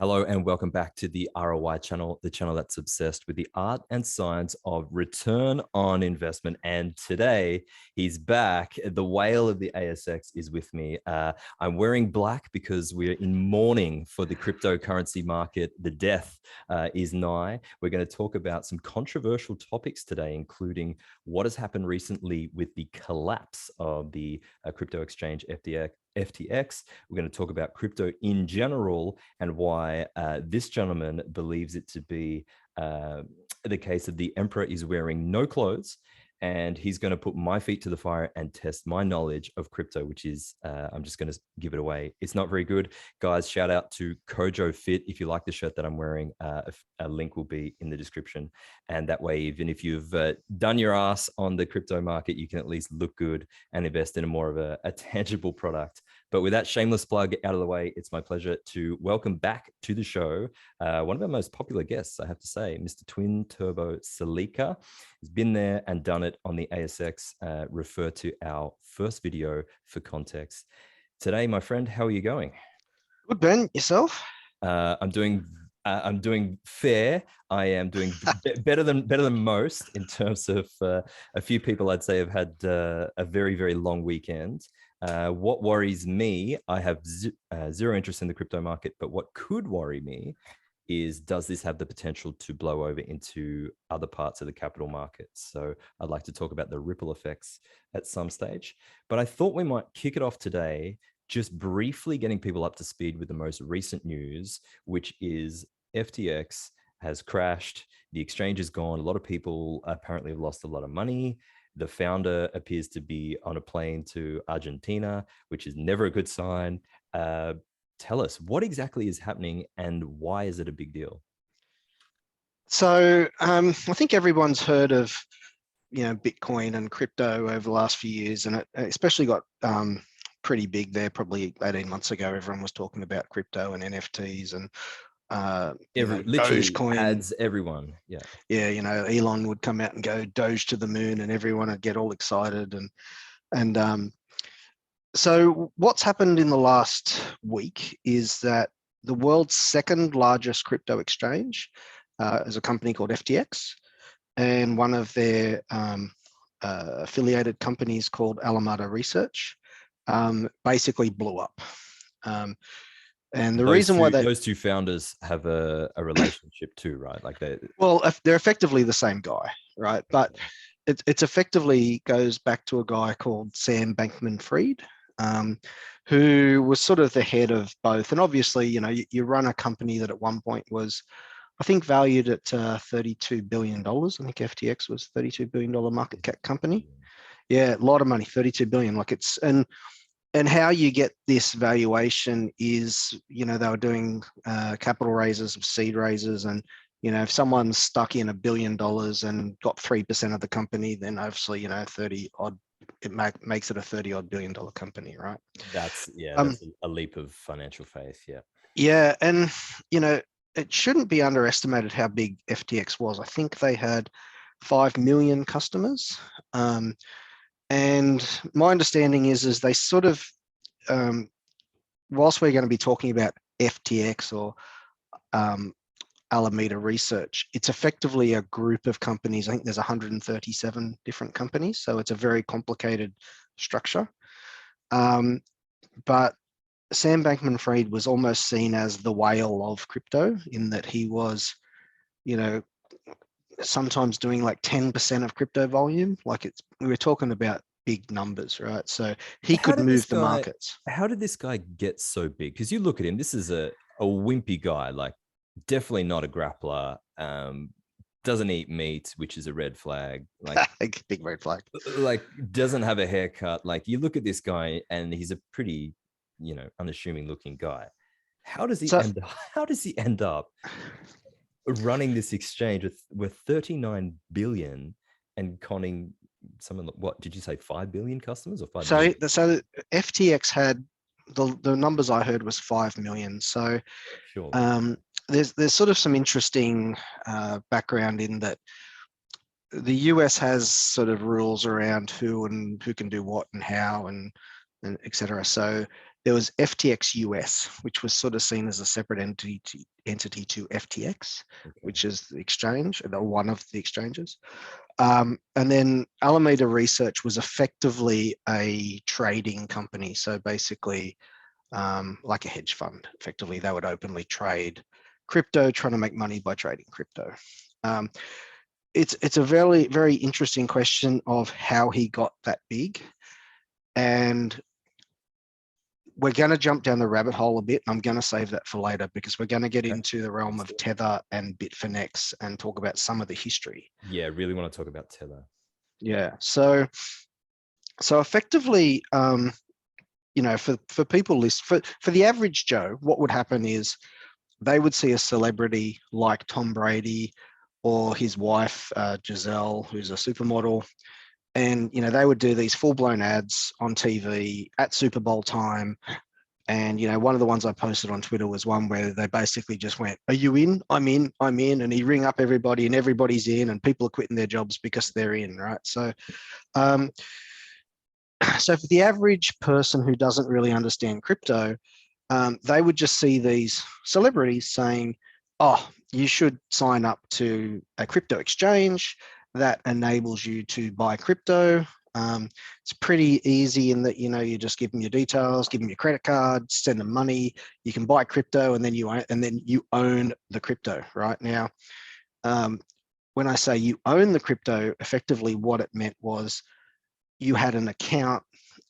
Hello and welcome back to the ROI channel, the channel that's obsessed with the art and science of return on investment. And today he's back. The whale of the ASX is with me. I'm wearing black because we're in mourning for the cryptocurrency market. The death is nigh. We're going to talk about some controversial topics today, including what has happened recently with the collapse of the crypto exchange FTX. We're going to talk about crypto in general and why this gentleman believes it to be the case of the emperor is wearing no clothes, and he's going to put my feet to the fire and test my knowledge of crypto, which is, I'm just going to give it away. It's not very good. Guys, shout out to Kojo Fit. If you like the shirt that I'm wearing, a link will be in the description. And that way, even if you've done your ass on the crypto market, you can at least look good and invest in a more of a tangible product. But with that shameless plug out of the way, it's my pleasure to welcome back to the show one of our most popular guests, I have to say, Mr. Twin Turbo Celica. He's been there and done it on the ASX. Refer to our first video for context. Today, my friend, how are you going? Good, Ben. Yourself? I'm doing fair. I am doing better than most in terms of a few people I'd say have had a very, very long weekend. What worries me, I have zero interest in the crypto market, but what could worry me is, does this have the potential to blow over into other parts of the capital markets? So I'd like to talk about the ripple effects at some stage, but I thought we might kick it off today just briefly getting people up to speed with the most recent news, which is FTX has crashed. The exchange is gone. A lot of people apparently have lost a lot of money. The founder appears to be on a plane to Argentina, which is never a good sign. Tell us, what exactly is happening and why is it a big deal? So I think everyone's heard of, Bitcoin and crypto over the last few years, and it especially got pretty big there probably 18 months ago. Everyone was talking about crypto and NFTs and Literally Dogecoin. adds everyone. Yeah, Elon would come out and go Doge to the moon, and everyone would get all excited. And so what's happened in the last week is that the world's second largest crypto exchange is a company called FTX, and one of their affiliated companies called Alameda Research basically blew up. And the reason why those two founders have a relationship too, right? Like they're effectively the same guy, right? But it's effectively goes back to a guy called Sam Bankman-Fried, who was sort of the head of both. And obviously, you run a company that at one point was, I think, valued at $32 billion. I think FTX was $32 billion market cap company. Yeah, a lot of money, 32 billion. And how you get this valuation is, they were doing capital raises of seed raises. And, if someone's stuck in $1 billion and got 3% of the company, then obviously, 30 odd, it makes it a 30 odd billion dollar company, right? That's a leap of financial faith. Yeah. Yeah. And, it shouldn't be underestimated how big FTX was. I think they had 5 million customers. And my understanding is they sort of, whilst we're going to be talking about FTX or Alameda Research, it's effectively a group of companies. I think there's 137 different companies, so it's a very complicated structure. But Sam Bankman-Fried was almost seen as the whale of crypto, in that he was, sometimes doing like 10% of crypto volume. We were talking about big numbers, right? So he could move the markets. How did this guy get so big? Because you look at him, this is a wimpy guy, like definitely not a grappler, doesn't eat meat, which is a red flag. Like big red flag. Like doesn't have a haircut. Like you look at this guy and he's a pretty, unassuming looking guy. How does he end up running this exchange with 39 billion and conning someone, what did you say, 5 billion customers or 5 million? So FTX had the numbers I heard was 5 million. So sure. There's sort of some interesting background in that the US has sort of rules around who can do what and how and et cetera. So There was FTX US, which was sort of seen as a separate entity to FTX, which is the exchange, or one of the exchanges. And then Alameda Research was effectively a trading company. So basically, like a hedge fund. Effectively, they would openly trade crypto, trying to make money by trading crypto. It's a very, very interesting question of how he got that big. And we're going to jump down the rabbit hole a bit. I'm going to save that for later because we're going to get into the realm of Tether and Bitfinex and talk about some of the history. Yeah, really want to talk about Tether. Yeah. So effectively, you know, for people for the average Joe, what would happen is they would see a celebrity like Tom Brady or his wife, Giselle, who's a supermodel. And, you know, they would do these full-blown ads on TV at Super Bowl time. And, you know, one of the ones I posted on Twitter was one where they basically just went, "Are you in? I'm in, I'm in." And he ring up everybody and everybody's in and people are quitting their jobs because they're in, right? So, so for the average person who doesn't really understand crypto, they would just see these celebrities saying, "Oh, you should sign up to a crypto exchange that enables you to buy crypto." It's pretty easy in that, you know, you just give them your details, give them your credit card, send them money. You can buy crypto, and then you own the crypto. Right now, when I say you own the crypto, effectively what it meant was you had an account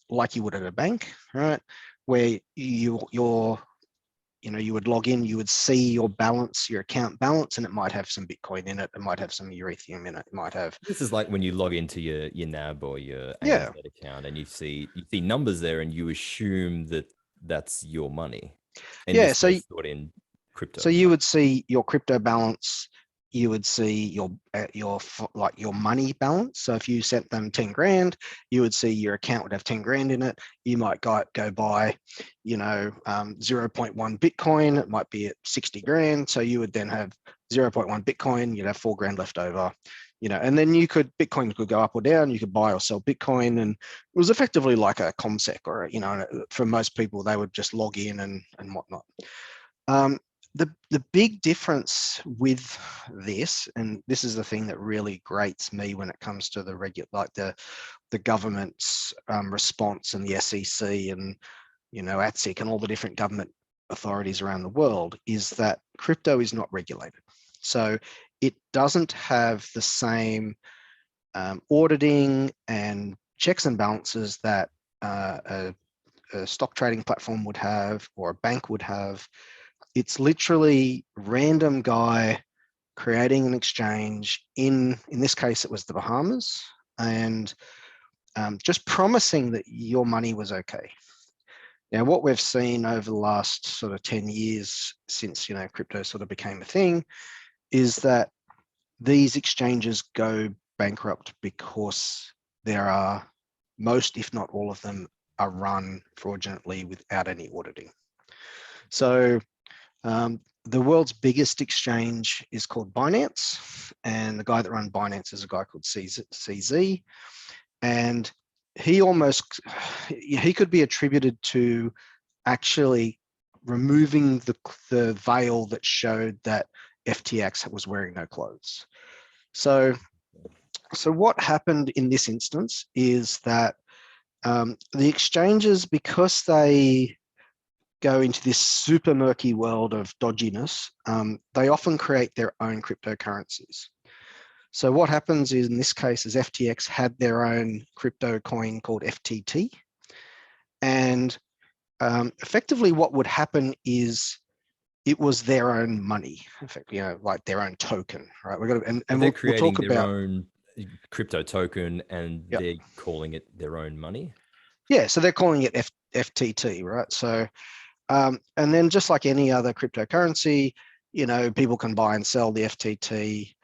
like you would at a bank, right? Where you would log in, you would see your balance, your account balance, and it might have some Bitcoin in it. It might have some Ethereum in it. It might have. This is like when you log into your NAB or your Yeah. ANZ account and you see numbers there and you assume that that's your money. And Yeah. this So gets stored in crypto. So you would see your crypto balance, you would see your money balance. So if you sent them 10 grand, you would see your account would have 10 grand in it. You might go buy, 0.1 Bitcoin. It might be at 60 grand. So you would then have 0.1 Bitcoin. You'd have 4 grand left over, and then Bitcoin could go up or down. You could buy or sell Bitcoin. And it was effectively like a ComSec, or, for most people, they would just log in and whatnot. The big difference with this, and this is the thing that really grates me when it comes to the government's response, and the SEC and ATSIC and all the different government authorities around the world, is that crypto is not regulated. So it doesn't have the same auditing and checks and balances that a stock trading platform would have, or a bank would have. It's literally random guy creating an exchange in this case, it was the Bahamas, and just promising that your money was okay. Now, what we've seen over the last sort of 10 years since, crypto sort of became a thing, is that these exchanges go bankrupt because there are most, if not all of them, are run fraudulently without any auditing. So the world's biggest exchange is called Binance, and the guy that runs Binance is a guy called CZ, and he could be attributed to actually removing the veil that showed that FTX was wearing no clothes. So what happened in this instance is that the exchanges, because they go into this super murky world of dodginess, they often create their own cryptocurrencies. So what happens is, in this case, is FTX had their own crypto coin called FTT. And effectively what would happen is it was their own money, effectively, like their own token, right? They're creating their own crypto token, and they're calling it their own money. Yeah, so they're calling it FTT, right? So and then, just like any other cryptocurrency, people can buy and sell the FTT.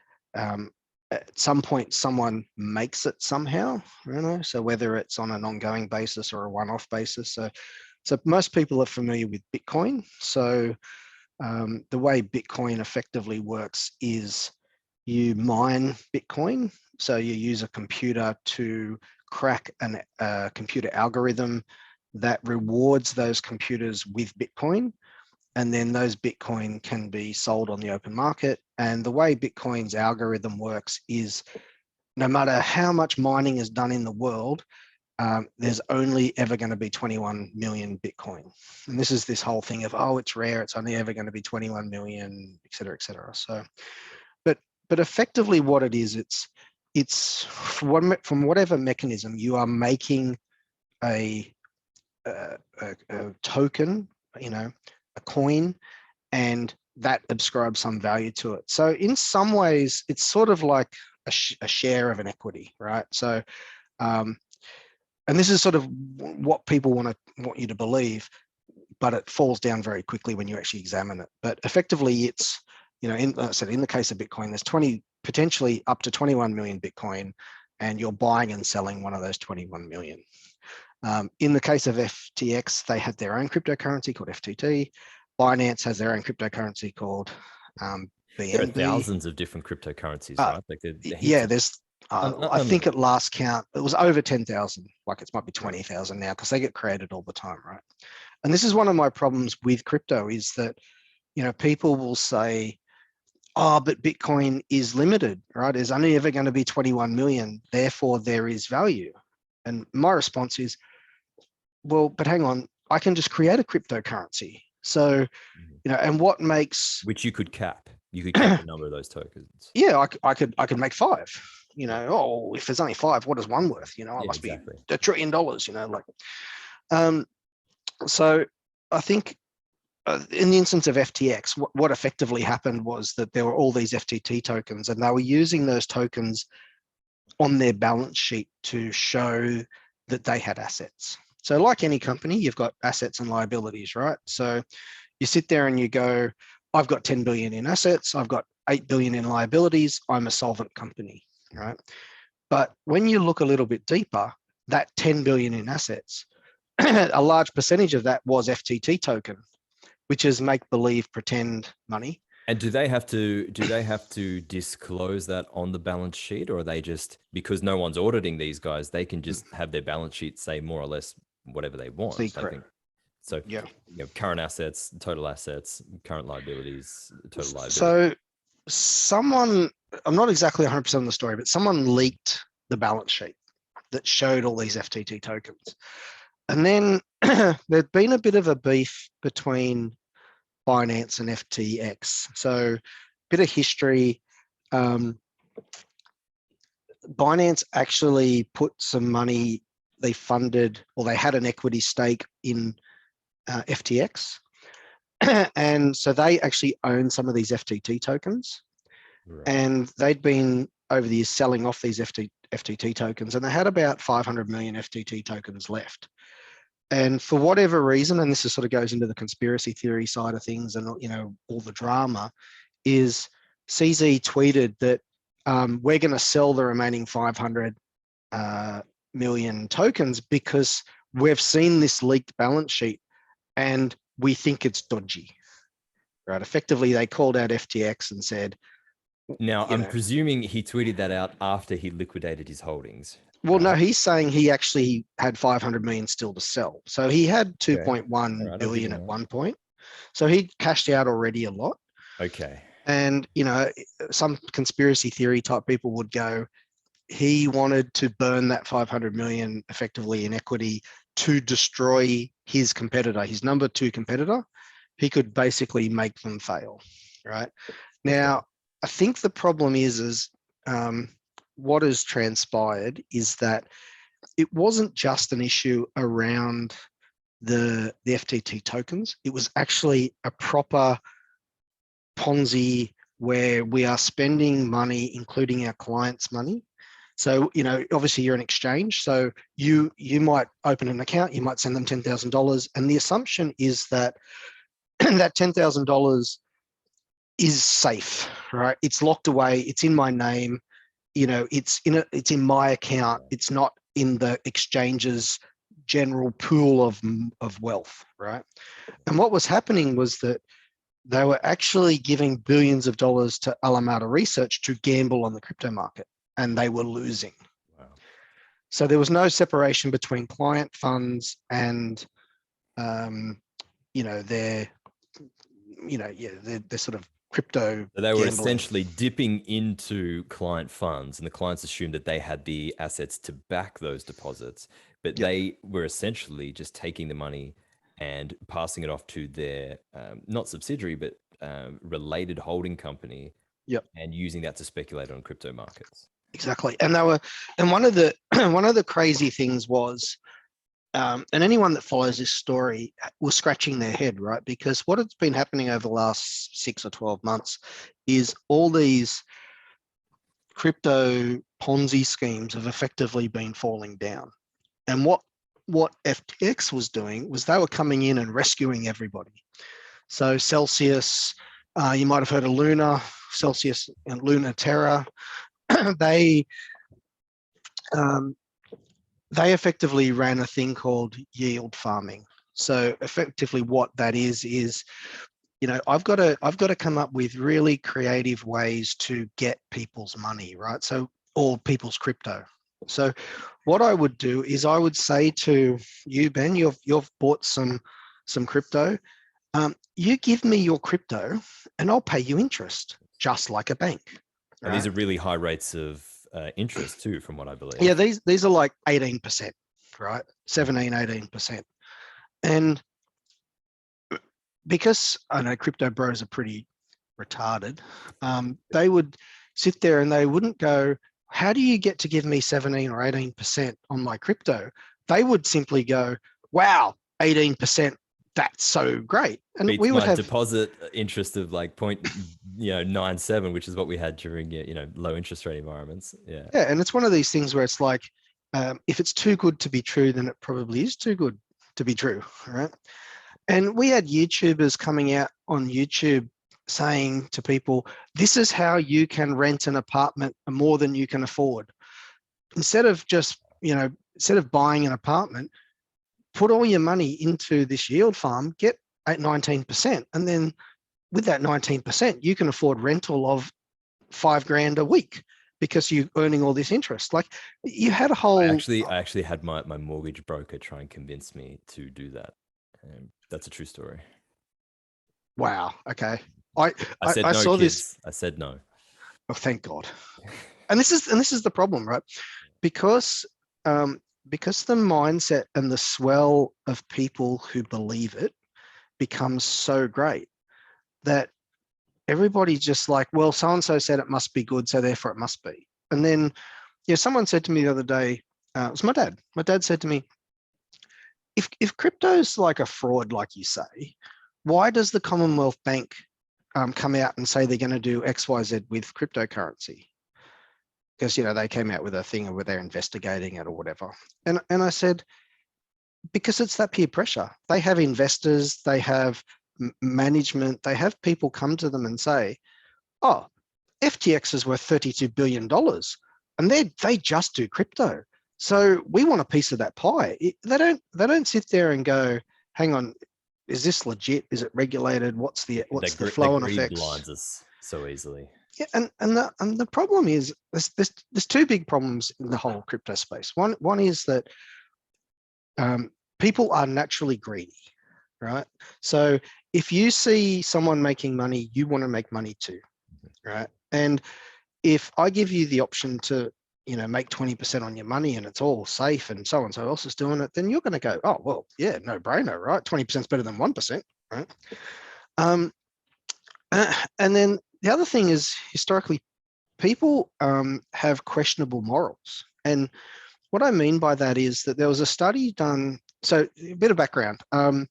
At some point, someone makes it somehow, so whether it's on an ongoing basis or a one-off basis. So most people are familiar with Bitcoin. So the way Bitcoin effectively works is you mine Bitcoin. So you use a computer to crack a computer algorithm that rewards those computers with Bitcoin. And then those Bitcoin can be sold on the open market. And the way Bitcoin's algorithm works is no matter how much mining is done in the world, there's only ever going to be 21 million Bitcoin. And this is this whole thing of, oh, it's rare, it's only ever going to be 21 million, et cetera, et cetera. So, but effectively what it is, it's from whatever mechanism you are making a token, a coin, and that ascribes some value to it. So in some ways, it's sort of like a share of an equity, right? So, and this is sort of what people want you to believe, but it falls down very quickly when you actually examine it. But effectively, it's, like I said, in the case of Bitcoin, there's potentially up to 21 million Bitcoin, and you're buying and selling one of those 21 million. In the case of FTX, they had their own cryptocurrency called FTT. Binance has their own cryptocurrency called BNB. There are thousands of different cryptocurrencies, right? Like yeah, there's. I think at last count, it was over 10,000. Like it might be 20,000 now because they get created all the time, right? And this is one of my problems with crypto is that, people will say, oh, but Bitcoin is limited, right? There's only ever going to be 21 million. Therefore, there is value. And my response is, well, but hang on, I can just create a cryptocurrency. So, and what makes... Which you could cap. You could cap the number of those tokens. Yeah, I could make 5. Oh, if there's only 5, what is one worth? It must be $1 trillion, so I think in the instance of FTX, what effectively happened was that there were all these FTT tokens, and they were using those tokens on their balance sheet to show that they had assets. So like any company, you've got assets and liabilities, right? So you sit there and you go, I've got 10 billion in assets, I've got 8 billion in liabilities, I'm a solvent company, right? But when you look a little bit deeper, that 10 billion in assets, a large percentage of that was FTT token, which is make believe pretend money. And do they have to disclose that on the balance sheet, or are they just, because no one's auditing these guys, they can just have their balance sheet say more or less whatever they want? Secret. I think. So yeah, current assets, total assets, current liabilities, total liabilities. So someone, I'm not exactly 100% on the story, but someone leaked the balance sheet that showed all these FTT tokens. And then there'd been a bit of a beef between Binance and FTX. So a bit of history. Binance actually put some money, they funded, or they had an equity stake in FTX. And so they actually own some of these FTT tokens. Right. And they'd been over the years selling off these FTT tokens, and they had about 500 million FTT tokens left. And for whatever reason, and this is sort of goes into the conspiracy theory side of things and, all the drama, is CZ tweeted that we're going to sell the remaining 500 million tokens because we've seen this leaked balance sheet and we think it's dodgy, right? Effectively, they called out FTX and said... Now, I'm presuming he tweeted that out after he liquidated his holdings. Well, no, he's saying he actually had 500 million still to sell. So he had 2.1 billion at one point. So he cashed out already a lot. Okay. And, some conspiracy theory type people would go, he wanted to burn that 500 million effectively in equity to destroy his competitor, his number 2 competitor. He could basically make them fail, right? Now, I think the problem is what has transpired is that it wasn't just an issue around the FTT tokens. It was actually a proper Ponzi where we are spending money, including our clients' money. So, obviously you're an exchange. So you might open an account, you might send them $10,000. And the assumption is that that $10,000 is safe, right? It's locked away. It's in my name. It's in my account. It's not in the exchange's general pool of wealth, right? And what was happening was that they were actually giving billions of dollars to Alameda Research to gamble on the crypto market, and they were losing. Wow. So there was no separation between client funds and, their, their sort of crypto So they were gambling. essentially dipping into client funds, and the clients assumed that they had the assets to back those deposits, but Yep. they were essentially just taking the money and passing it off to their not subsidiary, but related holding company, Yep. and using that to speculate on crypto markets. Exactly. And one of the one of the crazy things was, and anyone that follows this story was scratching their head, right? Because what has been happening over the last 6 or 12 months is all these crypto Ponzi schemes have effectively been falling down. And what FTX was doing was they were coming in and rescuing everybody. So Celsius, you might have heard of Luna, Celsius and Luna Terra. they um, they effectively ran a thing called yield farming. So effectively, what that is, I've got to come up with really creative ways to get people's money, right? So, or people's crypto. So what I would do is I would say to you, Ben, you've bought some crypto. You give me your crypto and I'll pay you interest, just like a bank. Now, these are really high rates of interest too, from what I believe. Yeah, these are like 18%, right? 17, 18%. And because I know crypto bros are pretty retarded, they would sit there and they wouldn't go, how do you get to give me 17 or 18% on my crypto? They would simply go, wow, 18%, that's so great. And Beats we would my have deposit interest of like 0.97, which is what we had during low interest rate environments. Yeah. Yeah, and it's one of these things where it's like, if it's too good to be true, then it probably is too good to be true, right? And we had YouTubers coming out on YouTube saying to people, this is how you can rent an apartment more than you can afford. Instead of buying an apartment, put all your money into this yield farm, get 19%. And then with that 19%, you can afford rental of $5,000 a week because you're earning all this interest. Like you had a whole. I actually had my mortgage broker try and convince me to do that. That's a true story. Wow. Okay. I said no, saw kids. this. I said no. Oh, thank God. And this is the problem, right? Because the mindset and the swell of people who believe it becomes so great that everybody's just like, well, so and so said it must be good, so therefore it must be. And then, someone said to me the other day, it was my dad. My dad said to me, if crypto's like a fraud, like you say, why does the Commonwealth Bank come out and say they're going to do X, Y, Z with cryptocurrency? Because they came out with a thing where they're investigating it or whatever. And I said, because it's that peer pressure. They have investors, they have management, they have people come to them and say, oh, FTX is worth $32 billion and they just do crypto. So we want a piece of that pie. They don't sit there and go, hang on, is this legit? Is it regulated? What's the flow and effects? Blinds us so easily. Yeah, and the problem is there's two big problems in the whole crypto space. One is that people are naturally greedy, right? So if you see someone making money, you want to make money too, right? And if I give you the option to make 20% on your money and it's all safe and so else is doing it, then you're going to go, oh well, yeah, no brainer, right? 20% is better than 1%, right? And then the other thing is historically, people have questionable morals. And what I mean by that is that there was a study done. So a bit of background. I'll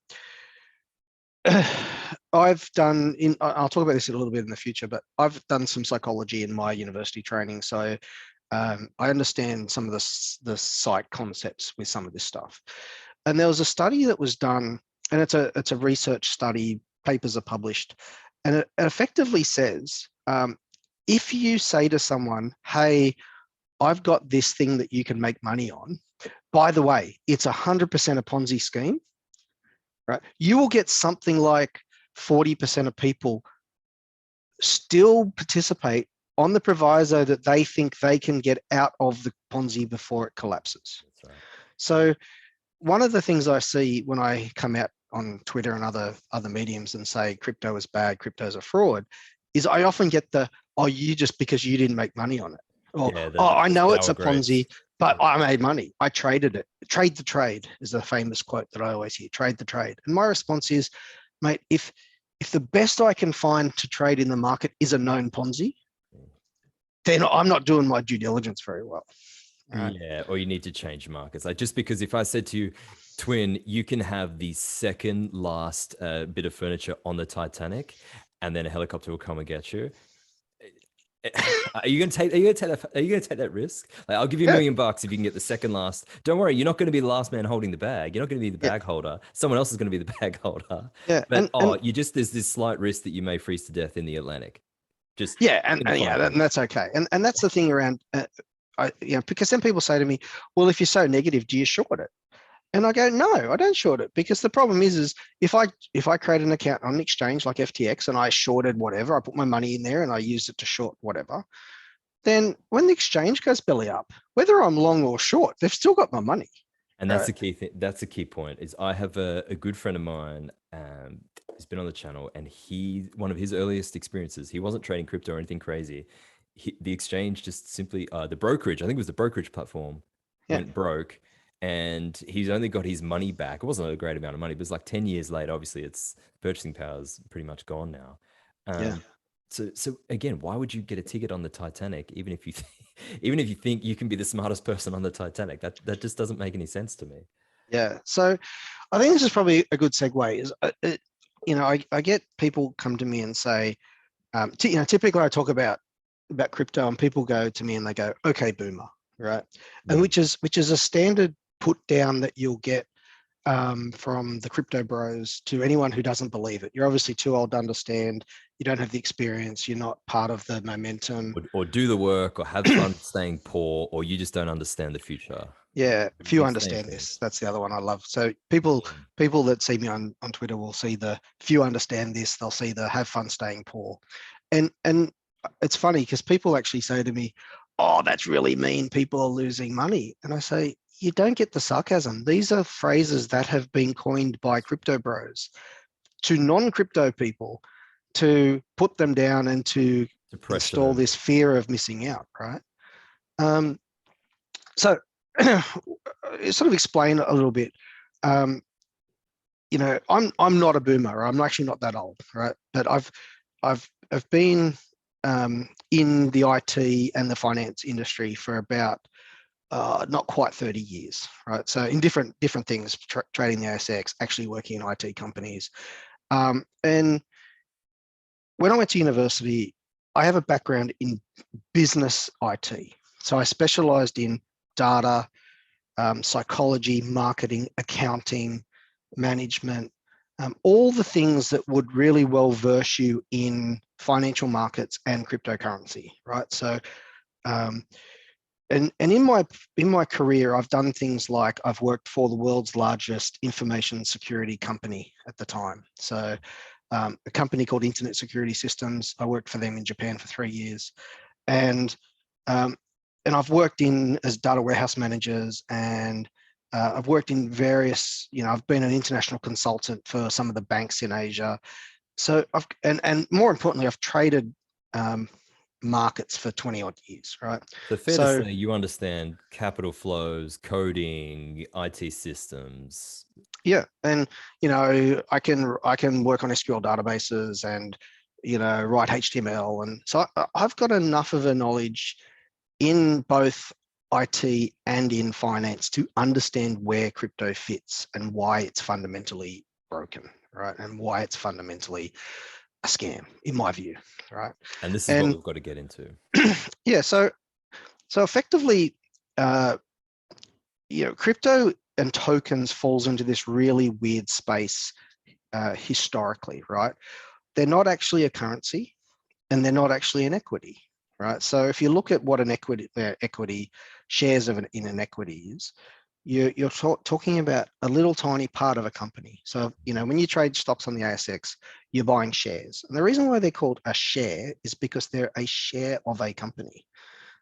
talk about this a little bit in the future, but I've done some psychology in my university training. So I understand some of the psych concepts with some of this stuff. And there was a study that was done, and it's a research study, papers are published, and it effectively says, if you say to someone, hey, I've got this thing that you can make money on, by the way, it's 100% a Ponzi scheme, right? You will get something like 40% of people still participate on the proviso that they think they can get out of the Ponzi before it collapses. That's right. So one of the things I see when I come out on Twitter and other mediums and say crypto is bad, crypto is a fraud, is I often get the, oh, you just because you didn't make money on it. Or, Yeah, oh, I know it's sour a Ponzi, grapes. but I made money. I traded it. Trade the trade is a famous quote that I always hear. Trade the trade. And my response is, mate, if the best I can find to trade in the market is a known Ponzi, then I'm not doing my due diligence very well. Right? Yeah, or you need to change markets. Like, just because if I said to you, Twin, you can have the second last bit of furniture on the Titanic, and then a helicopter will come and get you. Are you gonna take that risk? Like, I'll give you $1 million if you can get the second last. Don't worry, you're not going to be the last man holding the bag. You're not going to be the bag holder. Someone else is going to be the bag holder. Yeah. But there's this slight risk that you may freeze to death in the Atlantic. Just and that's okay. And that's the thing around because then people say to me, well, if you're so negative, do you short it? And I go, no, I don't short it, because the problem is if I create an account on an exchange like FTX and I shorted whatever, I put my money in there and I used it to short whatever, then when the exchange goes belly up, whether I'm long or short, they've still got my money. And that's the key thing. That's the key point. Is I have a good friend of mine who's been on the channel, and one of his earliest experiences, he wasn't trading crypto or anything crazy. The exchange just simply the brokerage, I think it was the brokerage platform, went broke, and he's only got his money back. It wasn't a great amount of money, but it's like 10 years later. Obviously, its purchasing power is pretty much gone now. So again, why would you get a ticket on the Titanic, even if you think you can be the smartest person on the Titanic? That just doesn't make any sense to me. Yeah. So I think this is probably a good segue. Is I get people come to me and say, typically I talk about crypto, and people go to me and they go, okay, boomer, right? And which is a standard put down that you'll get from the crypto bros to anyone who doesn't believe it. You're obviously too old to understand. You don't have the experience. You're not part of the momentum. Or do the work, or have fun staying poor, or you just don't understand the future. Yeah, few understand this. That's the other one I love. So people that see me on Twitter will see the few understand this. They'll see the have fun staying poor. And it's funny because people actually say to me, oh, that's really mean. People are losing money. And I say, you don't get the sarcasm. These are phrases that have been coined by crypto bros to non-crypto people to put them down and to install this fear of missing out, right? So sort of explain a little bit. I'm not a boomer. I'm actually not that old, right? But I've been in the IT and the finance industry for about not quite 30 years, right? So in different things, trading the ASX, actually working in IT companies. And when I went to university, I have a background in business IT. So I specialized in data, psychology, marketing, accounting, management, all the things that would really well verse you in financial markets and cryptocurrency, right? So, and in my career, I've done things like I've worked for the world's largest information security company at the time. So a company called Internet Security Systems. I worked for them in Japan for 3 years. And I've worked as data warehouse managers, and I've worked in various, I've been an international consultant for some of the banks in Asia. So and more importantly, I've traded markets for 20 odd years, right? So fair to say you understand capital flows, coding, IT systems. Yeah, and I can work on SQL databases and write HTML, and so I've got enough of a knowledge in both IT and in finance to understand where crypto fits and why it's fundamentally broken, right? And why it's fundamentally a scam, in my view, right? And this is what we've got to get into. Yeah, so effectively, crypto and tokens falls into this really weird space historically, right? They're not actually a currency, and they're not actually an equity, right? So if you look at what an equity shares in an equity is, you're talking about a little tiny part of a company. So, when you trade stocks on the ASX, you're buying shares. And the reason why they're called a share is because they're a share of a company.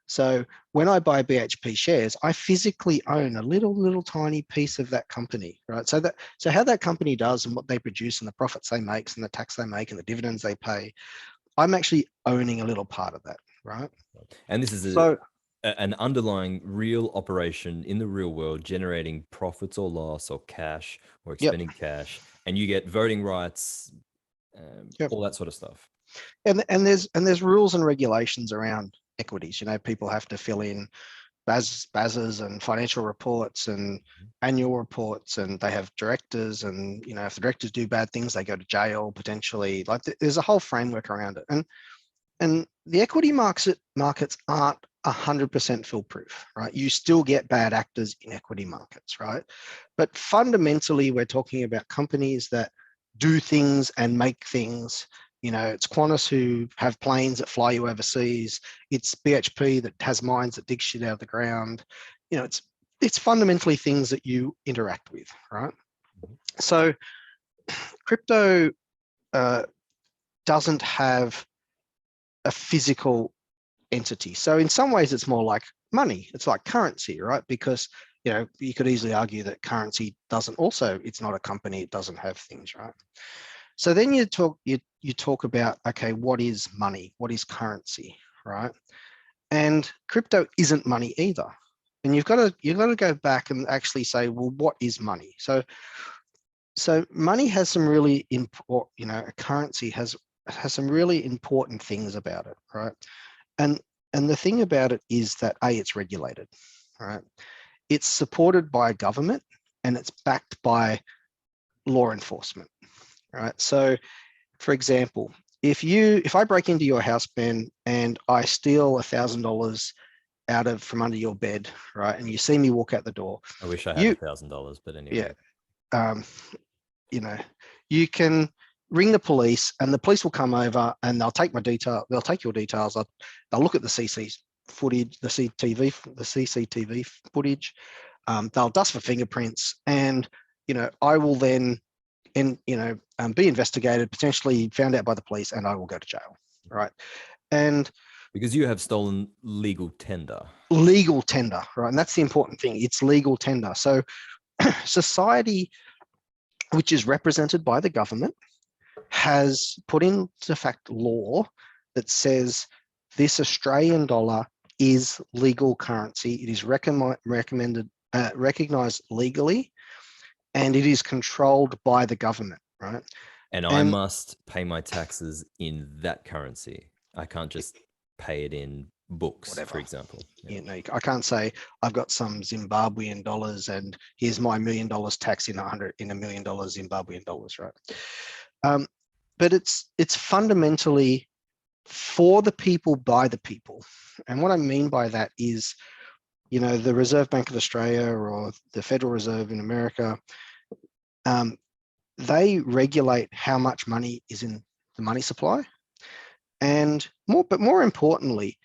So when I buy BHP shares, I physically own a little tiny piece of that company, right? So how that company does and what they produce and the profits they make and the tax they make and the dividends they pay, I'm actually owning a little part of that, right? And this is an underlying real operation in the real world, generating profits or loss or cash or Yep. expending cash, and you get voting rights, Yep. all that sort of stuff. And there's rules and regulations around equities. People have to fill in BASs and financial reports and annual reports, and they have directors, and if the directors do bad things, they go to jail potentially. Like there's a whole framework around it, and the equity markets aren't 100% foolproof, right? You still get bad actors in equity markets, right? But fundamentally, we're talking about companies that do things and make things. It's Qantas who have planes that fly you overseas. It's BHP that has mines that dig shit out of the ground. It's fundamentally things that you interact with, right? So crypto doesn't have a physical entity. So in some ways, it's more like money. It's like currency, right? Because you could easily argue that currency it's not a company. It doesn't have things, right? So then you talk about, okay, what is money? What is currency, right? And crypto isn't money either. And you've got to go back and actually say, well, what is money? So money has some really important, a currency has some really important things about it, right? And the thing about it is that it's regulated, right? It's supported by a government and it's backed by law enforcement, right? So, for example, if I break into your house, Ben, and I steal $1,000 from under your bed, right, and you see me walk out the door, I wish I had $1,000, but anyway. Yeah, you can ring the police, and the police will come over and they'll take my detail. They'll take your details. They'll look at the CCTV footage. They'll dust for fingerprints, and I will then be investigated, potentially found out by the police, and I will go to jail, right? And because you have stolen legal tender, right? And that's the important thing. It's legal tender. So society, which is represented by the government, has put into fact law that says this Australian dollar is legal currency. It is recognized legally, and it is controlled by the government, right? And I must pay my taxes in that currency. I can't just pay it in books, whatever, for example. I can't say I've got some Zimbabwean dollars and here's my $1 million tax in $1 million Zimbabwean dollars, right? But it's fundamentally for the people, by the people. And what I mean by that is, the Reserve Bank of Australia or the Federal Reserve in America, they regulate how much money is in the money supply. And more importantly,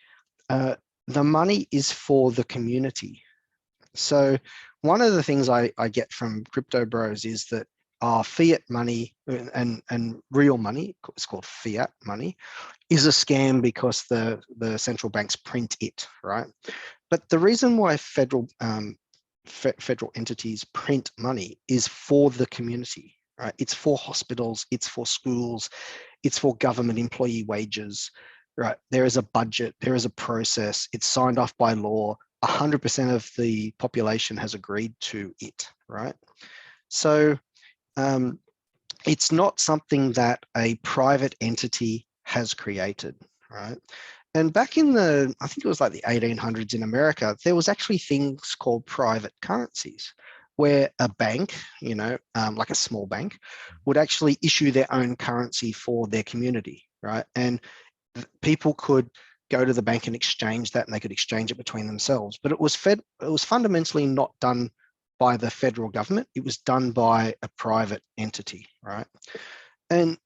the money is for the community. So one of the things I get from crypto bros is that fiat money and real money, it's called fiat money, is a scam because the central banks print it, right? But the reason why federal entities print money is for the community, right? It's for hospitals, it's for schools, it's for government employee wages, right? There is a budget, there is a process, it's signed off by law. 100% of the population has agreed to it, right? So it's not something that a private entity has created, right? And back in I think it was like the 1800s in America, there was actually things called private currencies, where a bank, like a small bank, would actually issue their own currency for their community, right? And people could go to the bank and exchange that, and they could exchange it between themselves. But it was fundamentally not done by the federal government. It was done by a private entity, right? And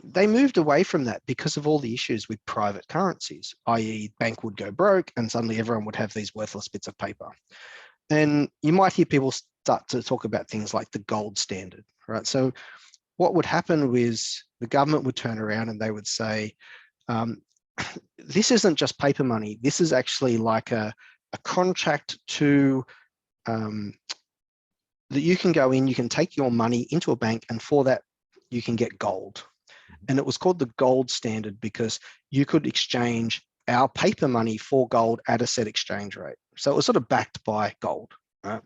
they moved away from that because of all the issues with private currencies, i.e. bank would go broke and suddenly everyone would have these worthless bits of paper. And you might hear people start to talk about things like the gold standard, right? So what would happen was the government would turn around and they would say, this isn't just paper money. This is actually like a contract to that you can go in, you can take your money into a bank, and for that, you can get gold. And it was called the gold standard because you could exchange our paper money for gold at a set exchange rate. So it was sort of backed by gold, right?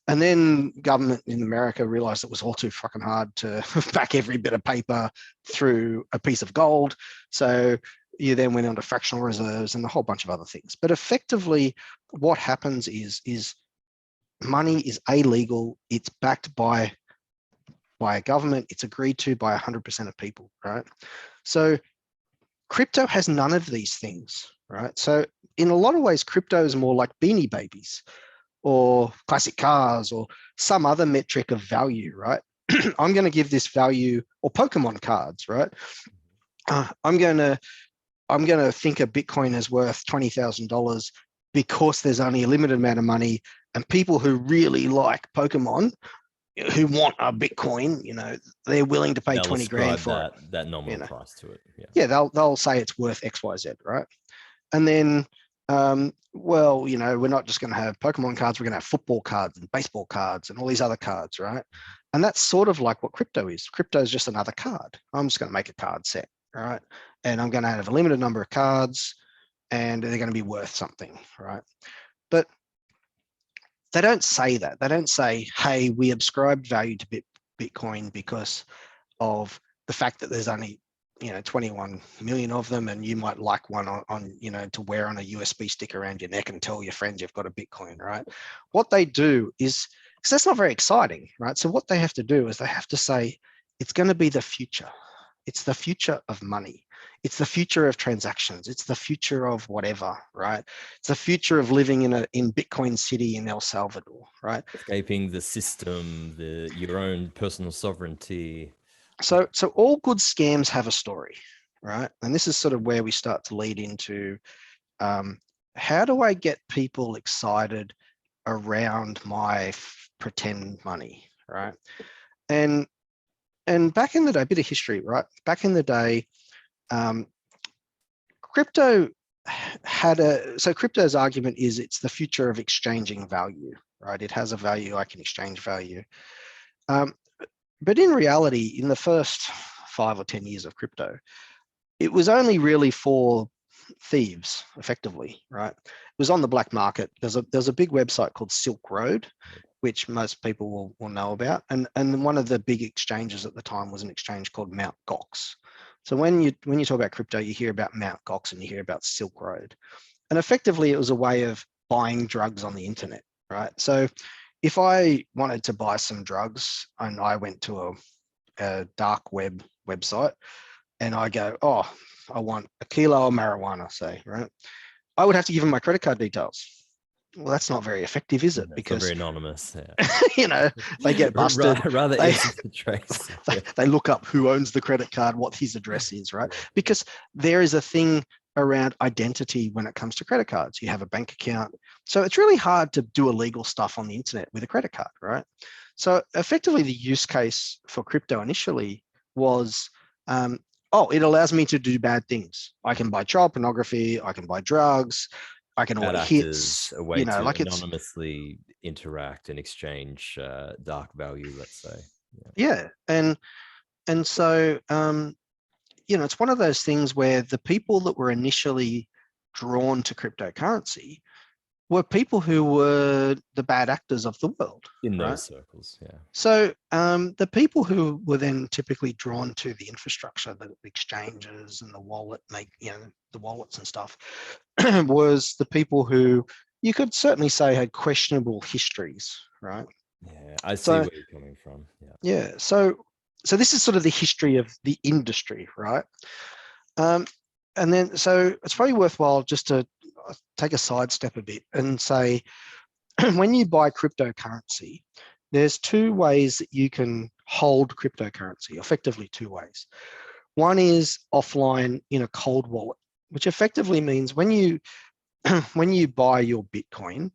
And then government in America realized it was all too fucking hard to back every bit of paper through a piece of gold. So you then went on to fractional reserves and a whole bunch of other things. But effectively, what happens is money is illegal. It's backed by a government. It's agreed to by 100% of people, right? So crypto has none of these things, right? So in a lot of ways, crypto is more like Beanie Babies or classic cars or some other metric of value, right? I'm going to give this value, or Pokemon cards, right? I'm going to think a Bitcoin is worth $20,000 because there's only a limited amount of money, and people who really like Pokemon, who want a Bitcoin, they're willing to pay 20 grand for that nominal price to it. Yeah, they'll say it's worth XYZ, right? And then, well, we're not just going to have Pokemon cards, we're going to have football cards and baseball cards and all these other cards, right? And that's sort of like what crypto is. Crypto is just another card. I'm just going to make a card set, right? And I'm going to have a limited number of cards and they're going to be worth something, right? But they don't say that. They don't say, hey, we ascribed value to Bitcoin because of the fact that there's only 21 million of them, and you might like one on to wear on a USB stick around your neck and tell your friends you've got a Bitcoin, right? What they do is, because that's not very exciting, right? So what they have to do is they have to say, it's going to be the future. It's the future of money. It's the future of transactions. It's the future of whatever, right? It's the future of living in Bitcoin City in El Salvador, right? Escaping the system, your own personal sovereignty. So all good scams have a story, right? And this is sort of where we start to lead into how do I get people excited around my pretend money, right? And back in the day, a bit of history, right? Back in the day, crypto so crypto's argument is it's the future of exchanging value, right? It has a value, I can exchange value. But in reality, in the first 5 or 10 years of crypto, it was only really for thieves, effectively, right? It was on the black market. There's a big website called Silk Road, which most people will know about. And one of the big exchanges at the time was an exchange called Mt. Gox. So when you talk about crypto, you hear about Mt. Gox and you hear about Silk Road. And effectively, it was a way of buying drugs on the internet, right? So if I wanted to buy some drugs and I went to a dark web website and I go, oh, I want a kilo of marijuana, say, right? I would have to give them my credit card details. Well, that's not very effective, is it? Because very anonymous. Yeah. They get busted. rather easy to trace. They look up who owns the credit card, what his address is, right? Because there is a thing around identity when it comes to credit cards. You have a bank account. So it's really hard to do illegal stuff on the internet with a credit card, right? So effectively the use case for crypto initially was, it allows me to do bad things. I can buy child pornogaphy, I can buy drugs, I can order hits, a way to anonymously interact and exchange dark value, let's say. Yeah. And so, it's one of those things where the people that were initially drawn to cryptocurrency were people who were the bad actors of the world. In those circles, yeah. So the people who were then typically drawn to the infrastructure, the exchanges and the wallets and stuff, was the people who you could certainly say had questionable histories, right? Yeah, I see where you're coming from. Yeah. So this is sort of the history of the industry, right? And then, so it's probably worthwhile just to take a sidestep a bit and say, when you buy cryptocurrency, there's 2 ways that you can hold cryptocurrency, effectively 2 ways. One is offline in a cold wallet, which effectively means when you buy your Bitcoin,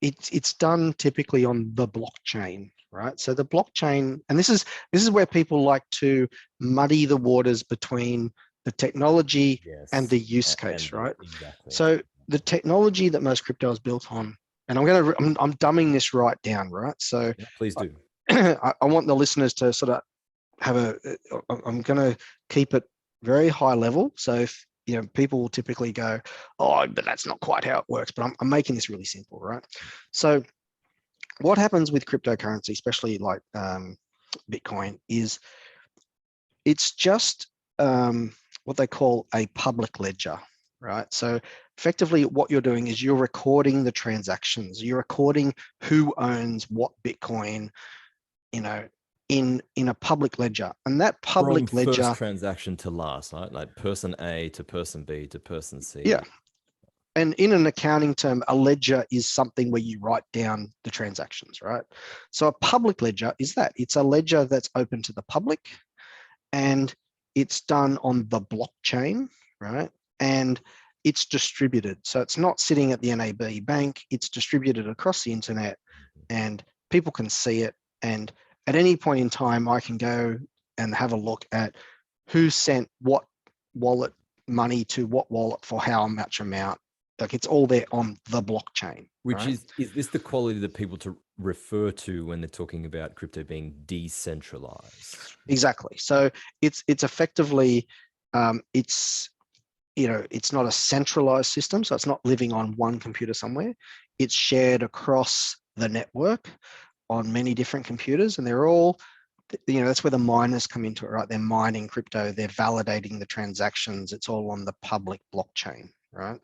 it's done typically on the blockchain, right? So the blockchain, and this is where people like to muddy the waters between the technology and the use case, right? Exactly. So the technology that most crypto is built on, and I'm dumbing this right down, right? So Yeah, please do. I want the listeners to sort of I'm going to keep it very high level. So if, people will typically go, oh, but that's not quite how it works, but I'm making this really simple, right? So what happens with cryptocurrency, especially like Bitcoin, is it's just what they call a public ledger, right? So effectively what you're doing is you're recording the transactions, you're recording who owns what Bitcoin, in a public ledger. And that public From ledger, first transaction to last, right? Like person A to person B to person C. yeah. And in an accounting term, a ledger is something where you write down the transactions, right? So a public ledger is that. It's a ledger that's open to the public, and it's done on the blockchain, right? And it's distributed. So it's not sitting at the NAB bank, it's distributed across the internet, and people can see it. And at any point in time, I can go and have a look at who sent what wallet money to what wallet for how much amount. Like, it's all there on the blockchain. Which right? is this the quality that people to refer to when they're talking about crypto being decentralized? Exactly. So it's effectively it's it's not a centralized system, so it's not living on one computer somewhere. It's shared across the network on many different computers, and they're all, that's where the miners come into it, right? They're mining crypto, they're validating the transactions. It's all on the public blockchain, right?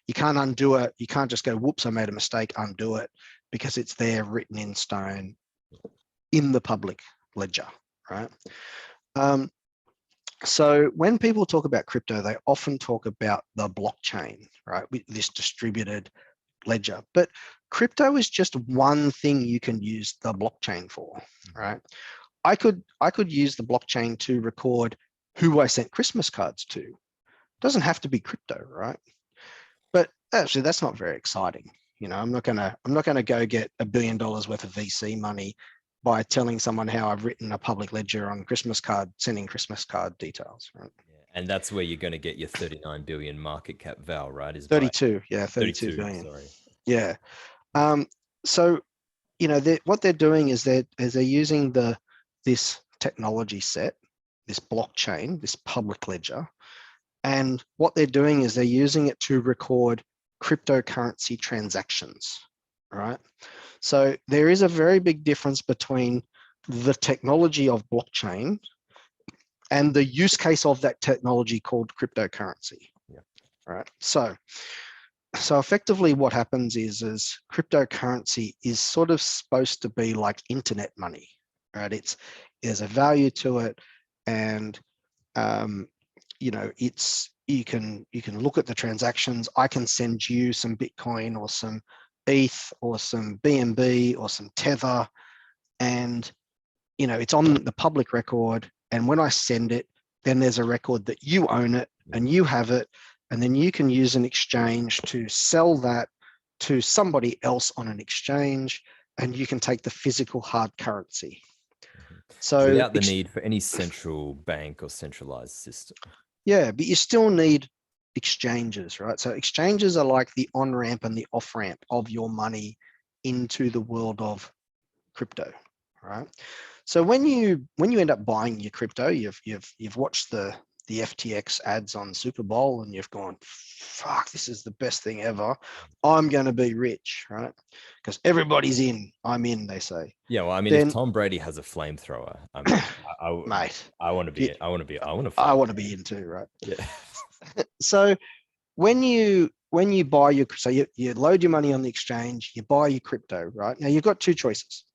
You can't undo it. You can't just go, whoops, I made a mistake, undo it, because it's there written in stone in the public ledger, right? So when people talk about crypto, they often talk about the blockchain, right? With this distributed ledger. But crypto is just one thing you can use the blockchain for, right? I could use the blockchain to record who I sent Christmas cards to. It doesn't have to be crypto, right? But actually, that's not very exciting. I'm not gonna go get $1 billion worth of VC money by telling someone how I've written a public ledger on Christmas card, sending Christmas card details, right? Yeah. And that's where you're going to get your 39 billion market cap val, right? Is by 32, yeah, 32 32, billion. sorry. Yeah. So, what they're doing is they're using this technology set, this blockchain, this public ledger, and what they're doing is they're using it to record cryptocurrency transactions, right? So there is a very big difference between the technology of blockchain and the use case of that technology called cryptocurrency. Yeah. Right. So effectively what happens is cryptocurrency is sort of supposed to be like internet money, right? There's a value to it, and you can look at the transactions. I can send you some Bitcoin or some ETH or some BNB or some Tether, and it's on the public record. And when I send it, then there's a record that you own it and you have it, and then you can use an exchange to sell that to somebody else on an exchange, and you can take the physical hard currency. So without the need for any central bank or centralized system. Yeah, but you still need exchanges, right? So exchanges are like the on-ramp and the off-ramp of your money into the world of crypto, right? So when you end up buying your crypto, you've watched the FTX ads on Super Bowl, and you've gone, fuck, this is the best thing ever. I'm going to be rich, right? Because everybody's in. I'm in, they say. Yeah, well, I mean, if Tom Brady has a flamethrower, I mean, mate, I want to be in too, right? Yeah. So when you buy you load your money on the exchange, you buy your crypto, right? Now you've got two choices.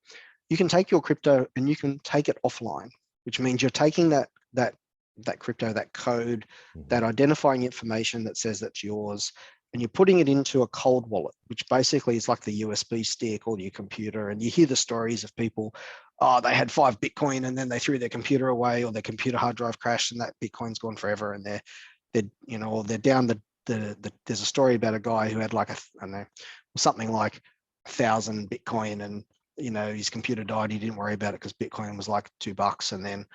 You can take your crypto and you can take it offline, which means you're taking that crypto, that code, that identifying information that says that's yours, and you're putting it into a cold wallet, which basically is like the USB stick or your computer. And you hear the stories of people, oh, they had 5 Bitcoin and then they threw their computer away, or their computer hard drive crashed and that Bitcoin's gone forever, and they're down there's a story about a guy who had like something like 1,000 Bitcoin, and his computer died. He didn't worry about it because Bitcoin was like $2, and then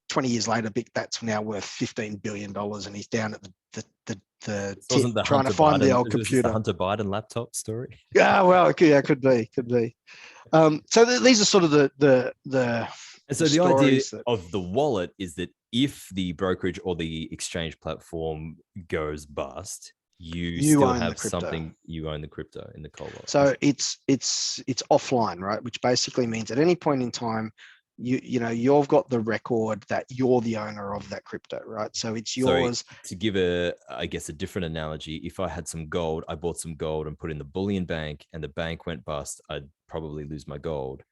20 years later, that's now worth $15 billion, and he's down at the This tip wasn't the trying to Hunter find the Biden. old Was this the computer. Hunter Biden laptop story? Yeah, well, yeah, could be. So these are sort of the And so the idea stories of the wallet is that if the brokerage or the exchange platform goes bust, you still own the have crypto. something, you own the crypto in the cold wallet. So it's offline, right? Which basically means at any point in time, you've got the record that you're the owner of that crypto, right? So it's yours. So to give I guess a different analogy, if I had some gold, I bought some gold and put in the bullion bank, and the bank went bust, I'd probably lose my gold.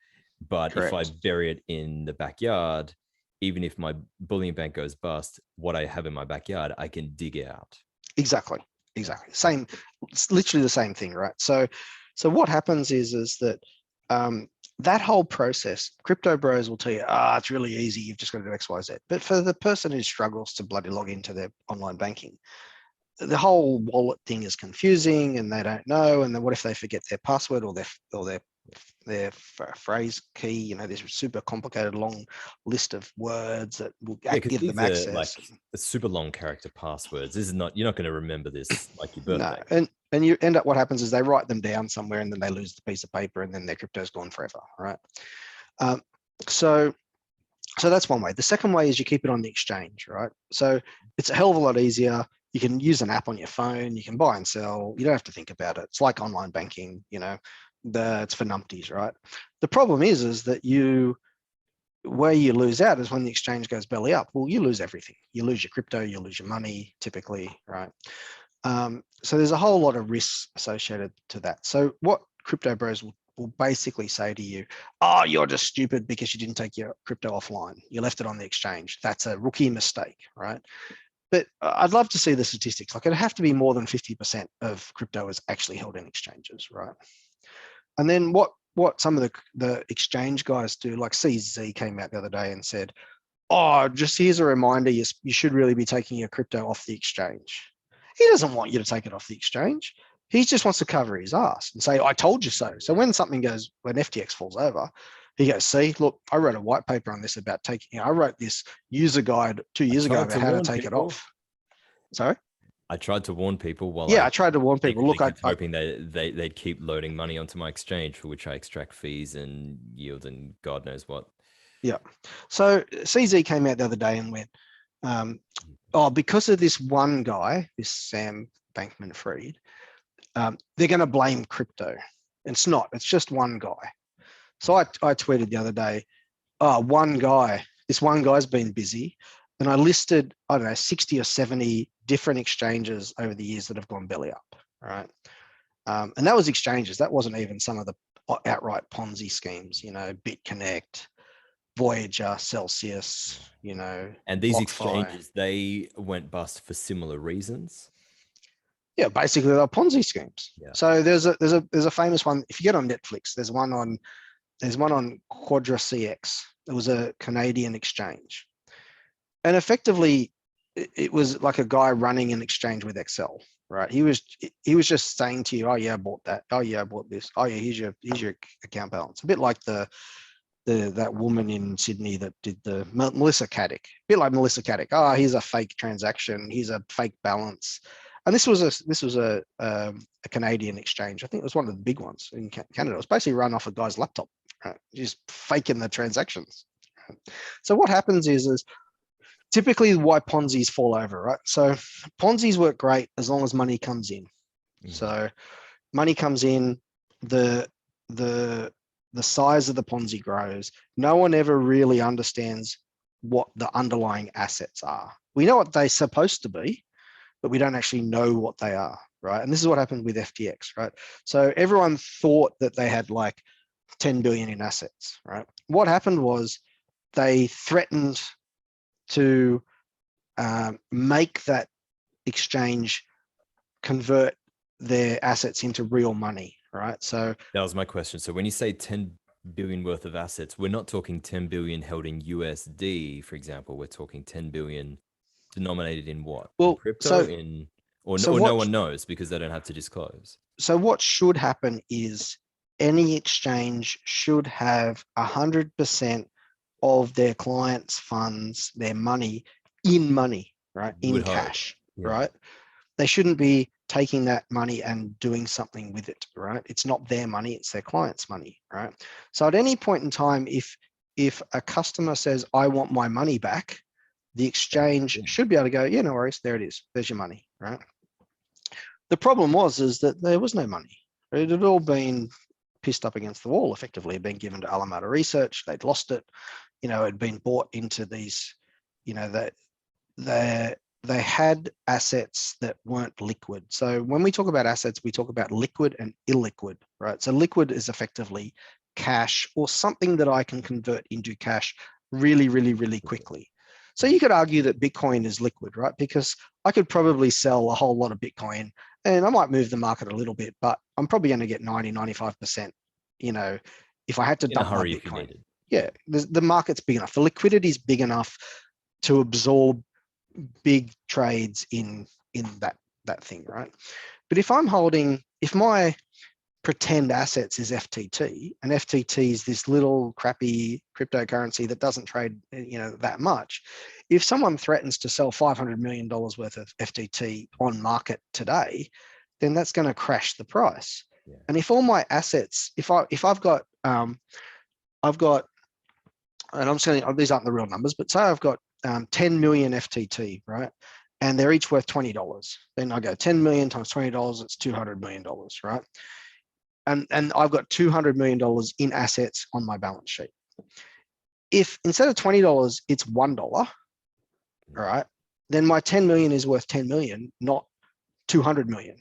But Correct. if I bury it in the backyard, even if my bullion bank goes bust, what I have in my backyard, I can dig out. Exactly. Same, it's literally the same thing, right? So what happens is that that whole process, crypto bros will tell you, it's really easy. You've just got to do X, Y, Z. But for the person who struggles to bloody log into their online banking, the whole wallet thing is confusing, and they don't know. And then what if they forget their password or their phrase key? This super complicated long list of words that will give them access. Like super long character passwords. This is not, you're not going to remember this like your birthday. No, and you end up, what happens is they write them down somewhere, and then they lose the piece of paper, and then their crypto's gone forever, right? So that's one way. The second way is you keep it on the exchange, right? So it's a hell of a lot easier. You can use an app on your phone. You can buy and sell. You don't have to think about it. It's like online banking, it's for numpties, right? The problem is that where you lose out is when the exchange goes belly up. Well, you lose everything. You lose your crypto, you lose your money, typically, right? So there's a whole lot of risks associated to that. So what crypto bros will basically say to you, you're just stupid because you didn't take your crypto offline. You left it on the exchange. That's a rookie mistake, right? But I'd love to see the statistics. Like, it'd have to be more than 50% of crypto is actually held in exchanges, right? And then what some of the exchange guys do, like CZ came out the other day and said, just here's a reminder, you should really be taking your crypto off the exchange. He doesn't want you to take it off the exchange. He just wants to cover his ass and say, I told you so. So when FTX falls over, he goes, see, look, I wrote a white paper on this about I wrote this user guide 2 years ago about how to take it off. Sorry? I tried to warn people I tried to warn people. Look, I kept hoping they'd keep loading money onto my exchange, for which I extract fees and yield and God knows what. Yeah. So CZ came out the other day and went, because of this one guy, this Sam Bankman-Fried, they're going to blame crypto. It's not. It's just one guy. So I tweeted the other day, this one guy's been busy. And I listed, 60 or 70 different exchanges over the years that have gone belly up, right? And that was exchanges. That wasn't even some of the outright Ponzi schemes, BitConnect, Voyager, Celsius, And these BlockFi. exchanges, they went bust for similar reasons. Yeah, basically they're Ponzi schemes. Yeah. So there's a famous one. If you get on Netflix, there's one on Quadra CX. It was a Canadian exchange. And effectively, it was like a guy running an exchange with Excel, right? He was just saying to you, I bought that. I bought this. Here's your account balance. A bit like that woman in Sydney that did the Melissa Caddick. A bit like Melissa Caddick. Here's a fake transaction. Here's a fake balance. And this was a Canadian exchange. I think it was one of the big ones in Canada. It was basically run off a guy's laptop, right? Just faking the transactions. So what happens is typically why Ponzi's fall over, right? So Ponzi's work great as long as money comes in. Mm-hmm. So money comes in, the size of the Ponzi grows. No one ever really understands what the underlying assets are. We know what they're supposed to be, but we don't actually know what they are, right? And this is what happened with FTX, right? So everyone thought that they had like 10 billion in assets, right? What happened was they threatened to make that exchange convert their assets into real money, right? So that was my question. So when you say 10 billion worth of assets, we're not talking 10 billion held in USD, for example. We're talking 10 billion denominated in what? Well, in crypto, or So no what one knows because they don't have to disclose. so what should happen is any exchange should have 100% of their clients' funds, their money, in money, right? You In would hope. cash, Yeah. right? They shouldn't be taking that money and doing something with it, right? It's not their money, it's their client's money, right? So at any point in time, if a customer says, I want my money back, the exchange should be able to go, yeah, no worries, there it is, there's your money, right? The problem is that there was no money. It had all been pissed up against the wall, effectively. It had been given to Alameda Research, they'd lost it, it had been bought into these, that they had assets that weren't liquid. So when we talk about assets, we talk about liquid and illiquid, right? So liquid is effectively cash or something that I can convert into cash really, really, really quickly. So you could argue that Bitcoin is liquid, right? Because I could probably sell a whole lot of Bitcoin and I might move the market a little bit, but I'm probably going to get 90, 95%, if I had to In a dump my hurry if you Bitcoin. needed. Yeah, the market's big enough. The liquidity is big enough to absorb big trades in that thing, right? But if my pretend assets is FTT, and FTT is this little crappy cryptocurrency that doesn't trade, that much. If someone threatens to sell $500 million worth of FTT on market today, then that's going to crash the price. Yeah. And if all my assets, if I've got, and I'm saying these aren't the real numbers, but say I've got 10 million FTT, right? And they're each worth $20. Then I go 10 million times $20, it's $200 million, right? And I've got $200 million in assets on my balance sheet. If instead of $20, it's $1, right? Then my 10 million is worth 10 million, not 200 million,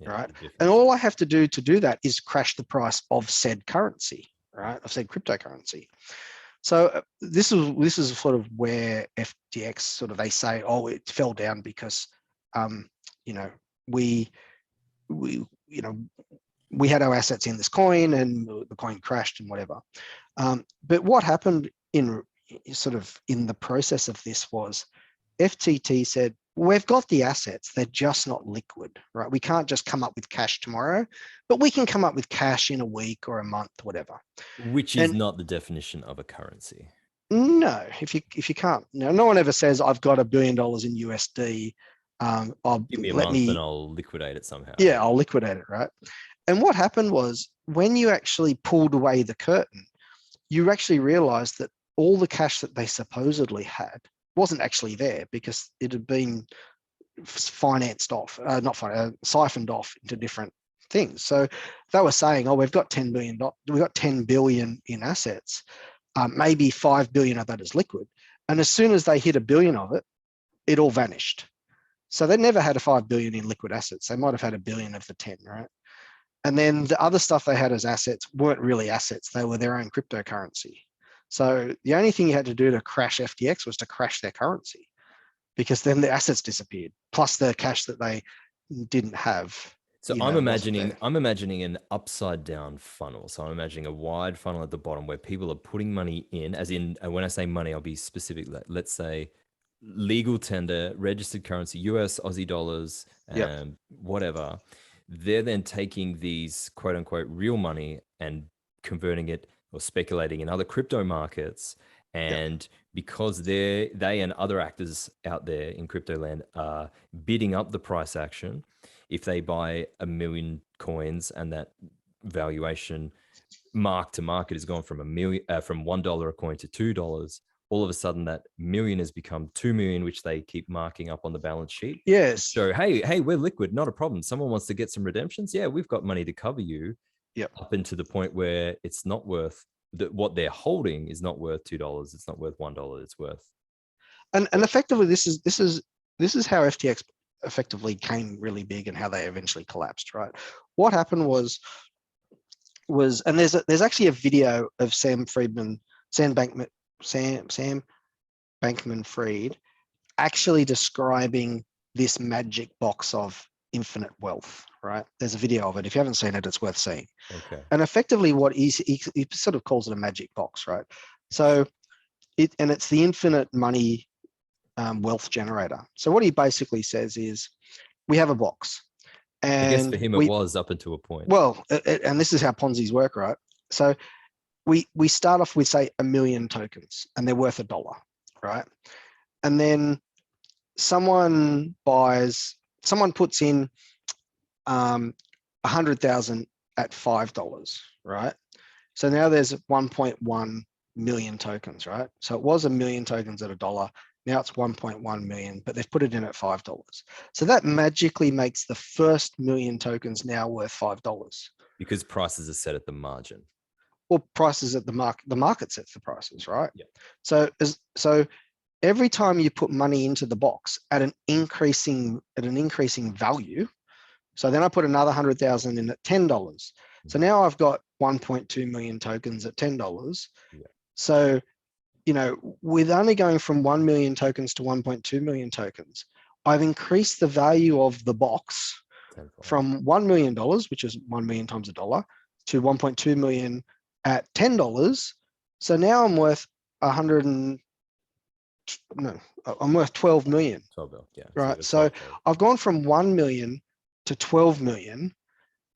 right? And all I have to do that is crash the price of said currency, right? Of said cryptocurrency. So this is sort of where FTX they say, oh, it fell down because, we had our assets in this coin and the coin crashed and whatever. But what happened in the process of this was FTT said, we've got the assets, they're just not liquid, right? We can't just come up with cash tomorrow, but we can come up with cash in a week or a month, whatever. Which is not the definition of a currency. No, if you can't, no one ever says I've got $1 billion in USD. Give me a month and I'll liquidate it somehow. Yeah, I'll liquidate it, right? And what happened was when you actually pulled away the curtain, you actually realized that all the cash that they supposedly had wasn't actually there because it had been siphoned off into different things. So they were saying, oh, we've got $10 billion in assets. Maybe 5 billion of that is liquid. And as soon as they hit $1 billion of it, it all vanished. So they never had a 5 billion in liquid assets. They might have had $1 billion of the 10, right? And then the other stuff they had as assets weren't really assets. They were their own cryptocurrency. So the only thing you had to do to crash FTX was to crash their currency, because then the assets disappeared, plus the cash that they didn't have. So I'm imagining an upside down funnel. So I'm imagining a wide funnel at the bottom where people are putting money in, as in, when I say money, I'll be specific. Let's say legal tender, registered currency, US, Aussie dollars, whatever. They're then taking these quote unquote real money and converting it or speculating in other crypto markets. And because they and other actors out there in crypto land are bidding up the price action, if they buy 1 million coins and that valuation mark to market has gone from from $1 a coin to $2, all of a sudden that million has become 2 million, which they keep marking up on the balance sheet. Yes. So, hey, we're liquid, not a problem. Someone wants to get some redemptions. Yeah, we've got money to cover you. Up into the point where it's not worth what they're holding is not worth $2. It's not worth $1. It's worth. And effectively, this is how FTX effectively came really big and how they eventually collapsed, right? What happened was, and there's actually a video of Sam Bankman-Fried actually describing this magic box of infinite wealth, right? There's a video of it. If you haven't seen it, it's worth seeing. Okay. And effectively what he sort of calls it a magic box, right? So it's the infinite money wealth generator. So what he basically says is, we have a box, I guess for and him it was up until a point. well, and this is how Ponzi's work, right? So we start off with, say, 1 million tokens, and they're worth $1, right? And then someone puts in 100,000 at $5, right? So now there's 1.1 million tokens, right? So it was 1 million tokens at $1. Now it's 1.1 million, but they've put it in at $5. So that magically makes the first million tokens now worth $5. Because prices are set at the margin. Well, prices at the market sets the prices, right? Yeah. So every time you put money into the box at an increasing value, so then I put another 100,000 in at $10. So now I've got 1.2 million tokens at $10. Yeah. So, with only going from 1 million tokens to 1.2 million tokens, I've increased the value of the box from $1 million, which is 1 million times $1, to 1.2 million at $10. So now I'm worth I'm worth 12 million. 12 mil, yeah. Right. So I've gone from 1 million to 12 million.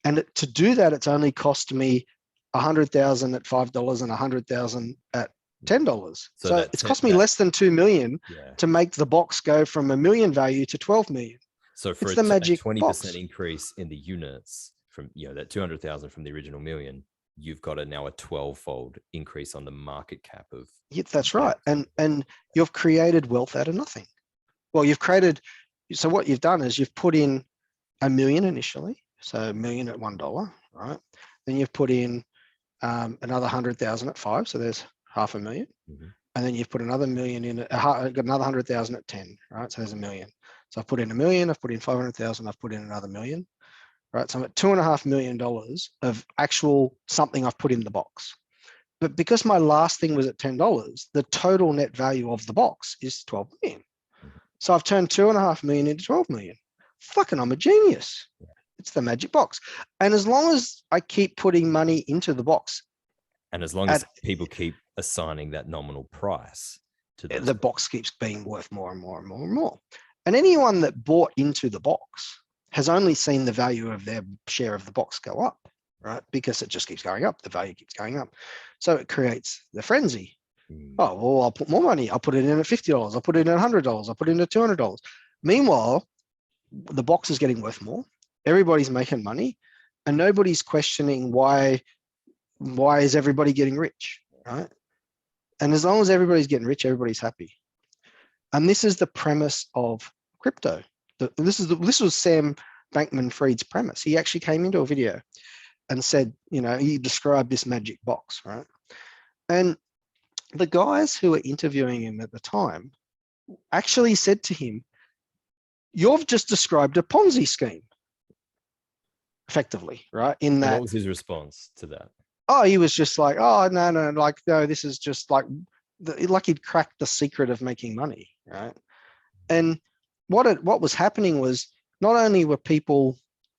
And to do that, it's only cost me 100,000 at $5 and 100,000 at $10. So it's cost me less than 2 million to make the box go from 1 million value to 12 million. So for it's the magic 20% box. increase in the units from that 200,000 from the original million, you've got now a 12-fold increase on the market cap of. Yeah, that's right. And you've created wealth out of nothing. Well, so what you've done is you've put in 1 million initially, so 1 million at $1, right? Then you've put in another 100,000 at 5, so there's 500,000. And then you've put another million in, got another 100,000 at 10, right? So there's 1 million. So I've put in 1 million, I've put in 500,000, I've put in another million, right? So I'm at $2.5 million of actual something I've put in the box. But because my last thing was at $10, the total net value of the box is 12 million. So I've turned 2.5 million into 12 million. Fucking, I'm a genius. It's the magic box. And as long as I keep putting money into the box, and as long as people keep assigning that nominal price to the box keeps being worth more and more and more and more. And anyone that bought into the box has only seen the value of their share of the box go up, right? Because it just keeps going up. The value keeps going up. So it creates the frenzy. Oh, well, I'll put more money. I'll put it in at $50. I'll put it in at $100. I'll put it in at $200. Meanwhile, the box is getting worth more. Everybody's making money, and nobody's questioning why is everybody getting rich, right? And as long as everybody's getting rich, everybody's happy. And this is the premise of crypto. This was Sam Bankman-Fried's premise. He actually came into a video and said, he described this magic box, right? And the guys who were interviewing him at the time actually said to him, "You've just described a Ponzi scheme," effectively, right? In that, what was his response to that? Oh, he was just like, "Oh, no, no, this is just like he'd cracked the secret of making money," right? And what was happening was not only were people,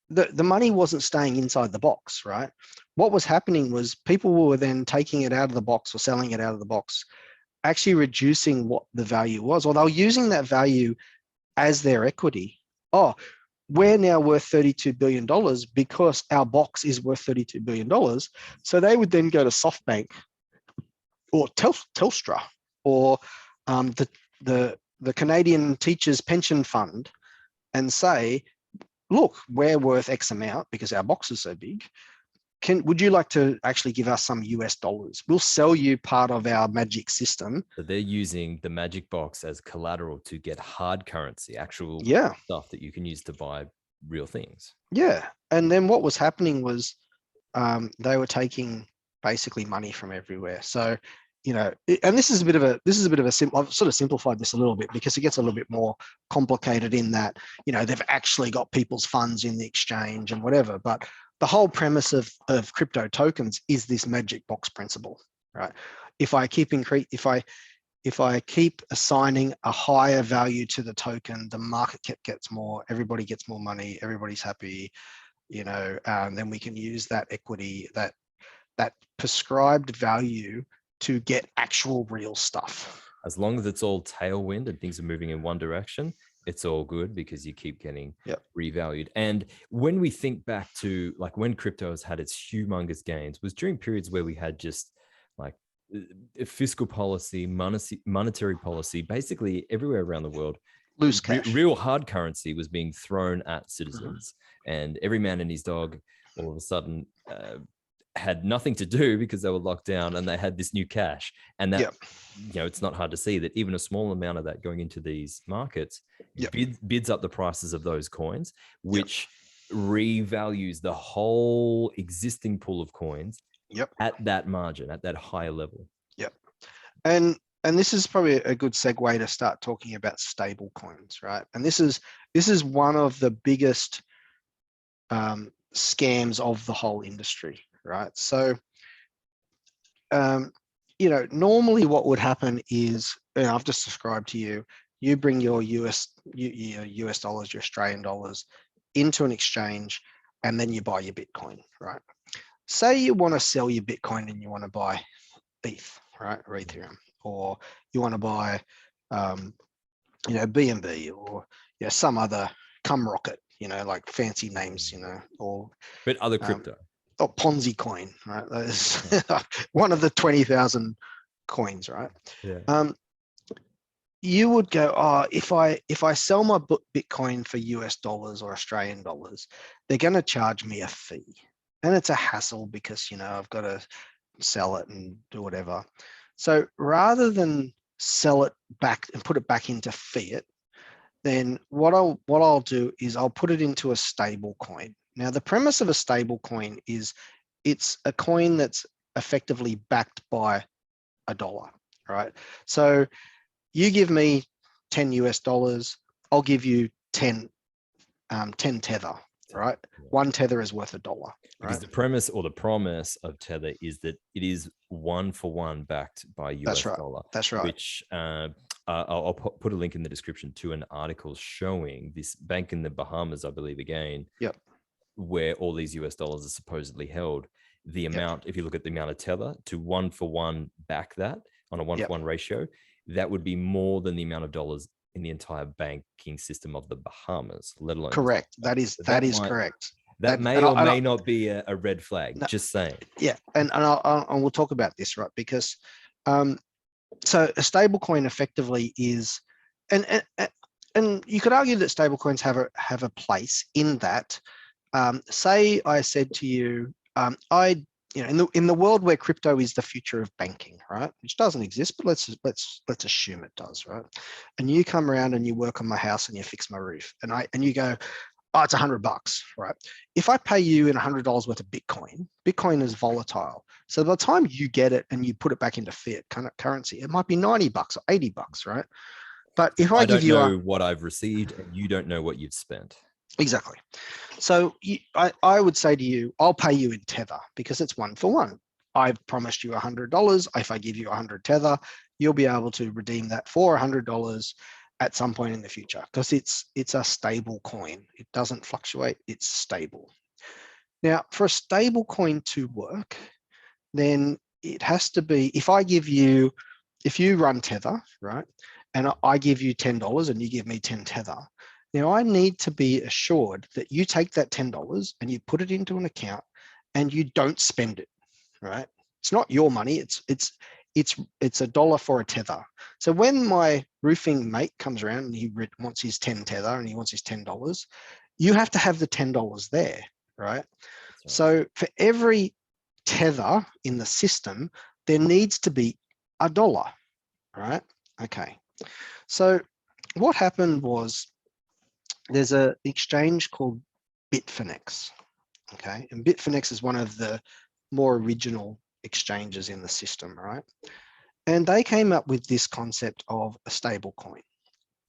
the money wasn't staying inside the box, right? What was happening was people were then taking it out of the box or selling it out of the box, actually reducing what the value was, or they were using that value as their equity. Oh, we're now worth $32 billion because our box is worth $32 billion. So they would then go to SoftBank or Telstra or the Canadian Teachers Pension Fund and say, "Look, we're worth X amount because our box is so big. Would you like to actually give us some US dollars? We'll sell you part of our magic system." So they're using the magic box as collateral to get hard currency, actual stuff that you can use to buy real things. Yeah. And then what was happening was they were taking basically money from everywhere. So, and this is a bit of a simple, I've sort of simplified this a little bit because it gets a little bit more complicated in that, they've actually got people's funds in the exchange and whatever. But the whole premise of crypto tokens is this magic box principle, right? If I keep assigning a higher value to the token, the market cap gets more, everybody gets more money, everybody's happy, then we can use that equity, that prescribed value to get actual real stuff, as long as it's all tailwind and things are moving in one direction, it's all good because you keep getting revalued. And when we think back to like when crypto has had its humongous gains was during periods where we had just like fiscal policy, monetary policy, basically everywhere around the world. Loose cash. Real hard currency was being thrown at citizens, and every man and his dog all of a sudden had nothing to do because they were locked down, and they had this new cash. And that, it's not hard to see that even a small amount of that going into these markets bids up the prices of those coins, which revalues the whole existing pool of coins at that margin, at that higher level. And this is probably a good segue to start talking about stable coins, right? And this is one of the biggest scams of the whole industry, right? So, normally what would happen is, I've just described to you, you bring your US dollars, your Australian dollars into an exchange, and then you buy your Bitcoin, right? Say you want to sell your Bitcoin and you want to buy ETH, right, or Ethereum, or you want to buy, BNB or some other cum rocket, like fancy names, or but other crypto. Or Ponzi coin, right? That is one of the 20,000 coins, right? You would go, if I sell my Bitcoin for US dollars or Australian dollars, they're going to charge me a fee, and it's a hassle because I've got to sell it and do whatever. So rather than sell it back and put it back into fiat, then what I'll do is I'll put it into a stable coin. Now, the premise of a stable coin is it's a coin that's effectively backed by a dollar, right? So you give me 10 US dollars, I'll give you 10 Tether, right? One Tether is worth $1. Right? Because the premise or the promise of Tether is that it is 1-for-1 backed by US dollar. That's right. Which I'll put a link in the description to an article showing this bank in the Bahamas, I believe, again, where all these US dollars are supposedly held. The amount, if you look at the amount of Tether to 1-for-1 back that on a 1-for-1 ratio, that would be more than the amount of dollars in the entire banking system of the Bahamas, let alone. Correct. That is correct. That may or may not be a red flag. Just saying. Yeah, and we'll talk about this, right? Because so a stable coin effectively is, and you could argue that stablecoins have a place in that. Say I said to you, in the world where crypto is the future of banking, right? Which doesn't exist, but let's assume it does, right? And you come around and you work on my house and you fix my roof, and you go, oh, it's $100, right? If I pay you in $100 worth of Bitcoin is volatile. So by the time you get it and you put it back into fiat currency, it might be $90 or $80, right? But if I give you what I've received and you don't know what you've spent. Exactly. So I would say to you, I'll pay you in Tether because it's 1-for-1. I've promised you $100. If I give you 100 Tether, you'll be able to redeem that for $100 at some point in the future because it's a stable coin. It doesn't fluctuate. It's stable. Now, for a stable coin to work, then it has to be, if you run Tether, right, and I give you $10 and you give me 10 Tether, now I need to be assured that you take that $10 and you put it into an account and you don't spend it, right? It's not your money. It's $1 for a Tether. So when my roofing mate comes around and he wants his 10 Tether and he wants his $10, you have to have the $10 there, right? So for every Tether in the system, there needs to be $1, right? Okay. So what happened was there's an exchange called Bitfinex, okay? And Bitfinex is one of the more original exchanges in the system, right? And they came up with this concept of a stable coin.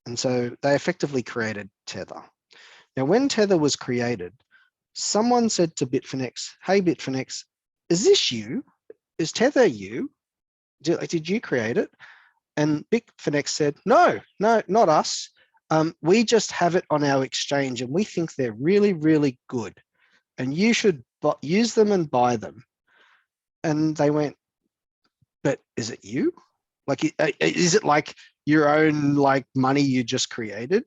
And so they effectively created Tether. Now, when Tether was created, someone said to Bitfinex, hey, Bitfinex, is this you? Is Tether you? Did you create it? And Bitfinex said, no, not us. We just have it on our exchange and we think they're really, really good. And you should use them and buy them. And they went, but is it you? Like, is it like your own like money you just created?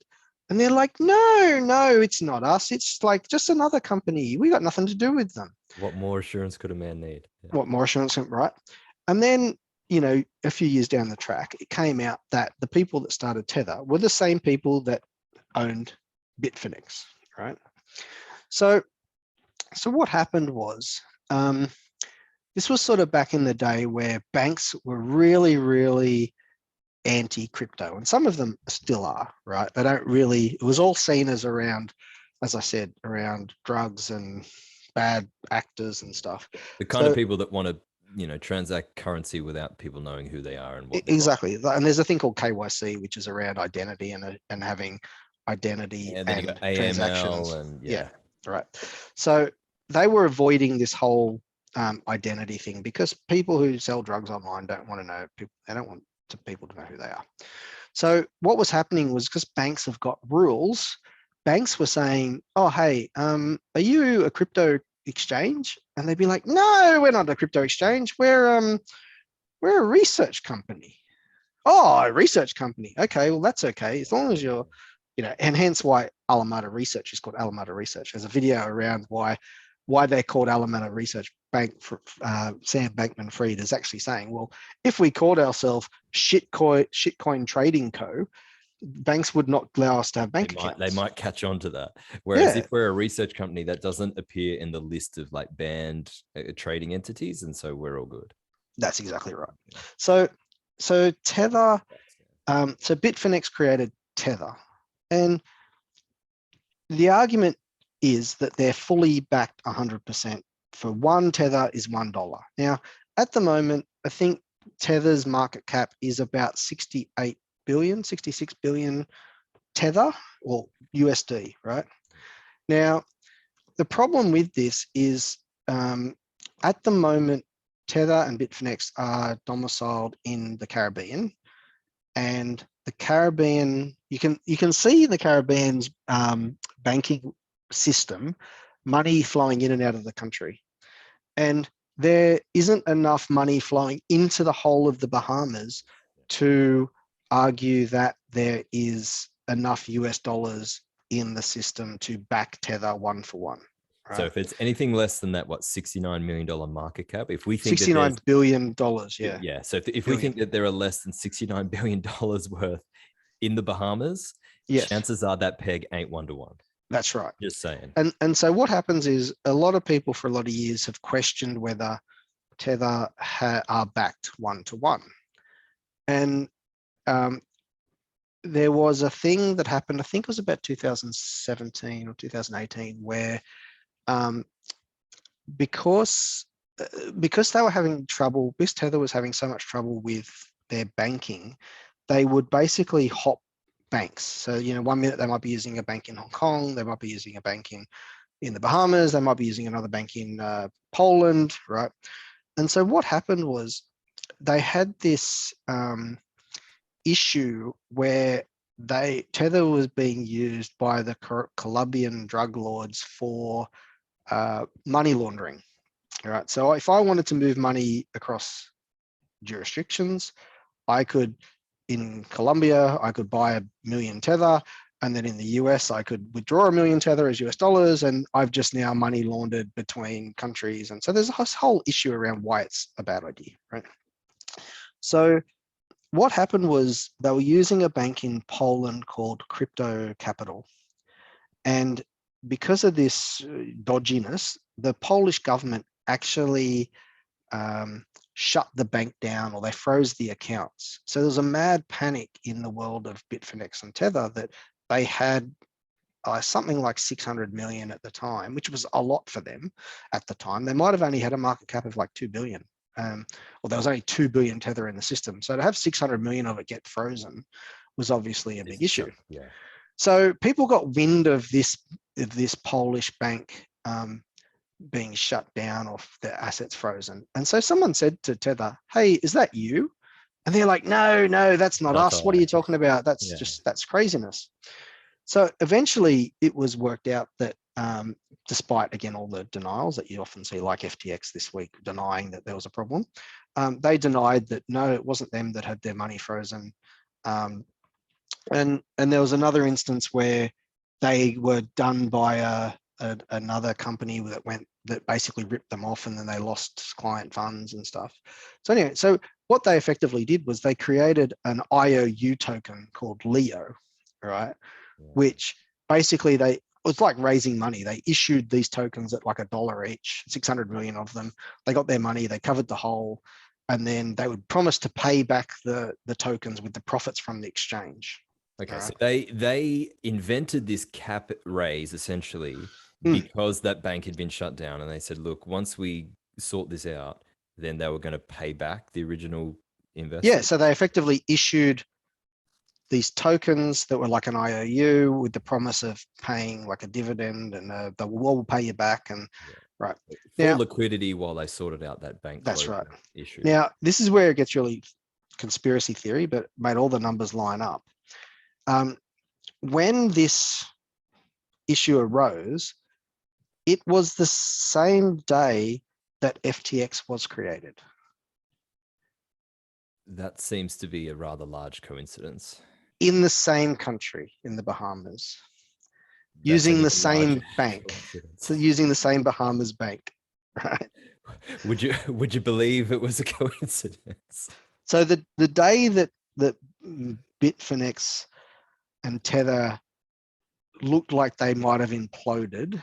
And they're like, no, it's not us. It's like just another company. We got nothing to do with them. What more assurance could a man need? Yeah. What more assurance, right? And then, a few years down the track, it came out that the people that started Tether were the same people that owned Bitfinex, right? So what happened was, this was sort of back in the day where banks were really, really anti-crypto, and some of them still are, right? They don't really, it was all seen as around, as I said, around drugs and bad actors and stuff. The kind of people that want to, transact currency without people knowing who they are and what exactly. And there's a thing called KYC, which is around identity and having identity and then you and got AML transactions. and yeah, right. So they were avoiding this whole identity thing because people who sell drugs online don't want to know people. They don't want people to know who they are. So what was happening was, because banks have got rules, banks were saying, oh, hey, are you a crypto exchange? And they'd be like, no, we're not a crypto exchange. We're a research company. Oh, a research company. Okay, well, that's okay. As long as you're, and hence why Alameda Research is called Alameda Research. There's a video around why they're called Alameda Research. Sam Bankman-Fried is actually saying, well, if we called ourselves shitcoin trading co, banks would not allow us to have bank accounts. They might catch on to that. Whereas if we're a research company, that doesn't appear in the list of like banned trading entities, and so we're all good. That's exactly right. So Tether, so Bitfinex created Tether, and the argument is that they're fully backed 100%. For one Tether is $1. Now, at the moment, I think Tether's market cap is about 68 billion, 66 billion Tether, or USD, right? Now, the problem with this is at the moment, Tether and Bitfinex are domiciled in the Caribbean, and the Caribbean, you can see the Caribbean's banking system, money flowing in and out of the country. And there isn't enough money flowing into the whole of the Bahamas to argue that there is enough US dollars in the system to back Tether one for one. Right? So if it's anything less than that, what, $69 million market cap? If we think $69 billion, yeah. Yeah. So if we think that there are less than $69 billion worth in the Bahamas, yes, chances are that peg ain't 1-to-1. That's right. Just saying. And so what happens is, a lot of people for a lot of years have questioned whether Tether are backed 1-to-1. And there was a thing that happened, I think it was about 2017 or 2018, where because they were having trouble, because Tether was having so much trouble with their banking, they would basically hop banks. So, 1 minute they might be using a bank in Hong Kong, they might be using a bank in the Bahamas, they might be using another bank in Poland, right? And so what happened was, they had this issue where Tether was being used by the Colombian drug lords for money laundering. All right. So if I wanted to move money across jurisdictions, I could, in Colombia, I could buy 1 million Tether, and then in the US, I could withdraw 1 million Tether as US dollars, and I've just now money laundered between countries. And so there's a whole issue around why it's a bad idea, right? So what happened was, they were using a bank in Poland called Crapto Capital. And because of this dodginess, the Polish government actually shut the bank down, or they froze the accounts. So there was a mad panic in the world of Bitfinex and Tether that they had something like 600 million at the time, which was a lot for them at the time. They might have only had a market cap of like 2 billion. Well, there was only 2 billion Tether in the system. So to have 600 million of it get frozen was obviously a big issue. Yeah. So people got wind of this Polish bank being shut down, or their assets frozen. And so someone said to Tether, hey, is that you? And they're like, no, that's not us. What are you talking about? That's craziness. So eventually it was worked out that despite, again, all the denials that you often see, like FTX this week, denying that there was a problem. They denied that, no, it wasn't them that had their money frozen. And there was another instance where they were done by another company that basically ripped them off, and then they lost client funds and stuff. So anyway, so what they effectively did was they created an IOU token called Leo, right? Yeah. Which basically it was like raising money. They issued these tokens at like $1 each, 600 million of them. They got their money, they covered the hole, and then they would promise to pay back the tokens with the profits from the exchange. Okay, right? so they invented this cap raise essentially because that bank had been shut down, and they said, look, once we sort this out, then they were going to pay back the original investor. Yeah, so they effectively issued these tokens that were like an IOU with the promise of paying like a dividend, and the wall will pay you back. And right for now, liquidity while they sorted out that bank that's right issue. Now, this is where it gets really conspiracy theory, but made all the numbers line up. When this issue arose, it was the same day that FTX was created. That seems to be a rather large coincidence. In the same country, in the Bahamas, using the same bank. So using the same Bahamas bank, right? Would you believe it was a coincidence? So the day that Bitfinex and Tether looked like they might have imploded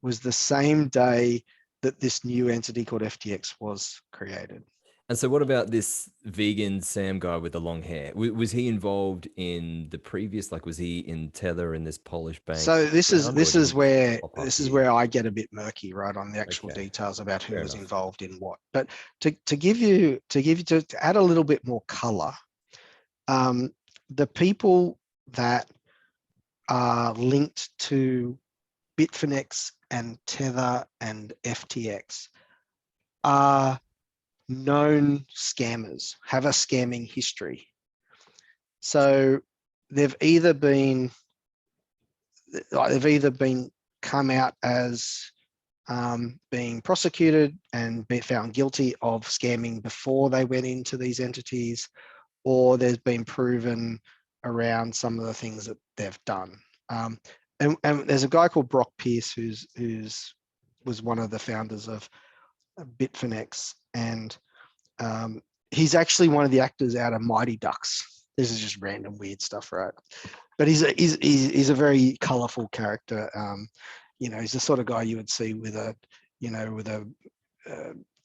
was the same day that this new entity called FTX was created. And so what about this vegan Sam guy with the long hair? Was he involved in the previous, like, was he in Tether in this Polish bank? So this is where I get a bit murky, right, on the actual details about who was involved in what. But to add a little bit more color, the people that are linked to Bitfinex and Tether and FTX are known scammers, have a scamming history. So they've either been come out as being prosecuted and be found guilty of scamming before they went into these entities, or there's been proven around some of the things that they've done. And there's a guy called Brock Pierce who's was one of the founders of Bitfinex, and he's actually one of the actors out of Mighty Ducks. This is just random weird stuff, right? But he's a very colorful character. He's the sort of guy you would see with a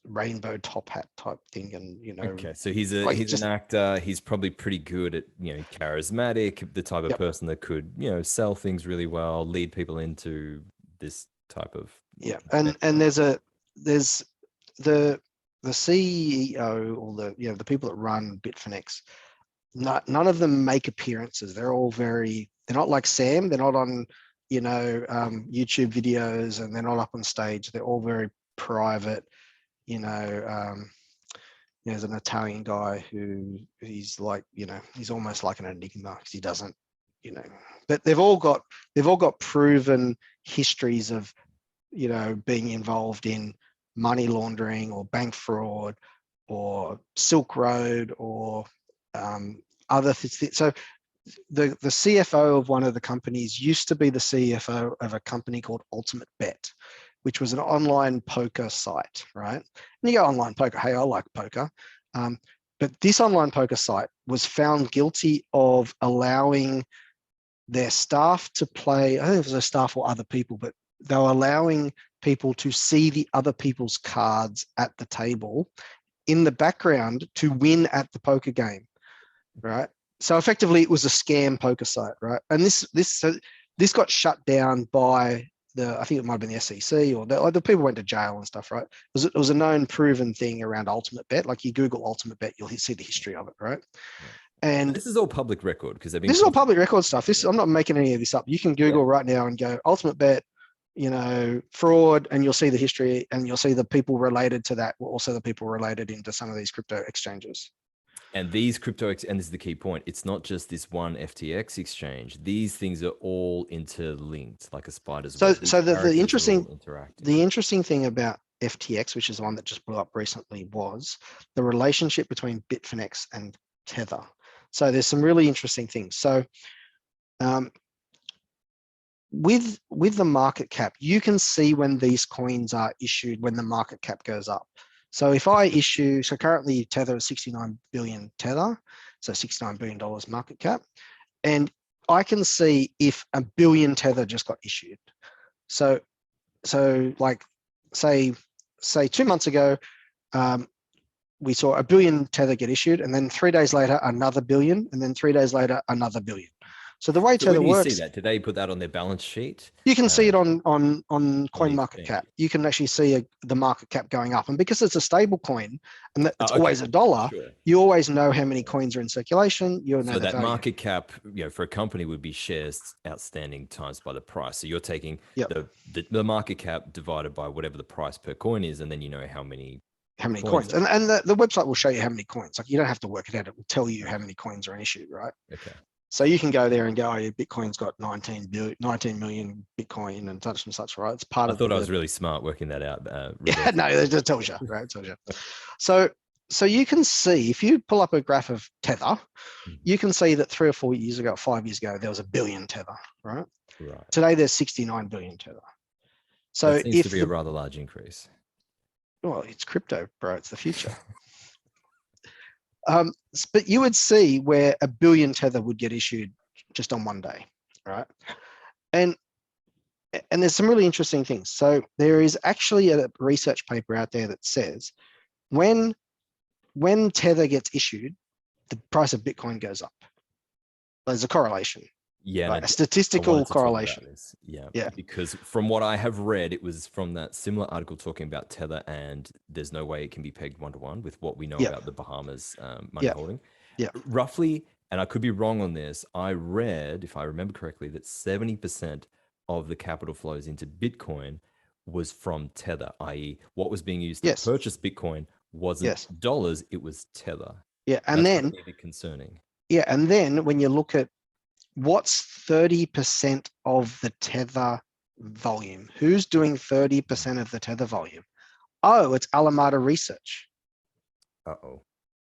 rainbow top hat type thing, and Okay, so he's an actor. He's probably pretty good at charismatic, the type of person that could sell things really well, lead people into this type of and there's the CEO or the people that run Bitfinex. None of them make appearances. They're not like Sam. They're not on YouTube videos, and they're not up on stage. They're all very private. There's an Italian guy who he's like, he's almost like an enigma because he doesn't, but they've all got proven histories of, being involved in money laundering or bank fraud or Silk Road or other things. So the CFO of one of the companies used to be the CFO of a company called Ultimate Bet, which was an online poker site, right? And you go online poker, hey, I like poker. But this online poker site was found guilty of allowing their staff to play, I think it was their staff or other people, but they were allowing people to see the other people's cards at the table in the background to win at the poker game, right? So effectively it was a scam poker site, right? And this got shut down by I think it might have been the SEC or the people went to jail and stuff, right? It was a known proven thing around Ultimate Bet. Like you Google Ultimate Bet, you'll see the history of it, right? And this is all public record because this is all public record stuff. I'm not making any of this up. You can Google right now and go Ultimate Bet, fraud, and you'll see the history, and you'll see the people related to that, also the people related into some of these crypto exchanges. And these and this is the key point, it's not just this one FTX exchange. These things are all interlinked like a spider's So, web. These characters are all interacting. the interesting thing about FTX, which is the one that just blew up recently, was the relationship between Bitfinex and Tether. So there's some really interesting things. So with the market cap, you can see when these coins are issued when the market cap goes up. So if I issue, so currently Tether is 69 billion Tether, so $69 billion market cap, and I can see if a billion Tether just got issued. So like say 2 months ago, we saw a billion Tether get issued, and then 3 days later another billion, and then 3 days later another billion. So the way Tether works, see that? Do they put that on their balance sheet? you can see it on CoinMarketCap. You can actually see the market cap going up, and because it's a stable coin and it's always $1, sure, you always know how many coins are in circulation. You'll know so that value. Market cap, for a company would be shares outstanding times by the price. So you're taking the market cap divided by whatever the price per coin is, and then you know how many coins. And the website will show you how many coins. Like, you don't have to work it out. It will tell you how many coins are in issue, right? Okay. So you can go there and go, oh, yeah, Bitcoin's got 19 million Bitcoin and such, right? It's part of. I thought I was really smart working that out. Yeah, no, it tells you, right? It tells you. So you can see, if you pull up a graph of Tether, you can see that 3 or 4 years ago, 5 years ago, there was a billion Tether, right? Right. Today there's 69 billion Tether. So that seems to be a rather large increase. Well, it's crypto, bro. It's the future. But you would see where a billion Tether would get issued just on one day, right? And there's some really interesting things. So there is actually a research paper out there that says when Tether gets issued, the price of Bitcoin goes up. There's a correlation. Yeah, right? A statistical correlation. Yeah, because from what I have read, it was from that similar article talking about Tether, and there's no way it can be pegged 1-to-1 with what we know about the Bahamas money holding. Yeah, roughly, and I could be wrong on this, I read, if I remember correctly, that 70% of the capital flows into Bitcoin was from Tether, i.e. what was being used to purchase Bitcoin wasn't dollars, it was Tether. Yeah, and that's then a bit concerning. Yeah, and then when you look at what's 30% of the Tether volume, who's doing 30% of the Tether volume? Oh, it's Alameda Research. Uh-oh.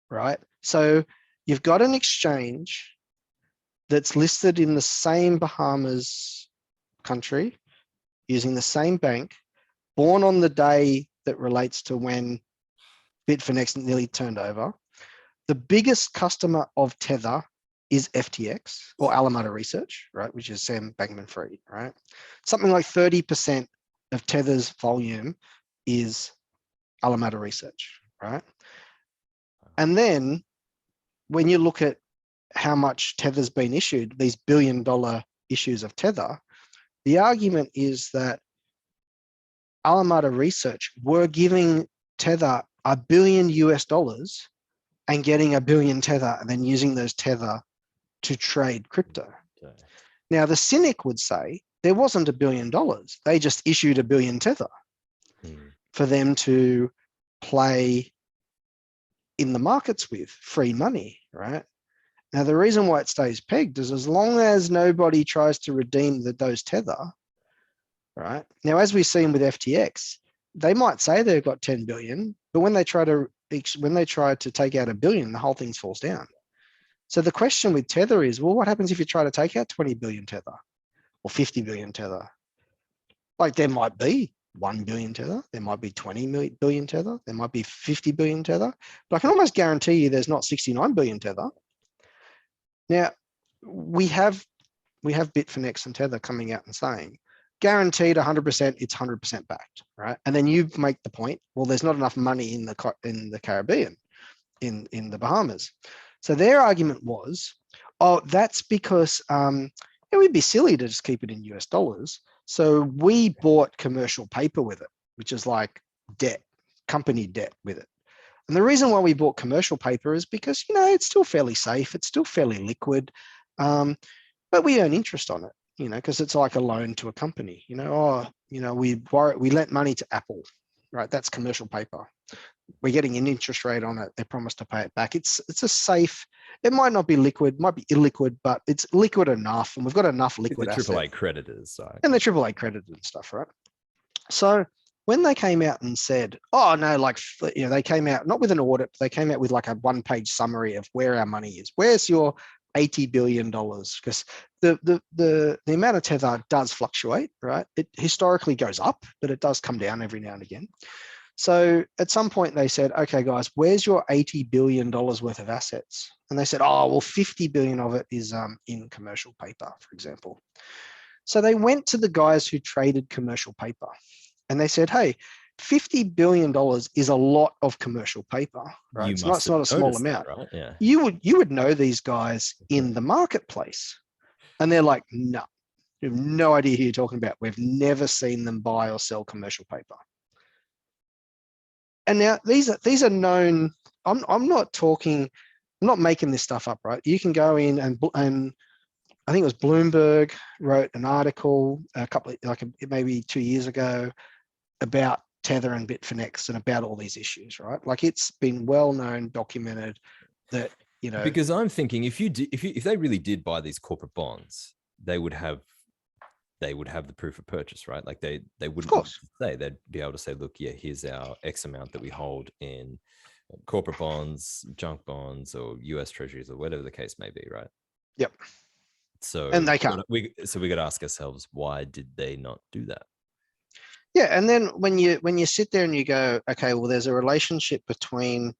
Right? So you've got an exchange that's listed in the same Bahamas country, using the same bank, born on the day that relates to when Bitfinex nearly turned over. The biggest customer of Tether is FTX or Alameda Research, right? Which is Sam Bankman-Fried, right? Something like 30% of Tether's volume is Alameda Research, right? And then when you look at how much Tether's been issued, these billion-dollar issues of Tether, the argument is that Alameda Research were giving Tether $1 billion and getting $1 billion Tether, and then using those Tether to trade crypto. Okay. Now, the cynic would say there wasn't $1 billion. They just issued $1 billion Tether for them to play in the markets with free money, right? Now, the reason why it stays pegged is as long as nobody tries to redeem those Tether, right? Now, as we've seen with FTX, they might say they've got 10 billion, but when they try to take out $1 billion, the whole thing falls down. So the question with Tether is, well, what happens if you try to take out 20 billion Tether or 50 billion Tether? Like, there might be 1 billion Tether, there might be 20 billion Tether, there might be 50 billion Tether, but I can almost guarantee you there's not 69 billion Tether. Now, we have Bitfinex and Tether coming out and saying, guaranteed 100%, it's 100% backed, right? And then you make the point, well, there's not enough money in the Caribbean, in the Bahamas. So their argument was, oh, that's because it would be silly to just keep it in US dollars. So we bought commercial paper with it, which is like debt, company debt with it. And the reason why we bought commercial paper is because, it's still fairly safe. It's still fairly liquid, but we earn interest on it, because it's like a loan to a company, we lent money to Apple, right? That's commercial paper. we're getting an interest rate on it. They promise to pay it back. It's a safe. It might not be liquid, might be illiquid, but it's liquid enough, and we've got enough liquid The assets. AAA creditors, so. And the AAA credited and stuff, right? So when they came out and said, oh no, like, you know, they came out not with an audit, they came out with like a 1-page summary of where our money is. Where's your $80 billion? Because the amount of Tether does fluctuate, right? It historically goes up, but it does come down every now and again. So at some point they said, okay, guys, where's your $80 billion worth of assets? And they said, oh, well, 50 billion of it is in commercial paper, for example. So they went to the guys who traded commercial paper and they said, hey, $50 billion is a lot of commercial paper, right? It's not a small amount. That, right? Yeah. You would know these guys in the marketplace. And they're like, no, you have no idea who you're talking about. We've never seen them buy or sell commercial paper. And now these are known. I'm not making this stuff up, right? You can go in and I think it was Bloomberg wrote an article maybe 2 years ago about Tether and Bitfinex and about all these issues, right? Like it's been well known, documented that, you know. Because I'm thinking if they really did buy these corporate bonds, they would have the proof of purchase, right? Like they wouldn't say, they'd be able to say, look, yeah, here's our X amount that we hold in corporate bonds, junk bonds, or US treasuries, or whatever the case may be, right? Yep. So and they can't. We got to ask ourselves, why did they not do that? Yeah, and then when you sit there and you go, okay, well, there's a relationship between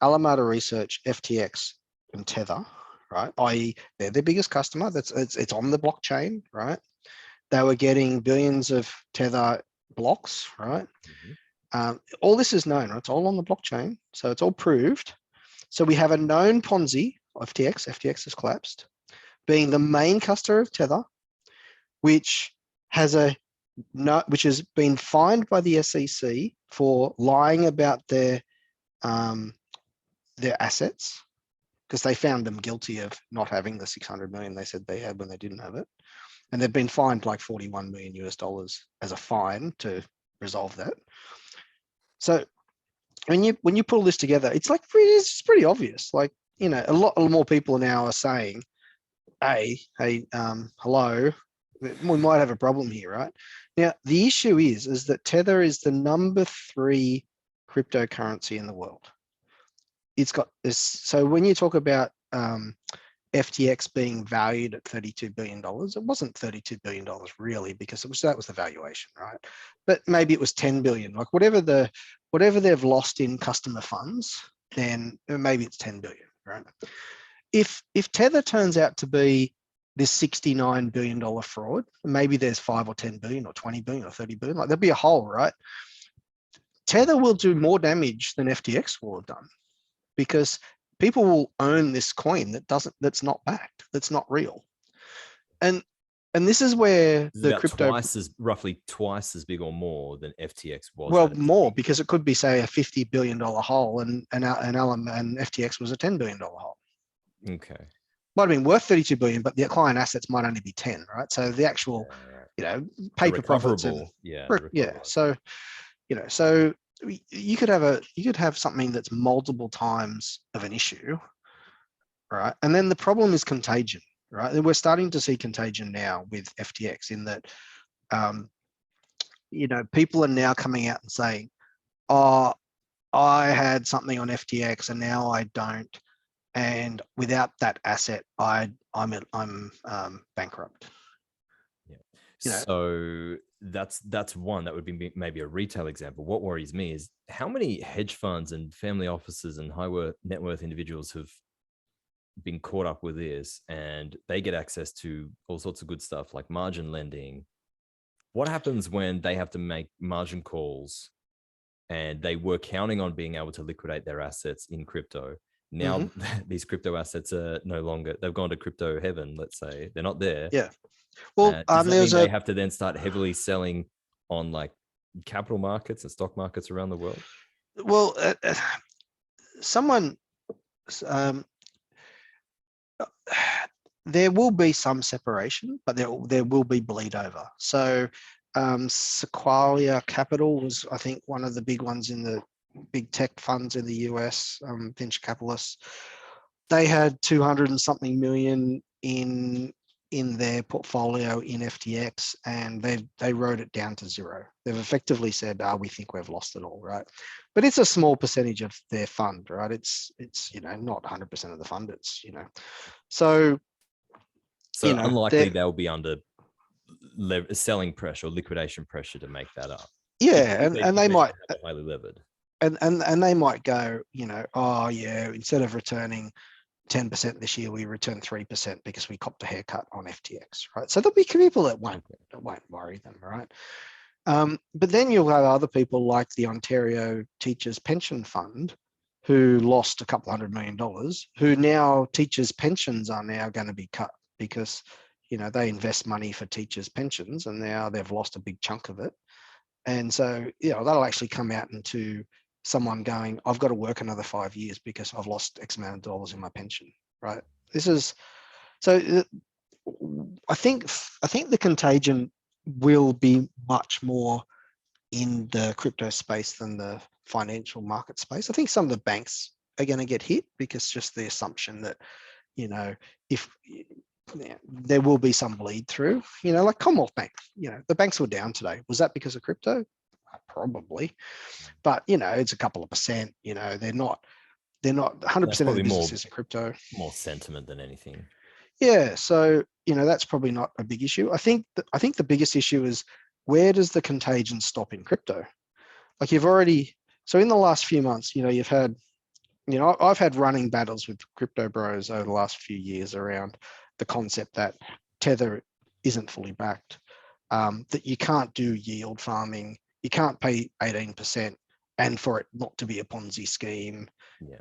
Alameda Research, FTX, and Tether, right? I.e., they're the biggest customer. It's on the blockchain, right? They were getting billions of Tether blocks, right? Mm-hmm. All this is known, right? It's all on the blockchain, so it's all proved. So we have a known Ponzi, FTX has collapsed, being the main customer of Tether, which has been fined by the SEC for lying about their assets, because they found them guilty of not having the 600 million they said they had when they didn't have it. And they've been fined like $41 million as a fine to resolve that. So when you pull this together, it's pretty obvious. Like, you know, a lot more people now are saying, hey, hello, we might have a problem here, right? Now, the issue is that Tether is the number 3 cryptocurrency in the world. It's got this. So when you talk about FTX being valued at $32 billion, it wasn't $32 billion really, because that was the valuation, right? But maybe it was 10 billion, like whatever they've lost in customer funds, then maybe it's 10 billion, right? If Tether turns out to be this $69 billion fraud, maybe there's 5 or 10 billion or 20 billion or 30 billion, like there'll be a hole, right? Tether will do more damage than FTX will have done, because people will own this coin that's not backed, that's not real. And this is where the crypto roughly twice as big or more than FTX was. Well, more, because it could be, say, a $50 billion hole, and FTX was a $10 billion hole. Okay. Might have been worth 32 billion, but the client assets might only be 10, right? So the actual, paper profits and So, so you could have something that's multiple times of an issue, right? And then the problem is contagion, right? And we're starting to see contagion now with FTX, in that, people are now coming out and saying, oh, I had something on FTX and now I don't, and without that asset, I'm bankrupt. Yeah. So that's one that would be maybe a retail example. What worries me is how many hedge funds and family offices and net worth individuals have been caught up with this, and they get access to all sorts of good stuff like margin lending. What happens when they have to make margin calls, and they were counting on being able to liquidate their assets in crypto? Now these crypto assets are no longer, they've gone to crypto heaven, let's say. They're not there. Yeah. Well, does that mean they have to then start heavily selling on like capital markets and stock markets around the world? Well, there will be some separation, but there will be bleed over. So Sequoia Capital was, I think, one of the big ones in the big tech funds in the US, venture capitalists. They had 200 and something million in their portfolio in FTX, and they wrote it down to zero. They've effectively said, we think we've lost it all, right? But it's a small percentage of their fund, right? It's not 100% of the fund. It's so unlikely they'll be under selling pressure or liquidation pressure to make that up. Yeah, and they might highly levered. And they might go, oh yeah, instead of returning 10% this year, we return 3% because we copped a haircut on FTX, right? So there'll be people that won't worry them, right? But then you'll have other people like the Ontario Teachers Pension Fund, who lost a couple $100 million, who now teachers' pensions are now going to be cut because they invest money for teachers' pensions, and now they've lost a big chunk of it. And so that'll actually come out into someone going, I've got to work another 5 years because I've lost X amount of dollars in my pension, right? So I think the contagion will be much more in the crypto space than the financial market space. I think some of the banks are going to get hit because just the assumption that, if there will be some bleed through, like Commonwealth Bank, the banks were down today. Was that because of crypto? Probably, but it's a couple of percent. They're not 100% of the business is crypto. More sentiment than anything. Yeah, so that's probably not a big issue. I think the biggest issue is, where does the contagion stop in crypto? Like so in the last few months, you've had, I've had running battles with crypto bros over the last few years around the concept that Tether isn't fully backed, that you can't do yield farming, you can't pay 18%, and for it not to be a Ponzi scheme,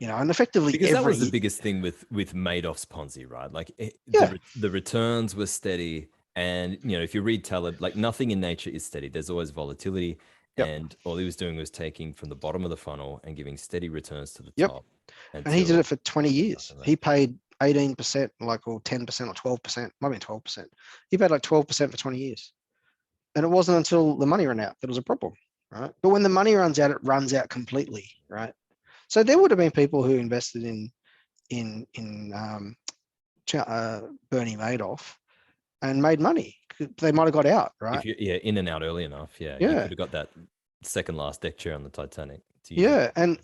and effectively because that was the biggest thing with Madoff's Ponzi, right? Like the returns were steady, and if you read Taleb, like nothing in nature is steady. There's always volatility, and all he was doing was taking from the bottom of the funnel and giving steady returns to the top. And he did it for 20 years. He paid 18%, or 10% or 12%, might be 12%. He paid like 12% for 20 years. And it wasn't until the money ran out that it was a problem, right? But when the money runs out, it runs out completely, right? So there would have been people who invested in Bernie Madoff and made money. They might have got out, right? In and out early enough. You could have got that second last deck chair on the Titanic. And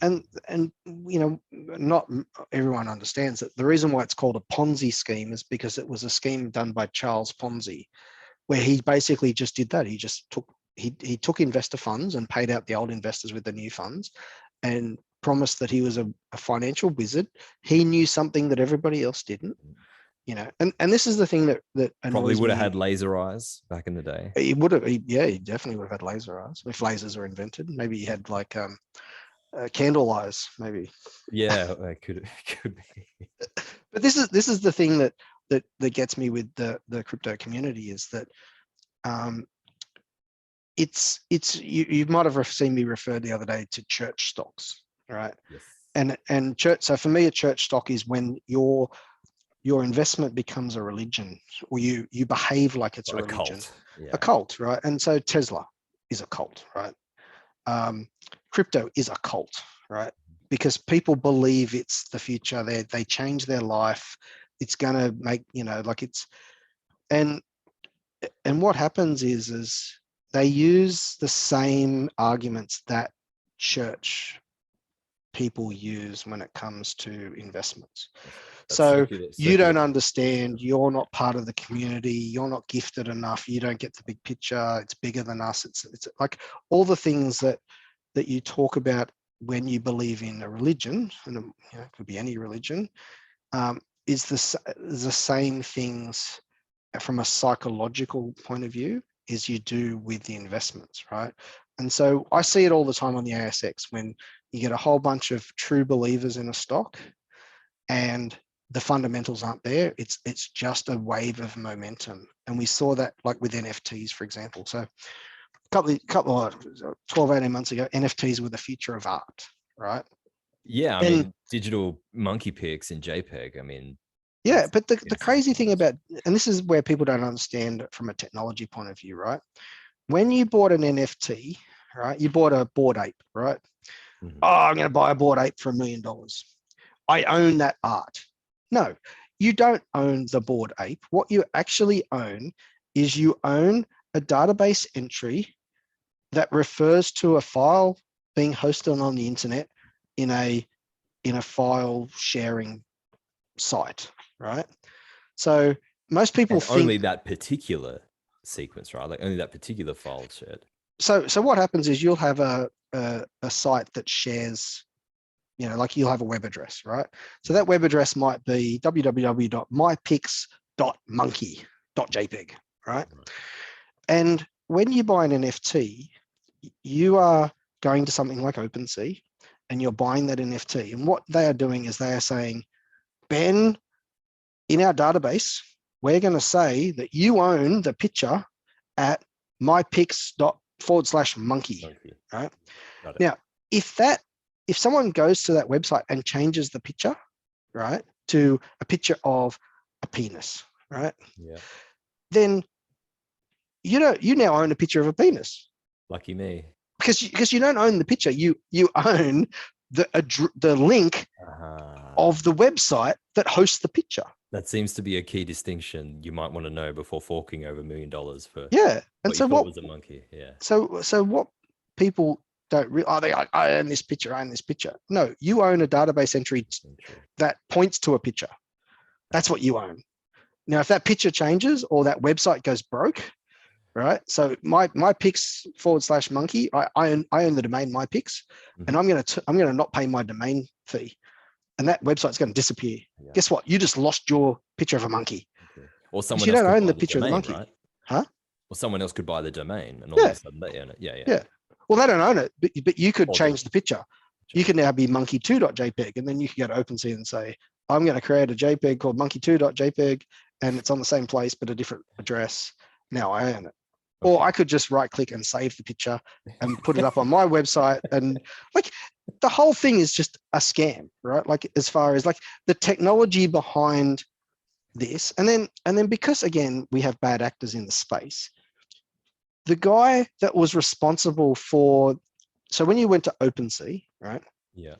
not everyone understands that the reason why it's called a Ponzi scheme is because it was a scheme done by Charles Ponzi, where he basically just did that. He just took investor funds and paid out the old investors with the new funds, and promised that he was a financial wizard. He knew something that everybody else didn't. And this is the thing that probably would have had laser eyes back in the day. He would have, he definitely would have had laser eyes if lasers were invented. Maybe he had like candle eyes, maybe. Yeah, it could be. But this is the thing that gets me with the crypto community is that it's you might have seen me refer the other day to church stocks, right? Yes. And church. So for me, a church stock is when your investment becomes a religion, or you behave like it's a religion, a cult, right? And so Tesla is a cult, right? Crypto is a cult, right? Because people believe it's the future. They change their life. It's gonna make, and what happens is they use the same arguments that church people use when it comes to investments. So you don't understand, you're not part of the community, you're not gifted enough, you don't get the big picture, it's bigger than us. It's like all the things that you talk about when you believe in a religion, and it could be any religion, is the same things from a psychological point of view as you do with the investments, right? And so I see it all the time on the ASX when you get a whole bunch of true believers in a stock and the fundamentals aren't there. It's just a wave of momentum. And we saw that like with NFTs, for example. So a couple of 12, 18 months ago, NFTs were the future of art, right? Yeah, I mean, digital monkey pics in JPEG. I mean, yeah, but the crazy thing about, and this is where people don't understand from a technology point of view, right? When you bought an NFT, right, you bought a Bored Ape, right? Oh, I'm going to buy a Bored Ape for $1 million. I own that art. No, you don't own the Bored Ape. What you actually own is you own a database entry that refers to a file being hosted on the internet in a file sharing site, right? So most people think only that particular sequence, right? Like only that particular file shared. So what happens is you'll have a site that shares, like you'll have a web address, right? So that web address might be www.mypics.monkey.jpg, right? And when you buy an NFT, you are going to something like OpenSea and you're buying that NFT. And what they are doing is they are saying, Ben, in our database, we're going to say that you own the picture at mypics./monkey, right? Now, if someone goes to that website and changes the picture, right, to a picture of a penis, right? Yeah. Then you now own a picture of a penis. Lucky me. Because you don't own the picture, you own the link of the website that hosts the picture. That seems to be a key distinction you might want to know before forking over $1 million for and so what was a monkey. Yeah. So what people don't realize, I own this picture, I own this picture. No, you own a database entry that points to a picture. That's what you own. Now, if that picture changes or that website goes broke, right? So my pics/monkey, I own the domain mypics, and I'm gonna not pay my domain fee, and that website's going to disappear. Yeah. Guess what? You just lost your picture of a monkey. Okay. Or someone you else don't could own buy the picture domain, of the monkey, right? huh? Or someone else could buy the domain, and all of a sudden they own it. Yeah. Well, they don't own it, but you could change the picture. You can now be monkey2.jpg, and then you can go to OpenSea and say, I'm going to create a JPEG called monkey2.jpg, and it's on the same place but a different address. Now I own it. Okay. Or I could just right click and save the picture and put it up on my website. And like the whole thing is just a scam, right? Like as far as like the technology behind this, and then because again we have bad actors in the space. The guy that was responsible for, so when you went to OpenSea, right? Yeah.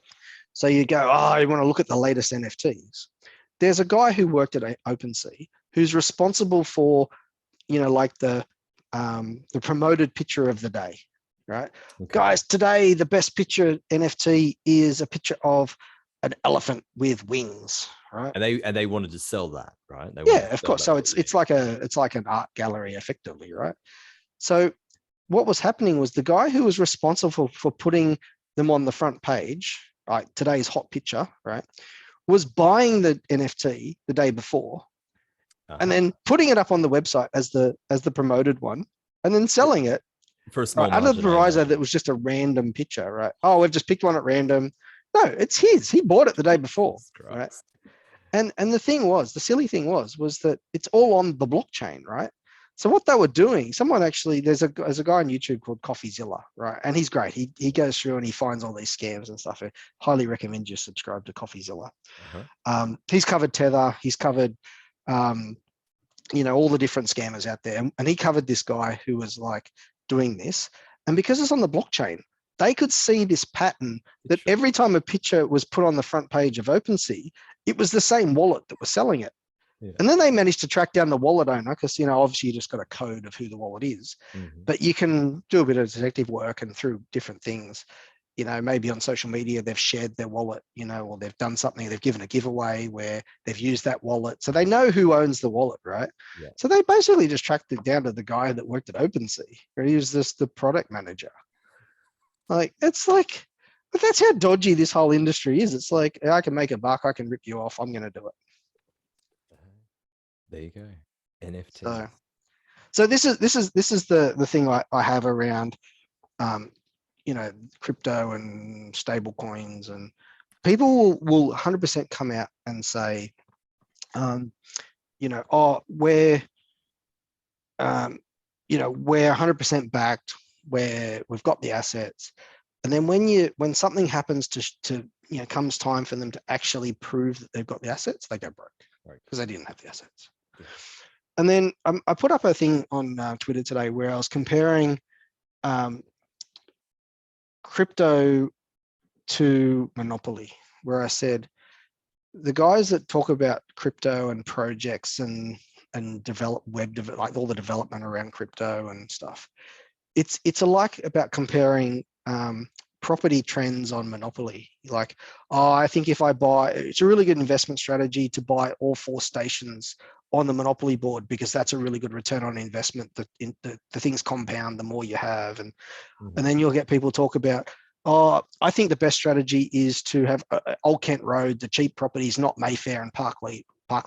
So you go, I want to look at the latest NFTs. There's a guy who worked at OpenSea who's responsible for, like the promoted picture of the day, right? Okay. Guys, today the best picture NFT is a picture of an elephant with wings, right? And they wanted to sell that, right? Of course. So it's like an art gallery, effectively, right? So what was happening was the guy who was responsible for putting them on the front page, right, today's hot picture, right, was buying the NFT the day before, and then putting it up on the website as the promoted one, and then selling it for a small under the proviso that was just a random picture, right? Oh, we've just picked one at random. No, it's his. He bought it the day before, right? And the silly thing was that it's all on the blockchain, right? So what they were doing, there's a guy on YouTube called CoffeeZilla, right? And he's great. He goes through and he finds all these scams and stuff. I highly recommend you subscribe to CoffeeZilla. He's covered Tether. He's covered, all the different scammers out there. And he covered this guy who was like doing this. And because it's on the blockchain, they could see this pattern that every time a picture was put on the front page of OpenSea, it was the same wallet that was selling it. Yeah. And then they managed to track down the wallet owner because, obviously you just got a code of who the wallet is, but you can do a bit of detective work and through different things, maybe on social media, they've shared their wallet, or they've done something, they've given a giveaway where they've used that wallet. So they know who owns the wallet, right? Yeah. So they basically just tracked it down to the guy that worked at OpenSea, or he was just the product manager. Like, it's like, but that's how dodgy this whole industry is. It's like, I can make a buck, I can rip you off, I'm going to do it. There you go. NFT. So this is the thing I have around, crypto and stable coins, and people will 100% come out and say, we're 100% backed, where we've got the assets. And then when something happens to comes time for them to actually prove that they've got the assets, they go broke because they didn't have the assets. Yeah. And then I put up a thing on Twitter today where I was comparing crypto to monopoly, where I said, the guys that talk about crypto and projects and develop like all the development around crypto and stuff, it's like about comparing property trends on monopoly. Like, oh, I think if I buy, it's a really good investment strategy to buy all 4 stations on the monopoly board, because that's a really good return on investment. The things compound the more you have. And then you'll get people talk about, oh, I think the best strategy is to have Old Kent Road, the cheap properties, not Mayfair and Park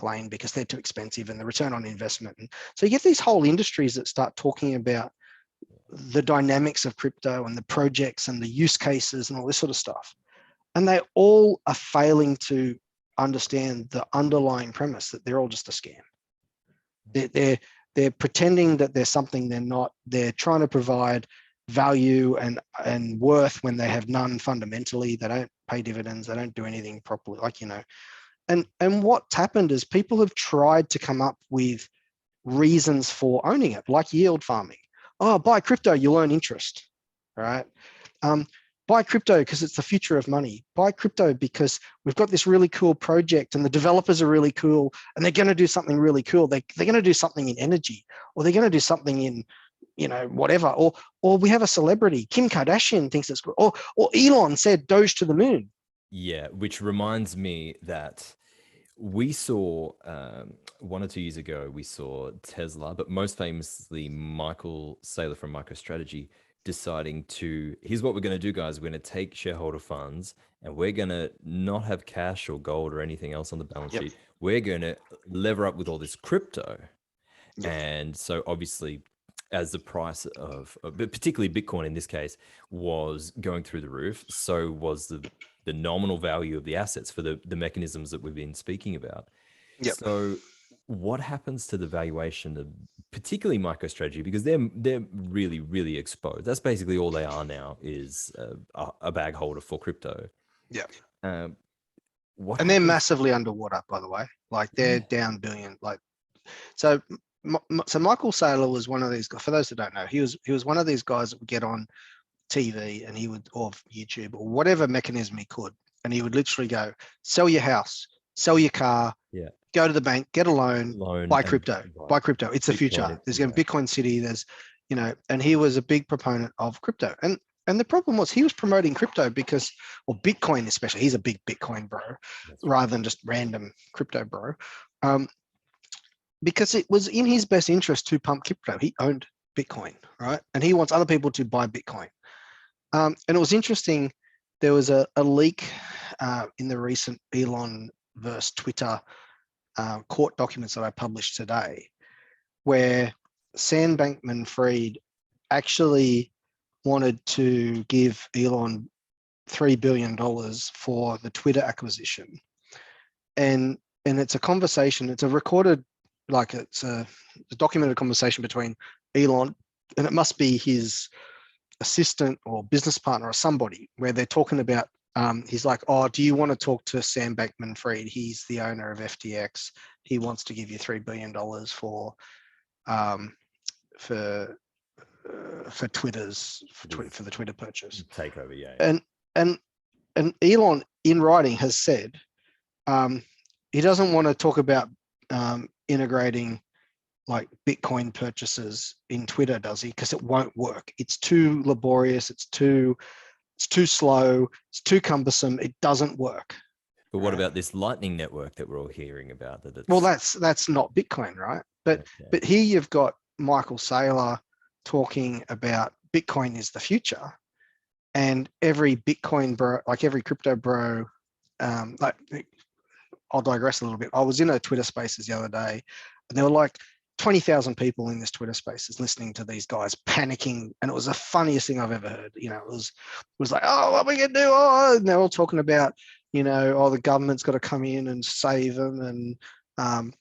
Lane, because they're too expensive, and the return on investment. And so you get these whole industries that start talking about the dynamics of crypto and the projects and the use cases and all this sort of stuff. And they all are failing to understand the underlying premise that they're all just a scam. They're pretending that there's something they're not. They're trying to provide value and worth when they have none fundamentally. They don't pay dividends. They don't do anything properly, and what's happened is people have tried to come up with reasons for owning it, like yield farming. Oh, buy crypto, you'll earn interest, right? Buy crypto because it's the future of money. Buy crypto because we've got this really cool project and the developers are really cool and they're going to do something really cool. They're going to do something in energy, or they're going to do something in, whatever. Or we have a celebrity, Kim Kardashian thinks it's good. Or Elon said Doge to the moon. Yeah, which reminds me that we saw 1 or 2 years ago, we saw Tesla, but most famously Michael Saylor from MicroStrategy deciding to, here's what we're going to do, guys. We're going to take shareholder funds and we're going to not have cash or gold or anything else on the balance sheet. We're going to lever up with all this crypto. And so obviously, as the price of, but particularly Bitcoin in this case, was going through the roof, so was the nominal value of the assets for the mechanisms that we've been speaking about. So what happens to the valuation of particularly MicroStrategy, because they're really, really exposed. That's basically all they are now, is a bag holder for crypto. And they're massively underwater, by the way. Like, they're down billion. So Michael Saylor was one of these guys. For those that don't know, he was one of these guys that would get on TV and he would, or YouTube or whatever mechanism he could, and he would literally go, sell your house, sell your car, go to the bank, get a loan buy crypto. It's the future. There's going to be Bitcoin City. There's, and he was a big proponent of crypto. And the problem was he was promoting crypto because, or Bitcoin especially, he's a big Bitcoin bro, rather than just random crypto bro. Because it was in his best interest to pump crypto. He owned Bitcoin, right? And he wants other people to buy Bitcoin. And it was interesting. There was a leak in the recent Elon versus Twitter court documents that I published today, where Sam Bankman-Fried actually wanted to give Elon $3 billion for the Twitter acquisition. And it's a conversation, it's a recorded, it's a documented conversation between Elon, and it must be his assistant or business partner or somebody, where they're talking about, he's like, oh, do you want to talk to Sam Bankman-Fried? He's the owner of FTX. He wants to give you $3 billion for the Twitter purchase. Takeover, And Elon in writing has said he doesn't want to talk about integrating like Bitcoin purchases in Twitter, does he? Because it won't work. It's too laborious. It's too slow. It's too cumbersome. It doesn't work. But what about this Lightning Network that we're all hearing about? Well, that's not Bitcoin, right? But here you've got Michael Saylor talking about Bitcoin is the future, and every Bitcoin bro, like every crypto bro, I'll digress a little bit. I was in a Twitter Spaces the other day, and there were like 20,000 people in this Twitter Spaces listening to these guys panicking, and it was the funniest thing I've ever heard. It was like, oh, what are we gonna do? Oh, and they're all talking about, oh, the government's got to come in and save them, and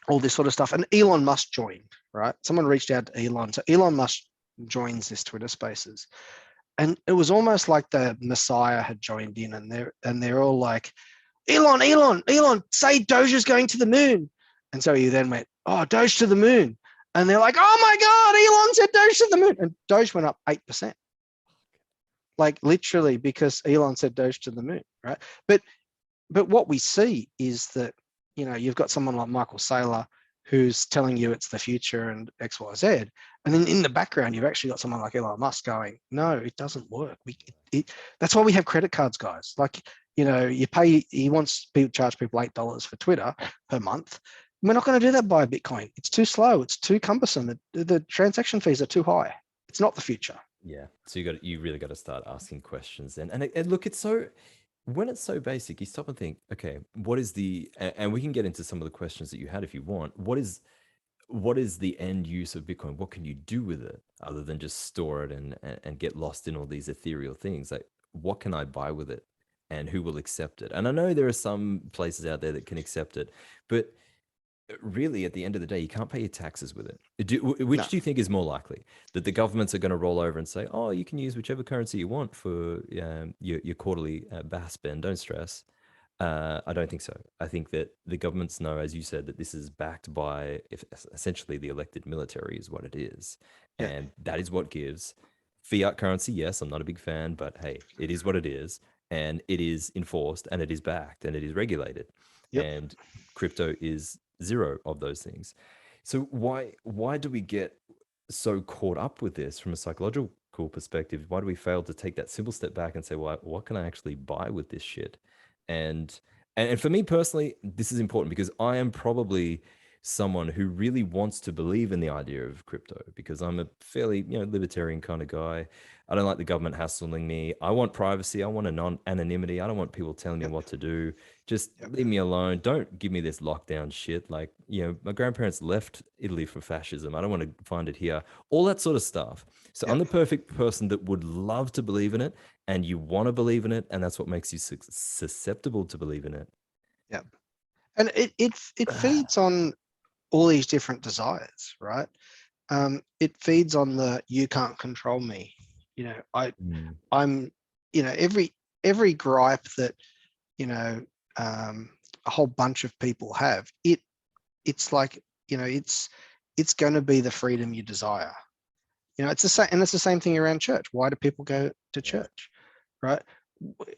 all this sort of stuff. And Elon Musk joined, right? Someone reached out to Elon, so Elon Musk joins this Twitter Spaces, and it was almost like the Messiah had joined in, and they're all like, Elon, say Doge is going to the moon. And so he then went, oh, Doge to the moon. And they're like, oh my God, Elon said Doge to the moon. And Doge went up 8%. like literally, because Elon said Doge to the moon, right? But what we see is that, you know, you've got someone like Michael Saylor who's telling you it's the future and X, Y, Z. And then in the background, you've actually got someone like Elon Musk going, no, it doesn't work. That's why we have credit cards, guys. Like, you know, you pay, he wants to charge people $8 for Twitter per month. We're not going to do that by Bitcoin. It's too slow. It's too cumbersome. The transaction fees are too high. It's not the future. Yeah. So you really got to start asking questions then. And look, it's so, when it's so basic, you stop and think, okay, what is the, and we can get into some of the questions that you had if you want. What is the end use of Bitcoin? What can you do with it other than just store it and get lost in all these ethereal things? Like, what can I buy with it, and who will accept it? And I know there are some places out there that can accept it, but really, at the end of the day, you can't pay your taxes with it. Which No. do you think is more likely? That the governments are going to roll over and say, oh, you can use whichever currency you want for your quarterly BAS spend, don't stress. I don't think so. I think that the governments know, as you said, that this is backed by essentially the elected military is what it is. Yeah. And that is what gives fiat currency. Yes, I'm not a big fan, but hey, it is what it is. And it is enforced and it is backed and it is regulated. Yep. And crypto is zero of those things. So why do we get so caught up with this from a psychological perspective? Why do we fail to take that simple step back and say, well, what can I actually buy with this shit? And for me personally, this is important because I am probably someone who really wants to believe in the idea of crypto because I'm a fairly, libertarian kind of guy. I don't like the government hassling me. I want privacy. I want anonymity. I don't want people telling me Yep. what to do. Just Yep. leave me alone. Don't give me this lockdown shit. Like, my grandparents left Italy for fascism. I don't want to find it here. All that sort of stuff. So I'm Yep. the perfect person that would love to believe in it, and you want to believe in it, and that's what makes you susceptible to believe in it. Yep. And it feeds on all these different desires, right? It feeds on the you can't control me. You know, I'm, every gripe that, a whole bunch of people have, it's like, it's going to be the freedom you desire. It's the same, and it's the same thing around church. Why do people go to church, right?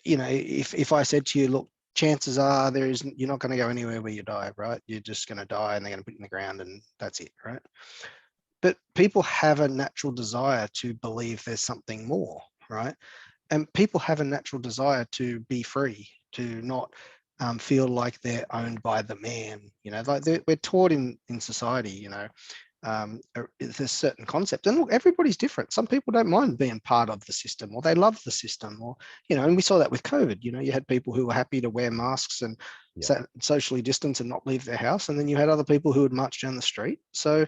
If I said to you, look, chances are you're not going to go anywhere where you die, right? You're just going to die and they're going to put you in the ground and that's it, right? But people have a natural desire to believe there's something more, right? And people have a natural desire to be free, to not feel like they're owned by the man. Like we're taught in society, there's certain concept, and look, everybody's different. Some people don't mind being part of the system, or they love the system, or and we saw that with COVID. You had people who were happy to wear masks and socially distance and not leave their house, and then you had other people who would march down the street. So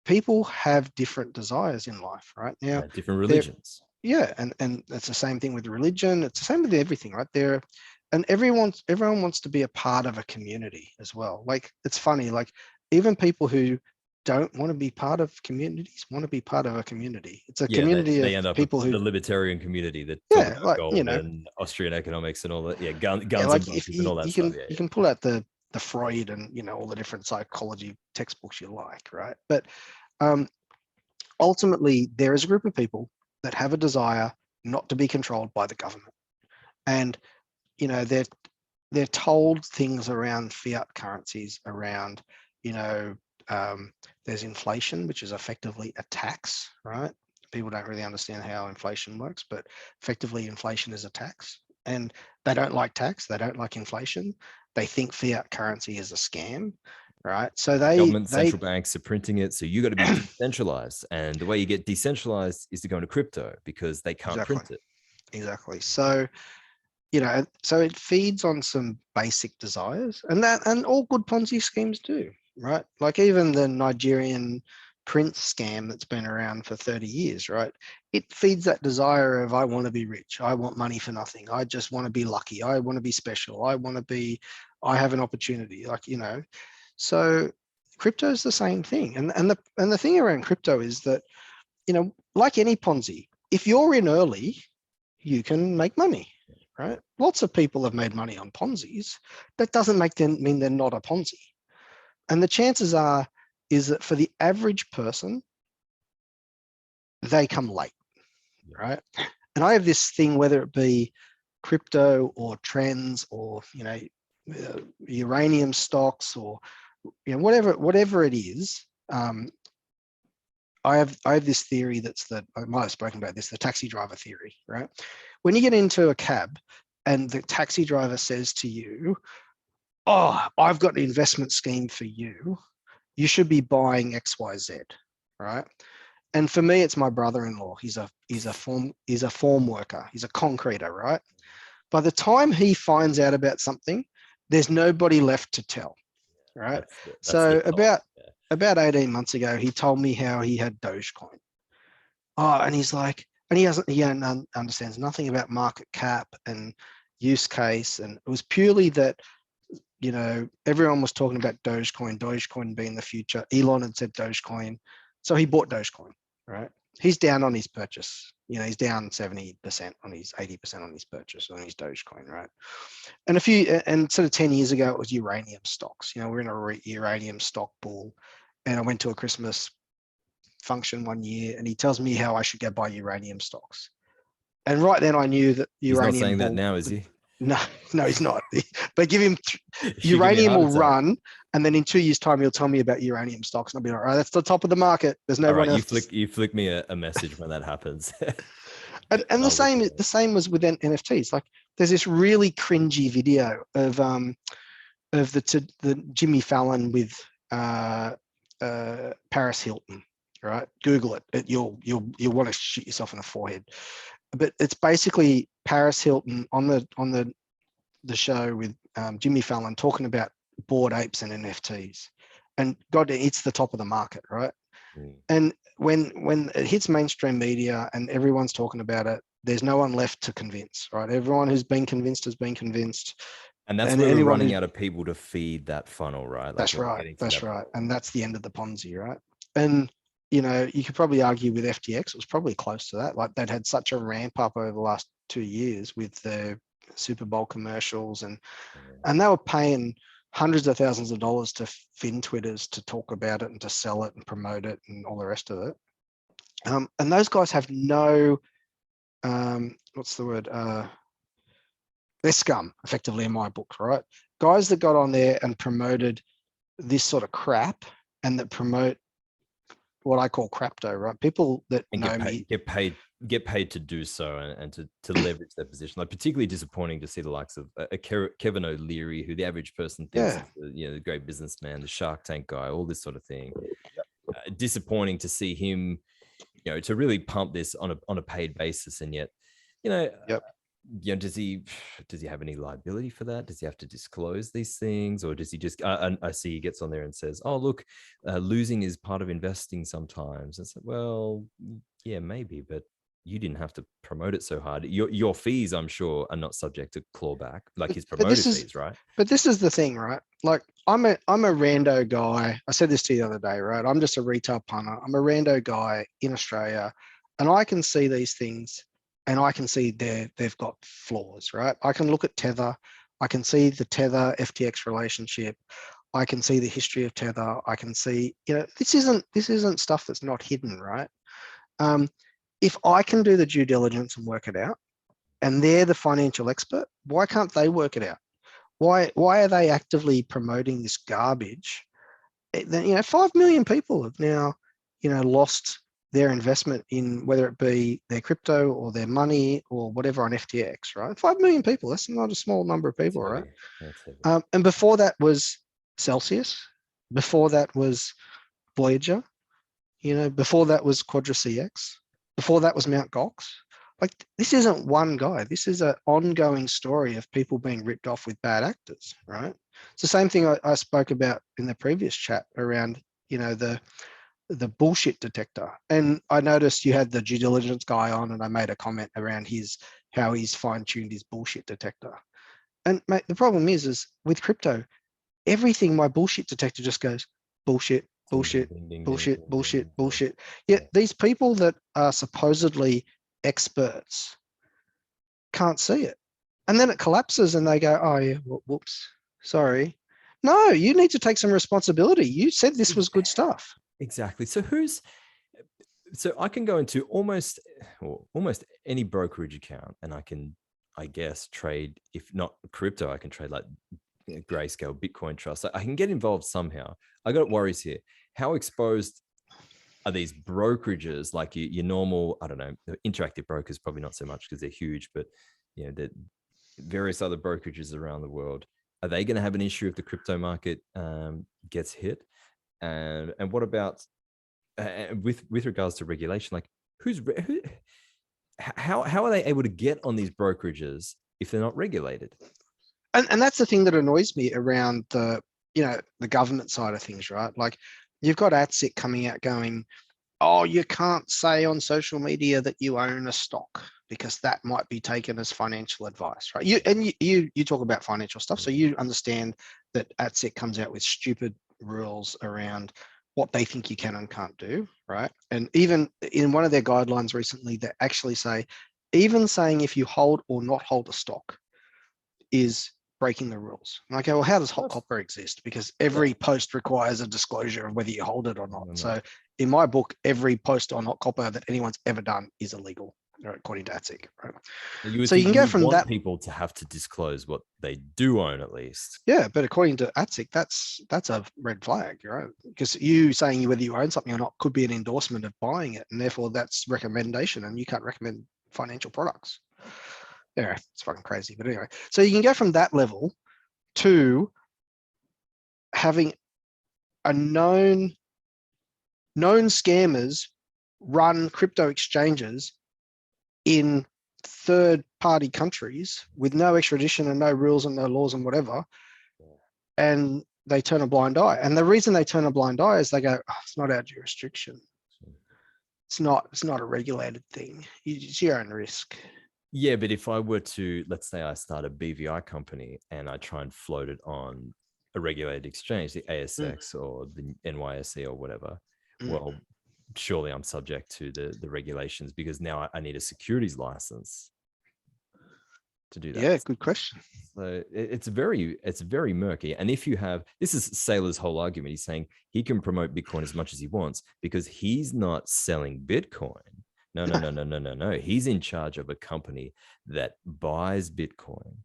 people have different desires in life, right? Now, different religions. Yeah, and it's the same thing with religion. It's the same with everything, right? And everyone wants to be a part of a community as well. Like, it's funny, like even people who don't want to be part of communities want to be part of a community. It's a community they of end up people who the libertarian community that talk about like gold and Austrian economics and all that. Guns like and if buses and all that you stuff. you can pull out the Freud and all the different psychology textbooks you like, right? But ultimately, there is a group of people that have a desire not to be controlled by the government, and they're told things around fiat currencies, around there's inflation, which is effectively a tax, right? People don't really understand how inflation works, but effectively inflation is a tax, and they don't like tax, they don't like inflation, they think fiat currency is a scam, right? So Government, central banks are printing it, so you got to be decentralized, and the way you get decentralized is to go into crypto because they can't print it. Exactly. So so it feeds on some basic desires, and all good Ponzi schemes do, right? Like even the Nigerian prince scam that's been around for 30 years, right? It feeds that desire of, I want to be rich, I want money for nothing, I just want to be lucky, I want to be special, I have an opportunity, So crypto is the same thing, and the thing around crypto is that, like any Ponzi, if you're in early, you can make money. Right? Lots of people have made money on Ponzi's. That doesn't mean they're not a Ponzi. And the chances is that for the average person, they come late, right? And I have this thing, whether it be crypto or trends or, uranium stocks or, whatever it is. I have this theory I might have spoken about this, the taxi driver theory, right? When you get into a cab and the taxi driver says to you, "Oh, I've got an investment scheme for you. You should be buying XYZ," right? And for me, it's my brother-in-law. He's a form worker. He's a concreter, right? By the time he finds out about something, there's nobody left to tell, right? So about 18 months ago, he told me how he had Dogecoin. Oh, and he's like, and he understands nothing about market cap and use case. And it was purely that, everyone was talking about Dogecoin being the future. Elon had said Dogecoin. So he bought Dogecoin, right? He's down on his purchase. He's down 70% on his 80% on his purchase on his Dogecoin, right? And sort of 10 years ago, it was uranium stocks. We're in a uranium stock bull. And I went to a Christmas function one year and he tells me how I should go buy uranium stocks. And right then I knew that uranium. He's not saying that now, is he? No, he's not. But give him uranium will run, and then in 2 years' time, he'll tell me about uranium stocks, and I'll be like, "All right, that's the top of the market. There's no one else." You flick me a message when that happens. and the same was with NFTs. Like, there's this really cringy video of the Jimmy Fallon with Paris Hilton. Right? Google it. You'll want to shoot yourself in the forehead. But it's basically Paris Hilton on the show with Jimmy Fallon talking about Bored Apes and NFTs, and God, it's the top of the market, right? And when it hits mainstream media and everyone's talking about it, there's no one left to convince, right? Everyone who's been convinced has been convinced, and that's where we're running out of people to feed that funnel, right? Like that's right. That's right, and that's the end of the Ponzi, right? And you could probably argue with FTX, it was probably close to that. Like, they'd had such a ramp up over the last 2 years with the Super Bowl commercials, and they were paying hundreds of thousands of dollars to fin Twitters to talk about it and to sell it and promote it and all the rest of it. And those guys have no, what's the word? They're scum, effectively, in my book, right? Guys that got on there and promoted this sort of crap and that promote what I call crapto, right? People that get paid to do so and to leverage their position. Like, particularly disappointing to see the likes of Kevin O'Leary, who the average person thinks is the great businessman, the Shark Tank guy, all this sort of thing. Disappointing to see him, to really pump this on a paid basis, and yet, does he have any liability for that? Does he have to disclose these things, or does he just? I see he gets on there and says, "Oh, look, losing is part of investing sometimes." It's like, well, yeah, maybe, but you didn't have to promote it so hard. Your fees, I'm sure, are not subject to clawback, like his promoter fees, right? But this is the thing, right? Like, I'm a rando guy. I said this to you the other day, right? I'm just a retail punter. I'm a rando guy in Australia, and I can see these things. And I can see they've got flaws, right? I can look at Thether. I can see the Thether FTX relationship. I can see the history of Thether. I can see, this isn't stuff that's not hidden, right? If I can do the due diligence and work it out, and they're the financial expert, why can't they work it out? Why are they actively promoting this garbage? 5 million people have now, lost their investment in, whether it be their crypto or their money or whatever, on FTX, right? 5 million people, that's not a small number of people, right? And before that was Celsius, before that was Voyager, before that was Quadra CX, before that was Mt. Gox. Like, this isn't one guy. This is an ongoing story of people being ripped off with bad actors, right? It's the same thing I spoke about in the previous chat around, the bullshit detector. And I noticed you had the due diligence guy on, and I made a comment around how he's fine-tuned his bullshit detector. And mate, the problem is with crypto, everything, my bullshit detector just goes bullshit, bullshit, bullshit, bullshit, bullshit. Yet these people that are supposedly experts can't see it. And then it collapses and they go, oh yeah, whoops, sorry. No, you need to take some responsibility. You said this was good stuff. Exactly. So So I can go into almost any brokerage account, and I can, I guess, trade. If not crypto, I can trade like Grayscale, Bitcoin Trust. So I can get involved somehow. I got worries here. How exposed are these brokerages, like your normal, I don't know, interactive brokers, probably not so much because they're huge, but the various other brokerages around the world, are they going to have an issue if the crypto market gets hit? And what about with regards to regulation? Like how are they able to get on these brokerages if they're not regulated? And that's the thing that annoys me around the government side of things, right? Like you've got ATSIC coming out going, oh, you can't say on social media that you own a stock because that might be taken as financial advice, right? You talk about financial stuff, so you understand that ATSIC comes out with stupid rules around what they think you can and can't do, right? And even in one of their guidelines recently, they actually say, even saying if you hold or not hold a stock is breaking the rules. And I go, well, how does hot copper exist? Because every post requires a disclosure of whether you hold it or not. So in my book, every post on hot copper that anyone's ever done is illegal, according to ATSIC. Right? So you can go from that. People to have to disclose what they do own, at least. Yeah, but according to ATSIC, that's a red flag, right? Because you saying whether you own something or not could be an endorsement of buying it, and therefore that's recommendation, and you can't recommend financial products. Yeah, it's fucking crazy. But anyway, so you can go from that level to having a known scammers run crypto exchanges in third-party countries with no extradition and no rules and no laws and whatever, and they turn a blind eye. And the reason they turn a blind eye is they go, oh, it's not our jurisdiction. It's not a regulated thing. It's your own risk. Yeah, but if I were to, let's say I start a BVI company and I try and float it on a regulated exchange, the ASX or the NYSE or whatever, well, surely I'm subject to the regulations, because now I need a securities license to do that. Yeah, good question. So it's very murky. And if you have, this is Saylor's whole argument. He's saying he can promote Bitcoin as much as he wants because he's not selling Bitcoin. No. He's in charge of a company that buys Bitcoin.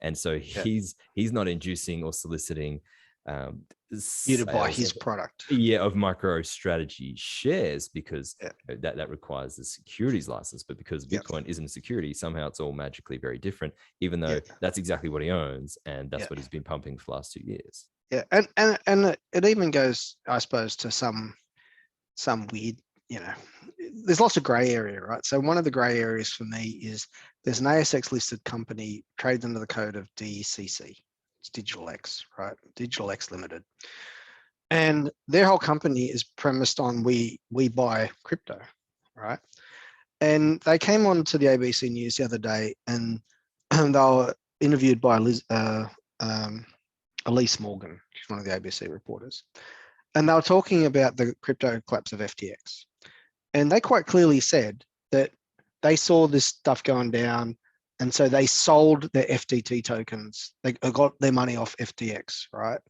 And so he's not inducing or soliciting you to buy his product. Yeah, of MicroStrategy shares, because that requires the securities license. But because Bitcoin isn't a security, somehow it's all magically very different, even though that's exactly what he owns. And that's what he's been pumping for the last 2 years. Yeah. And it even goes, I suppose, to some weird, there's lots of gray area, right? So one of the gray areas for me is there's an ASX listed company trades under the code of DCC. It's Digital X, right? Digital X Limited. And their whole company is premised on we buy crypto, right? And they came on to the ABC News the other day, and they were interviewed by Elise Morgan, she's one of the ABC reporters. And they were talking about the crypto collapse of FTX. And they quite clearly said that they saw this stuff going down, and so they sold their FTT tokens. They got their money off FTX, right?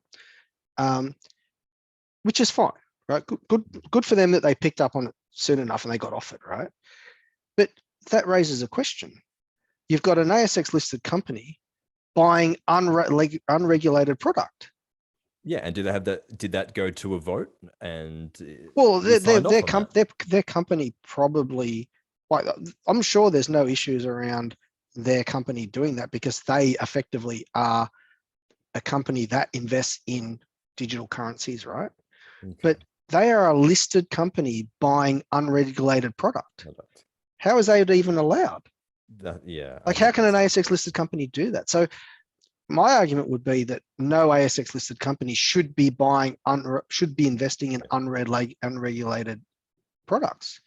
Which is fine, right? Good for them that they picked up on it soon enough and they got off it, right? But that raises a question. You've got an ASX listed company buying unregulated product. Yeah, and did that go to a vote? And well, their company probably, like, I'm sure there's no issues around their company doing that, because they effectively are a company that invests in digital currencies, right? Okay. But they are a listed company buying unregulated product. How is that even allowed? Like, how can an ASX listed company do that? So my argument would be that no ASX listed company should be investing in unregulated products,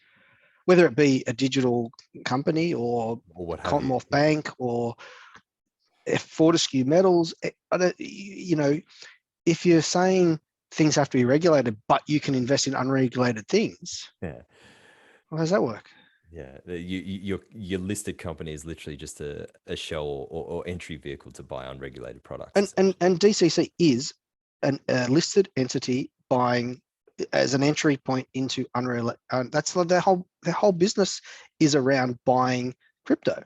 whether it be a digital company or Commonwealth Bank or Fortescue Metals. If you're saying things have to be regulated, but you can invest in unregulated things, how does that work? Yeah, your listed company is literally just a shell or entry vehicle to buy unregulated products. And DCC is a listed entity buying as an entry point into unreal. That's their whole business is around buying crypto.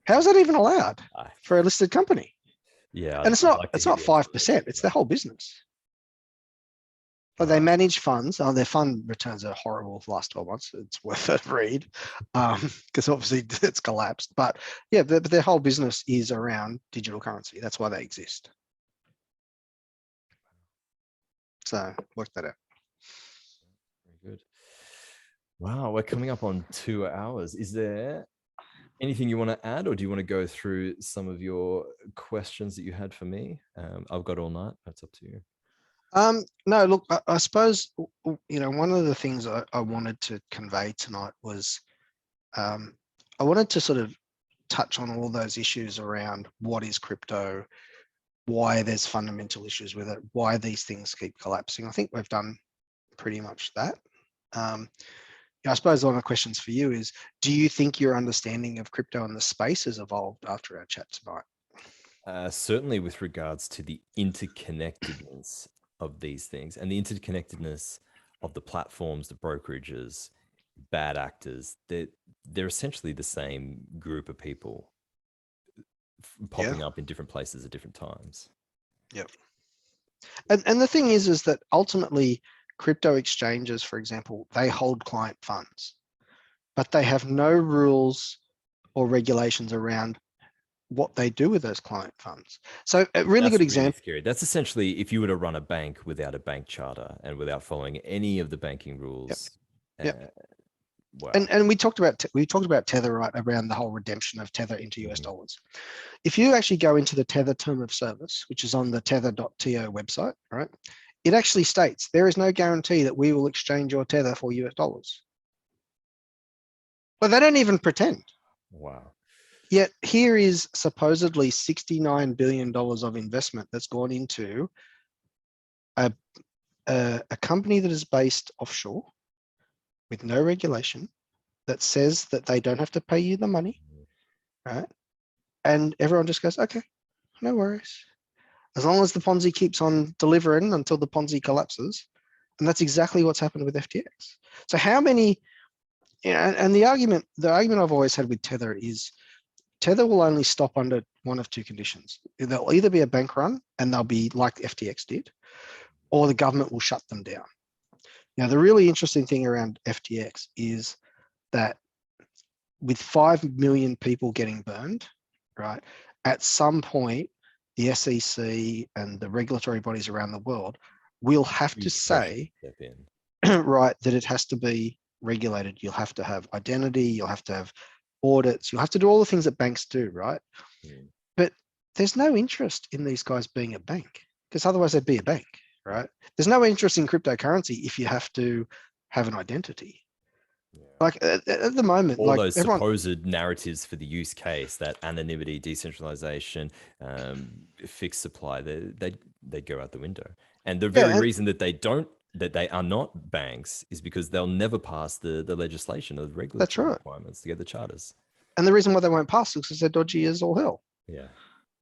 How's that even allowed for a listed company? Yeah, And it's I'd not like to it's hear not the 5%. explanation It's for their that. whole business. But they manage funds. Their fund returns are horrible for the last 12 months. It's worth a read because obviously it's collapsed. But yeah, their whole business is around digital currency. That's why they exist. So work that out. Very good. Wow, we're coming up on 2 hours. Is there anything you want to add, or do you want to go through some of your questions that you had for me? I've got all night. That's up to you. No, look, I suppose, one of the things I wanted to convey tonight was I wanted to sort of touch on all those issues around what is crypto, why there's fundamental issues with it, why these things keep collapsing. I think we've done pretty much that. I suppose one of the questions for you is, do you think your understanding of crypto and the space has evolved after our chat tonight? Certainly with regards to the interconnectedness of these things and the interconnectedness of the platforms, the brokerages, bad actors, they're essentially the same group of people popping up in different places at different times. Yep. And the thing is that ultimately crypto exchanges, for example, they hold client funds, but they have no rules or regulations around what they do with those client funds. So a really good example. Really scary. That's essentially if you were to run a bank without a bank charter and without following any of the banking rules. Yep. Wow. And we talked about Tether, right, around the whole redemption of Tether into US dollars. If you actually go into the Tether term of service, which is on the tether.to website, right, it actually states there is no guarantee that we will exchange your Tether for US dollars. But they don't even pretend. Wow. Yet here is supposedly $69 billion of investment that's gone into a company that is based offshore with no regulation that says that they don't have to pay you the money, right? And everyone just goes, okay, no worries. As long as the Ponzi keeps on delivering until the Ponzi collapses. And that's exactly what's happened with FTX. So how many, and the argument I've always had with Tether is Tether will only stop under one of two conditions. There'll either be a bank run and they'll be like FTX did, or the government will shut them down. Now, the really interesting thing around FTX is that with 5 million people getting burned, right, at some point, the SEC and the regulatory bodies around the world will have to say, right, that it has to be regulated. You'll have to have identity, you'll have to have audits, you'll have to do all the things that banks do, right? But there's no interest in these guys being a bank, because otherwise they'd be a bank, right? There's no interest in cryptocurrency if you have to have an identity. Like at the moment, all like those supposed narratives for the use case, that anonymity, decentralization, fixed supply, they go out the window. And the very reason that they are not banks is because they'll never pass the legislation or the regulatory requirements to get the charters. And the reason why they won't pass is because they're dodgy as all hell. Yeah.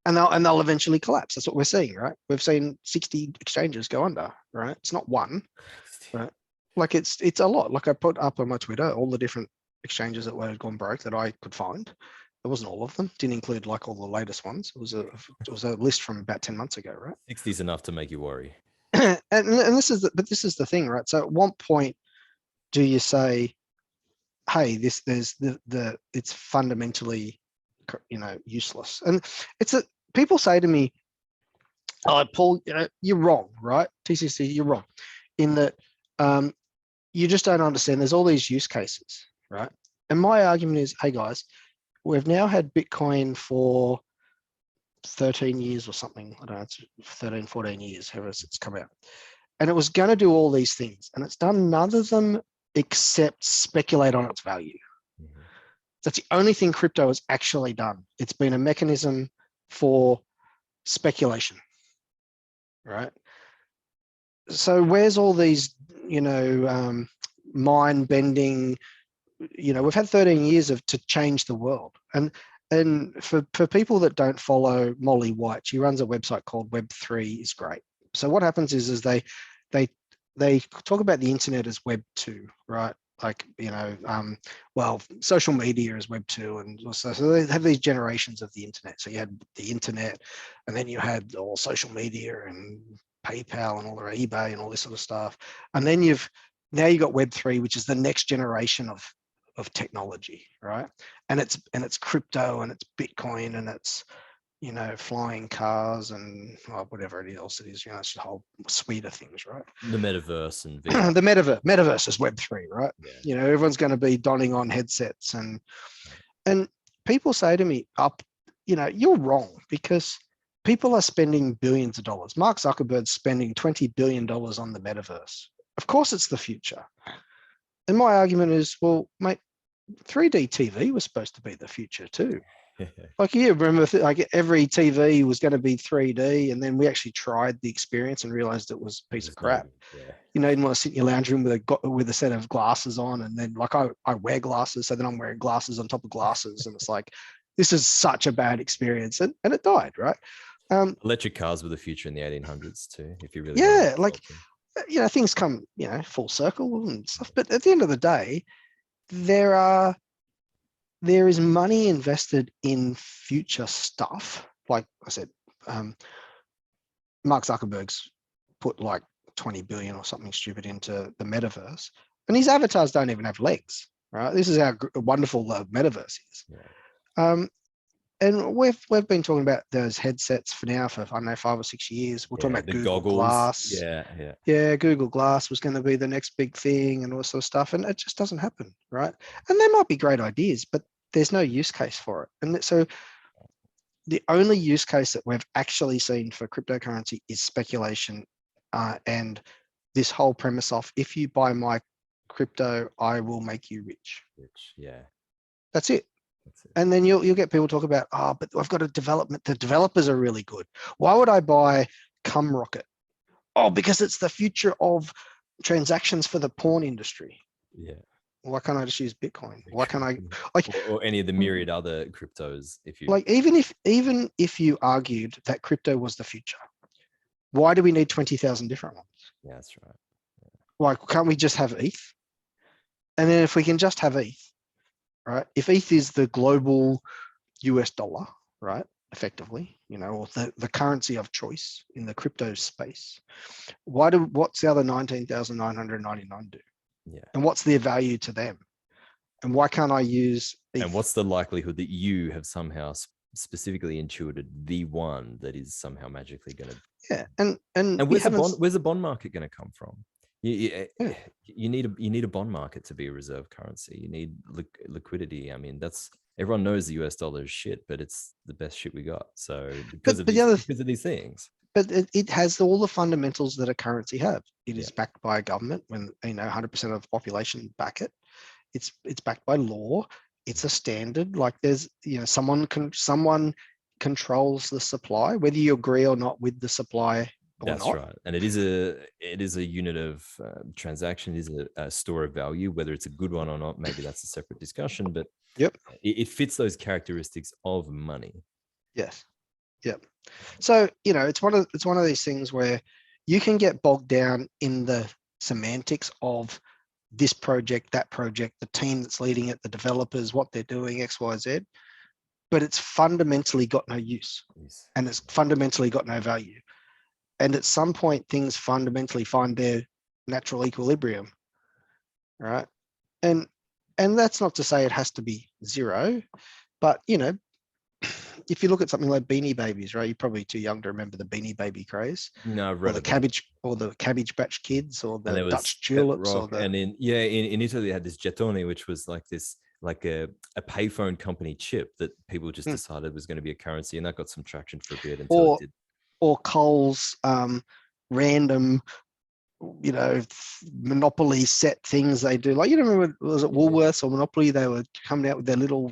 And they'll eventually collapse. That's what we're seeing, right? We've seen 60 exchanges go under, right? It's not one, right? Like it's a lot. Like I put up on my Twitter all the different exchanges that had gone broke that I could find. It wasn't all of them. Didn't include like all the latest ones. It was a list from about 10 months ago, right? 60 is enough to make you worry. and this is the thing, right? So at what point do you say, hey, it's fundamentally, useless? And people say to me, oh, Paul, you're wrong, right? TCC, you're wrong in that you just don't understand. There's all these use cases, right? And my argument is, hey guys, we've now had Bitcoin for 13 years or something. I don't know, it's 13, 14 years, however it's come out. And it was going to do all these things. And it's done none of them except speculate on its value. That's the only thing crypto has actually done. It's been a mechanism for speculation, right? So where's all these, mind-bending, we've had 13 years to change the world. And for people that don't follow Molly White, she runs a website called Web3 is great. So what happens is they they talk about the internet as Web 2, right? Like, well, social media is Web 2, and also, so they have these generations of the internet. So you had the internet, and then you had all social media and PayPal and all the eBay and all this sort of stuff. And then now you got Web 3, which is the next generation of technology, right? And it's crypto, and it's Bitcoin, and it's flying cars, and whatever else it is, it's a whole suite of things, right? The metaverse and VR. The metaverse is Web3, right? Yeah. Everyone's going to be donning on headsets, and people say to me, you're wrong, because people are spending billions of dollars. Mark Zuckerberg's spending $20 billion on the metaverse. Of course it's the future. And my argument is, well, mate, 3D TV was supposed to be the future too. Like, you remember, like, every TV was going to be 3D, and then we actually tried the experience and realized it was a piece of crap. Yeah. You didn't want to sit in your lounge room with a set of glasses on, and then, like, I wear glasses, so then I'm wearing glasses on top of glasses, and it's like, this is such a bad experience, and it died, right? Electric cars were the future in the 1800s too, if you really things come full circle and stuff, but at the end of the day, there is money invested in future stuff. Like I said, Mark Zuckerberg's put like 20 billion or something stupid into the metaverse, and his avatars don't even have legs, right? This is how wonderful the metaverse is. Yeah. And we've been talking about those headsets for 5 or 6 years. We're talking about Google goggles. Glass. Yeah. Google Glass was going to be the next big thing, and all sort of stuff, and it just doesn't happen, right? And they might be great ideas, but there's no use case for it. And so the only use case that we've actually seen for cryptocurrency is speculation, and this whole premise of, if you buy my crypto, I will make you rich. Yeah. That's it. And then you'll get people talk about, but I've got a development. The developers are really good. Why would I buy Rocket? Oh, because it's the future of transactions for the porn industry. Yeah. Why can't I just use Bitcoin? Why can't I or any of the myriad other cryptos? If you even if you argued that crypto was the future, why do we need 20,000 different ones? Yeah, that's right. Yeah. Why can't we just have ETH? And then if we can just have ETH, right? If ETH is the global US dollar, right? Effectively, or the currency of choice in the crypto space, what's the other 19,999 do? Yeah. And what's their value to them? And why can't I use ETH? And what's the likelihood that you have somehow specifically intuited the one that is somehow magically going to? Yeah. And where's the bond market going to come from? You need a bond market to be a reserve currency. You need liquidity. I mean, everyone knows the US dollar is shit, but it's the best shit we got. So because of these things. But it has all the fundamentals that a currency have. It is backed by a government when 100% of the population back it. It's backed by law. It's a standard. Like, there's someone controls the supply, whether you agree or not with the supply. That's right. And it is a unit of transaction. It is a store of value. Whether it's a good one or not, maybe that's a separate discussion. But it fits those characteristics of money. Yes. Yep. So it's one of these things where you can get bogged down in the semantics of this project, that project, the team that's leading it, the developers, what they're doing, X, Y, Z. But it's fundamentally got no use, and it's fundamentally got no value. And at some point, things fundamentally find their natural equilibrium, right? And that's not to say it has to be zero, but if you look at something like Beanie Babies, right? You're probably too young to remember the Beanie Baby craze. No, or the Cabbage Patch Kids, or the Dutch tulips, and in Italy they had this gettone, which was like this, like a payphone company chip that people just decided was going to be a currency, and that got some traction for a bit until it did. Or Coles random, Monopoly set things they do. Like, remember, was it Woolworths or Monopoly? They were coming out with their little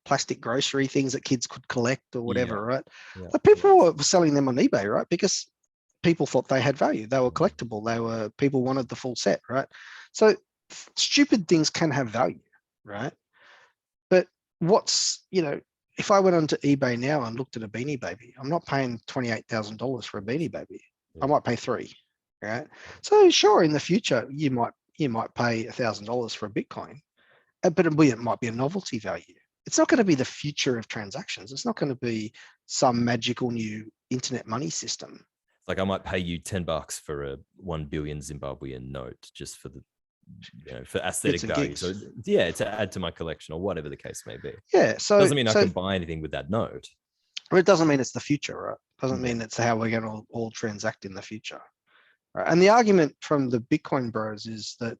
plastic grocery things that kids could collect or whatever, right? Yeah. Like, people were selling them on eBay, right? Because people thought they had value. They were collectible. People wanted the full set, right? So stupid things can have value, right? But if I went onto eBay now and looked at a Beanie Baby, I'm not paying $28,000 for a Beanie Baby. I might pay $3,000. right? So sure, in the future, you might pay $1,000 for a Bitcoin, but it might be a novelty value. It's not going to be the future of transactions. It's not going to be some magical new internet money system. Like I might pay you $10 for a 1 billion Zimbabwean note just for the, for aesthetic value. So yeah, to add to my collection or whatever the case may be. Yeah. So doesn't mean I can buy anything with that note. It doesn't mean it's the future, right? Doesn't mean it's how we're going to all transact in the future. Right? And the argument from the Bitcoin bros is that,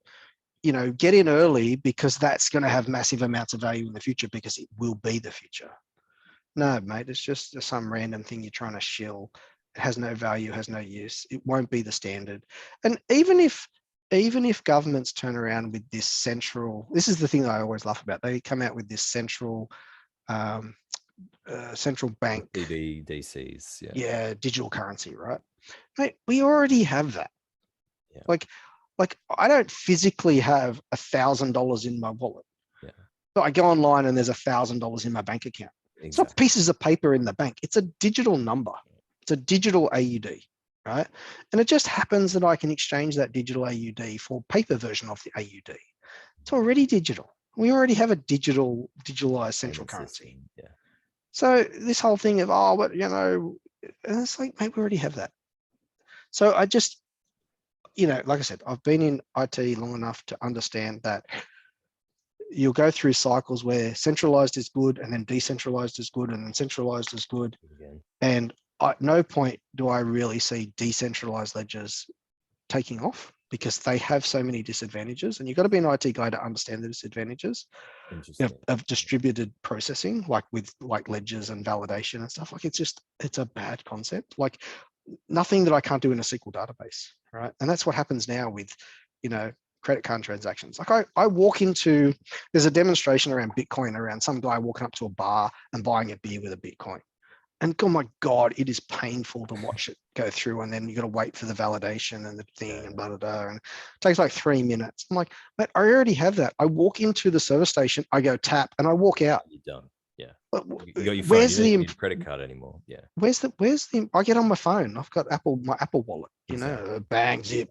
get in early because that's going to have massive amounts of value in the future because it will be the future. No, mate, it's just some random thing you're trying to shill. It has no value, has no use. It won't be the standard. And even if governments turn around with this this is the thing that I always laugh about. They come out with this central bank CBDCs, digital currency, right? Mate, we already have that. Like I don't physically have $1,000 in my wallet, but I go online and there's $1,000 in my bank account. It's not pieces of paper in the bank. It's a digital number. It's a digital AUD, right? And it just happens that I can exchange that digital AUD for paper version of the AUD. It's already digital. We already have a digitalized central currency. So this whole thing of, and it's like, mate, we already have that. So I just, like I said, I've been in IT long enough to understand that you'll go through cycles where centralized is good and then decentralized is good and then centralized is good. And at no point do I really see decentralized ledgers taking off because they have so many disadvantages. And you've got to be an IT guy to understand the disadvantages of distributed processing, like with ledgers and validation and stuff. Like it's a bad concept. Like nothing that I can't do in a SQL database, right? And that's what happens now with, credit card transactions. Like I walk into, there's a demonstration around Bitcoin around some guy walking up to a bar and buying a beer with a Bitcoin. And oh my God, it is painful to watch it go through. And then you got to wait for the validation and the thing and blah, blah, blah. And it takes like 3 minutes. I'm like, mate, I already have that. I walk into the service station, I go tap and I walk out. You're done. Yeah. You got your phone. You don't need a credit card anymore. Yeah. Where's the, I get on my phone. I've got my Apple wallet, bang, zip,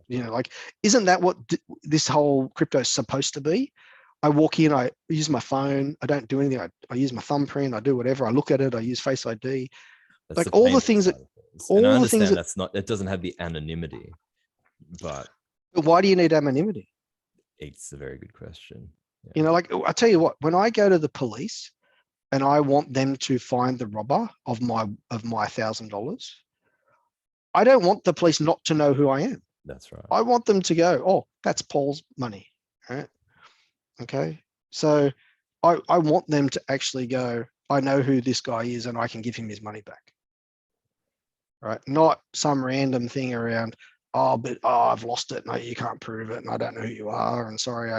isn't that what this whole crypto is supposed to be? I walk in, I use my phone. I don't do anything. I use my thumbprint. I do whatever. I look at it. I use Face ID. That's like all the things that, all the things that it doesn't have the anonymity, but why do you need anonymity? It's a very good question. Yeah. I tell you what, when I go to the police and I want them to find the robber of my $1,000, I don't want the police not to know who I am. That's right. I want them to go, oh, that's Paul's money. Right? Okay. So I want them to actually go, I know who this guy is and I can give him his money back. Right. Not some random thing around, I've lost it. No, you can't prove it. And I don't know who you are. And sorry,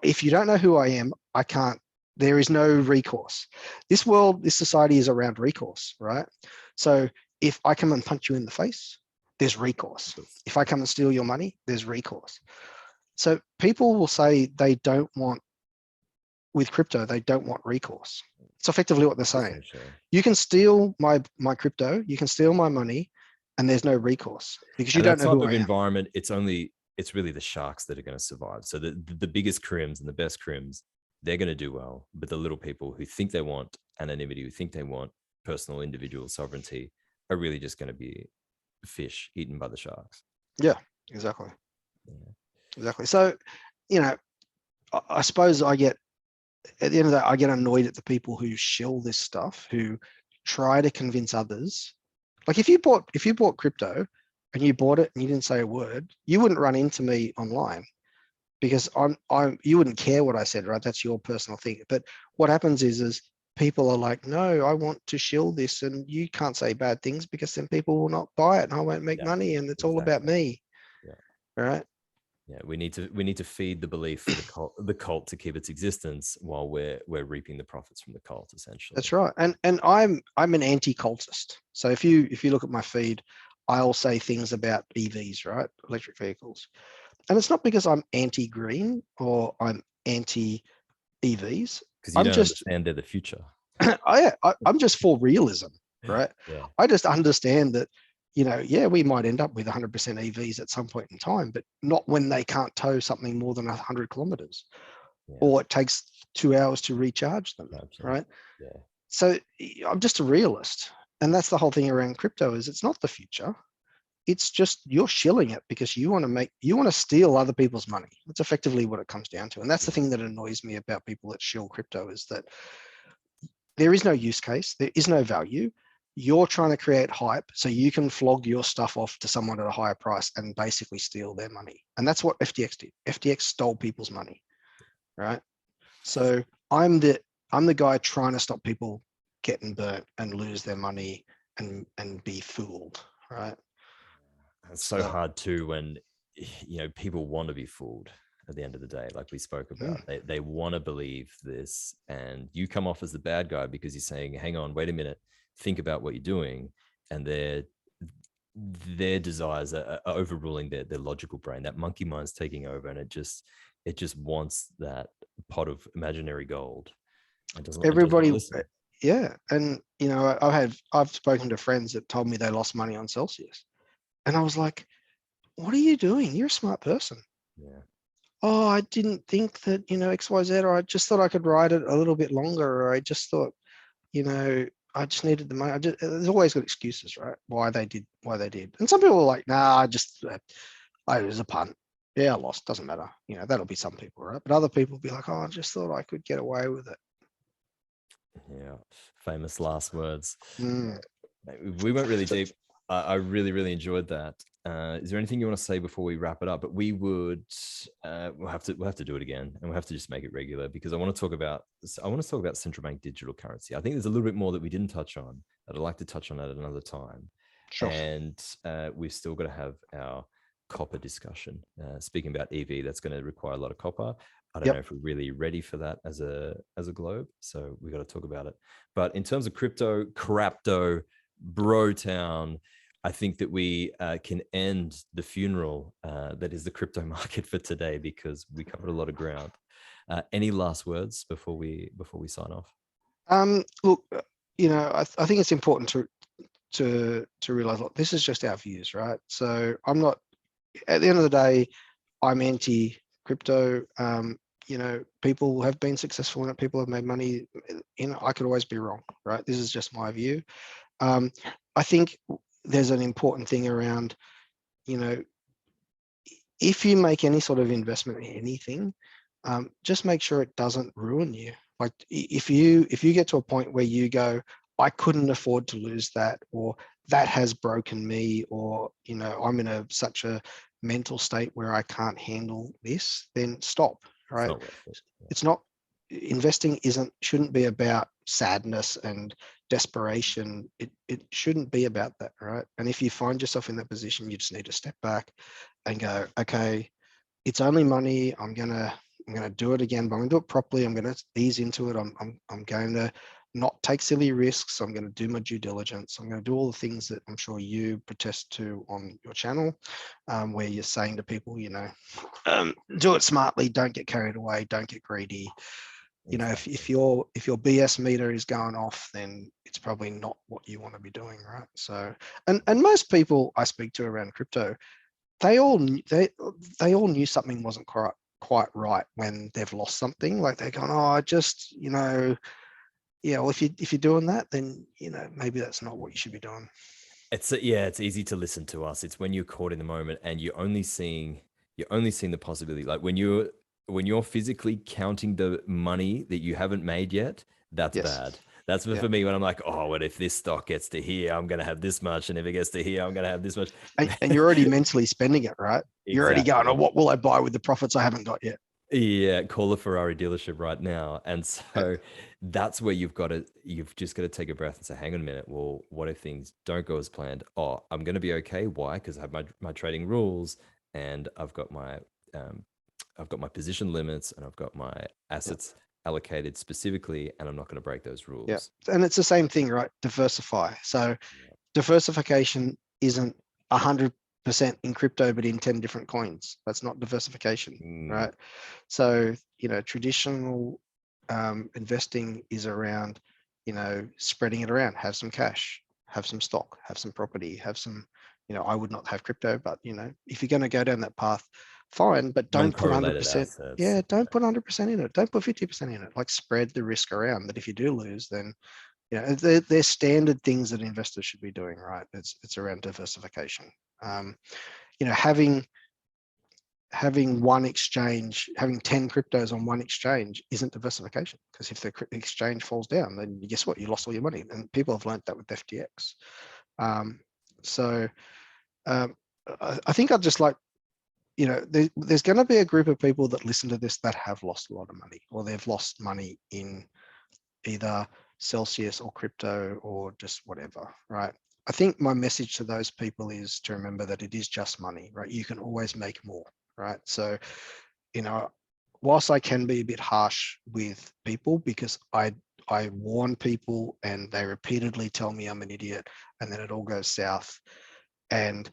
if you don't know who I am, I can't, there is no recourse. This society is around recourse, right? So if I come and punch you in the face, there's recourse. If I come and steal your money, there's recourse. So people will say with crypto, they don't want recourse. It's effectively what they're saying. You can steal my crypto, you can steal my money, and there's no recourse because you don't know who I am. Environment, it's really the sharks that are going to survive. So the biggest crims and the best crims, they're going to do well. But the little people who think they want anonymity, who think they want personal individual sovereignty, are really just going to be fish eaten by the sharks. Yeah, exactly. Yeah. Exactly. So, I suppose at the end of that, I get annoyed at the people who shill this stuff, who try to convince others. Like if you bought crypto and you bought it and you didn't say a word, you wouldn't run into me online because you wouldn't care what I said, right? That's your personal thing. But what happens is people are like, no, I want to shill this, and you can't say bad things because then people will not buy it and I won't make money, and it's all about me. Yeah. All right. Yeah, we need to feed the belief for the cult to keep its existence while we're reaping the profits from the cult, essentially. That's right. And I'm an anti-cultist. So if you look at my feed, I'll say things about EVs, right? Electric vehicles. And it's not because I'm anti-green or I'm anti-EVs. Because you don't understand they're the future. I'm just for realism, right? Yeah. I just understand that yeah, we might end up with 100% EVs at some point in time, but not when they can't tow something more than 100 kilometers, or it takes 2 hours to recharge them, right? Yeah. So I'm just a realist. And that's the whole thing around crypto, is it's not the future. It's just you're shilling it because you want to steal other people's money. That's effectively what it comes down to. And that's the thing that annoys me about people that shill crypto, is that there is no use case, there is no value. You're trying to create hype so you can flog your stuff off to someone at a higher price and basically steal their money. And that's what FTX did. FTX stole people's money, right? So I'm the guy trying to stop people getting burnt and lose their money and be fooled, right? It's so hard too when people want to be fooled at the end of the day, like we spoke about. They want to believe this, and you come off as the bad guy because you're saying, hang on, wait a minute, think about what you're doing. And their desires are overruling their logical brain. That monkey mind's taking over, and it just wants that pot of imaginary gold. It doesn't listen. Yeah. And I've spoken to friends that told me they lost money on Celsius. And I was like, what are you doing? You're a smart person. Yeah. Oh, I didn't think that, XYZ, or I just thought I could ride it a little bit longer, or I just thought, I just needed the money. There's always got excuses, right? Why they did. And some people are like, nah, it was a punt. Yeah, I lost. Doesn't matter. That'll be some people, right? But other people will be like, oh, I just thought I could get away with it. Yeah. Famous last words. Mm. We went really deep. I really, really enjoyed that. Is there anything you want to say before we wrap it up? But we would, we'll have to do it again, and we'll have to just make it regular, because I want to talk about central bank digital currency. I think there's a little bit more that we didn't touch on that I'd like to touch on at another time. Sure. And we've still got to have our copper discussion. Speaking about EV, that's going to require a lot of copper. I don't know if we're really ready for that as a globe. So we got to talk about it. But in terms of crypto, Crapto, Brotown, I think that we can end the funeral that is the crypto market for today, because we covered a lot of ground. Any last words before we sign off? Look, I think it's important to realize, look, this is just our views, right? So I'm not, at the end of the day, I'm anti crypto. People have been successful in it. People have made money. I could always be wrong, right? This is just my view. I think there's an important thing around, if you make any sort of investment in anything, just make sure it doesn't ruin you. Like if you get to a point where you go, I couldn't afford to lose that, or that has broken me, or I'm in such a mental state where I can't handle this, then stop. Right? It's not. Investing shouldn't be about sadness and desperation. It shouldn't be about that, right? And if you find yourself in that position, you just need to step back and go, okay, it's only money. I'm gonna do it again, but I'm gonna do it properly. I'm gonna ease into it. I'm going to not take silly risks. I'm going to do my due diligence. I'm going to do all the things that I'm sure you protest to on your channel, where you're saying to people, do it smartly, don't get carried away, don't get greedy. Exactly. If your BS meter is going off, then it's probably not what you want to be doing, right? So, and most people I speak to around crypto, they all knew something wasn't quite right when they've lost something. Like they're going, oh, I just, well, if you're doing that, then maybe that's not what you should be doing. It's easy to listen to us. It's when you're caught in the moment and you're only seeing the possibility. Like when you're physically counting the money that you haven't made yet, that's bad. That's for me when I'm like, oh, what if this stock gets to here, I'm going to have this much. And if it gets to here, I'm going to have this much. And you're already mentally spending it, right? Exactly. You're already going, oh, what will I buy with the profits I haven't got yet? Yeah, call a Ferrari dealership right now. And so that's where you've just got to take a breath and say, hang on a minute. Well, what if things don't go as planned? Oh, I'm going to be okay. Why? Because I have my trading rules, and I've got my position limits, and I've got my assets allocated specifically, and I'm not going to break those rules. Yeah. And it's the same thing, right? Diversify. So diversification isn't 100% in crypto, but in 10 different coins. That's not diversification, right? So, traditional investing is around, spreading it around. Have some cash, have some stock, have some property, have some I would not have crypto, but if you're going to go down that path, fine, but don't put Non-correlated 100%. assets. Yeah, don't put 100% in it. Don't put 50% in it. Like, spread the risk around, that if you do lose, then they're standard things that investors should be doing, right? It's around diversification. Having one exchange, having 10 cryptos on one exchange isn't diversification, because if the exchange falls down, then guess what? You lost all your money. And people have learned that with FTX. I think I'd just like, there's going to be a group of people that listen to this that have lost a lot of money, or they've lost money in either Celsius or crypto or just whatever, right? I think my message to those people is to remember that it is just money, right? You can always make more, right? So, whilst I can be a bit harsh with people, because I warn people and they repeatedly tell me I'm an idiot, and then it all goes south. And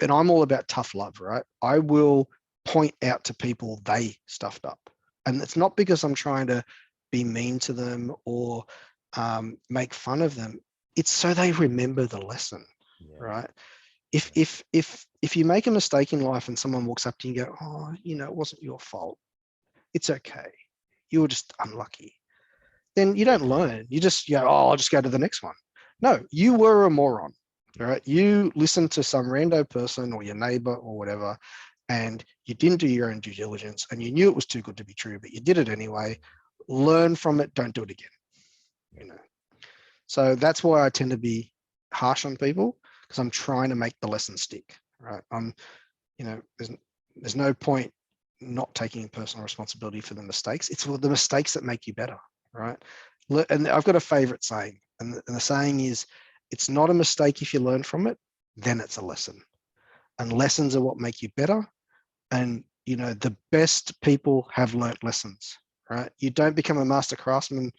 I'm all about tough love, right? I will point out to people they stuffed up. And it's not because I'm trying to be mean to them or make fun of them. It's so they remember the lesson, right? If you make a mistake in life and someone walks up to you and go, oh, it wasn't your fault, it's okay, you were just unlucky, then you don't learn. You just, oh, I'll just go to the next one. No, you were a moron, right? You listened to some rando person or your neighbor or whatever, and you didn't do your own due diligence, and you knew it was too good to be true, but you did it anyway. Learn from it. Don't do it again. So that's why I tend to be harsh on people, because I'm trying to make the lesson stick, right? There's no point not taking personal responsibility for the mistakes. It's the mistakes that make you better, right? And I've got a favorite saying, and the saying is, it's not a mistake if you learn from it, then it's a lesson. And lessons are what make you better. And the best people have learnt lessons, right? You don't become a master craftsman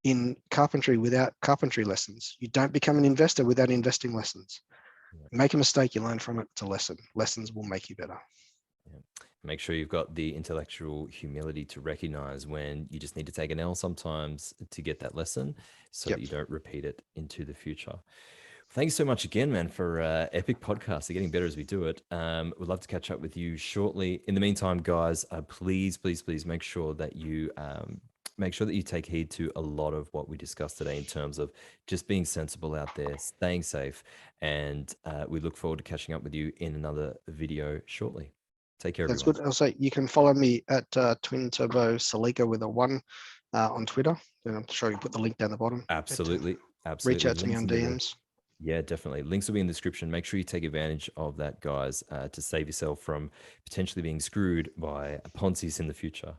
in carpentry without carpentry lessons. You don't become an investor without investing lessons. You make a mistake, you learn from it. It's a lesson. Lessons will make you better. Make sure you've got the intellectual humility to recognize when you just need to take an L sometimes to get that lesson, so that you don't repeat it into the future. Thank you so much again, man, for epic podcast. They're getting better as we do it. We'd love to catch up with you shortly. In the meantime, guys, please make sure that you take heed to a lot of what we discussed today in terms of just being sensible out there, staying safe, and we look forward to catching up with you in another video shortly. Take care, everyone. That's good. I'll say you can follow me at Twin Turbo Celica with a 1 on Twitter. And I'm sure you put the link down the bottom. Absolutely. Reach out to me on DMs. Yeah, definitely. Links will be in the description. Make sure you take advantage of that, guys, to save yourself from potentially being screwed by Ponzi's in the future.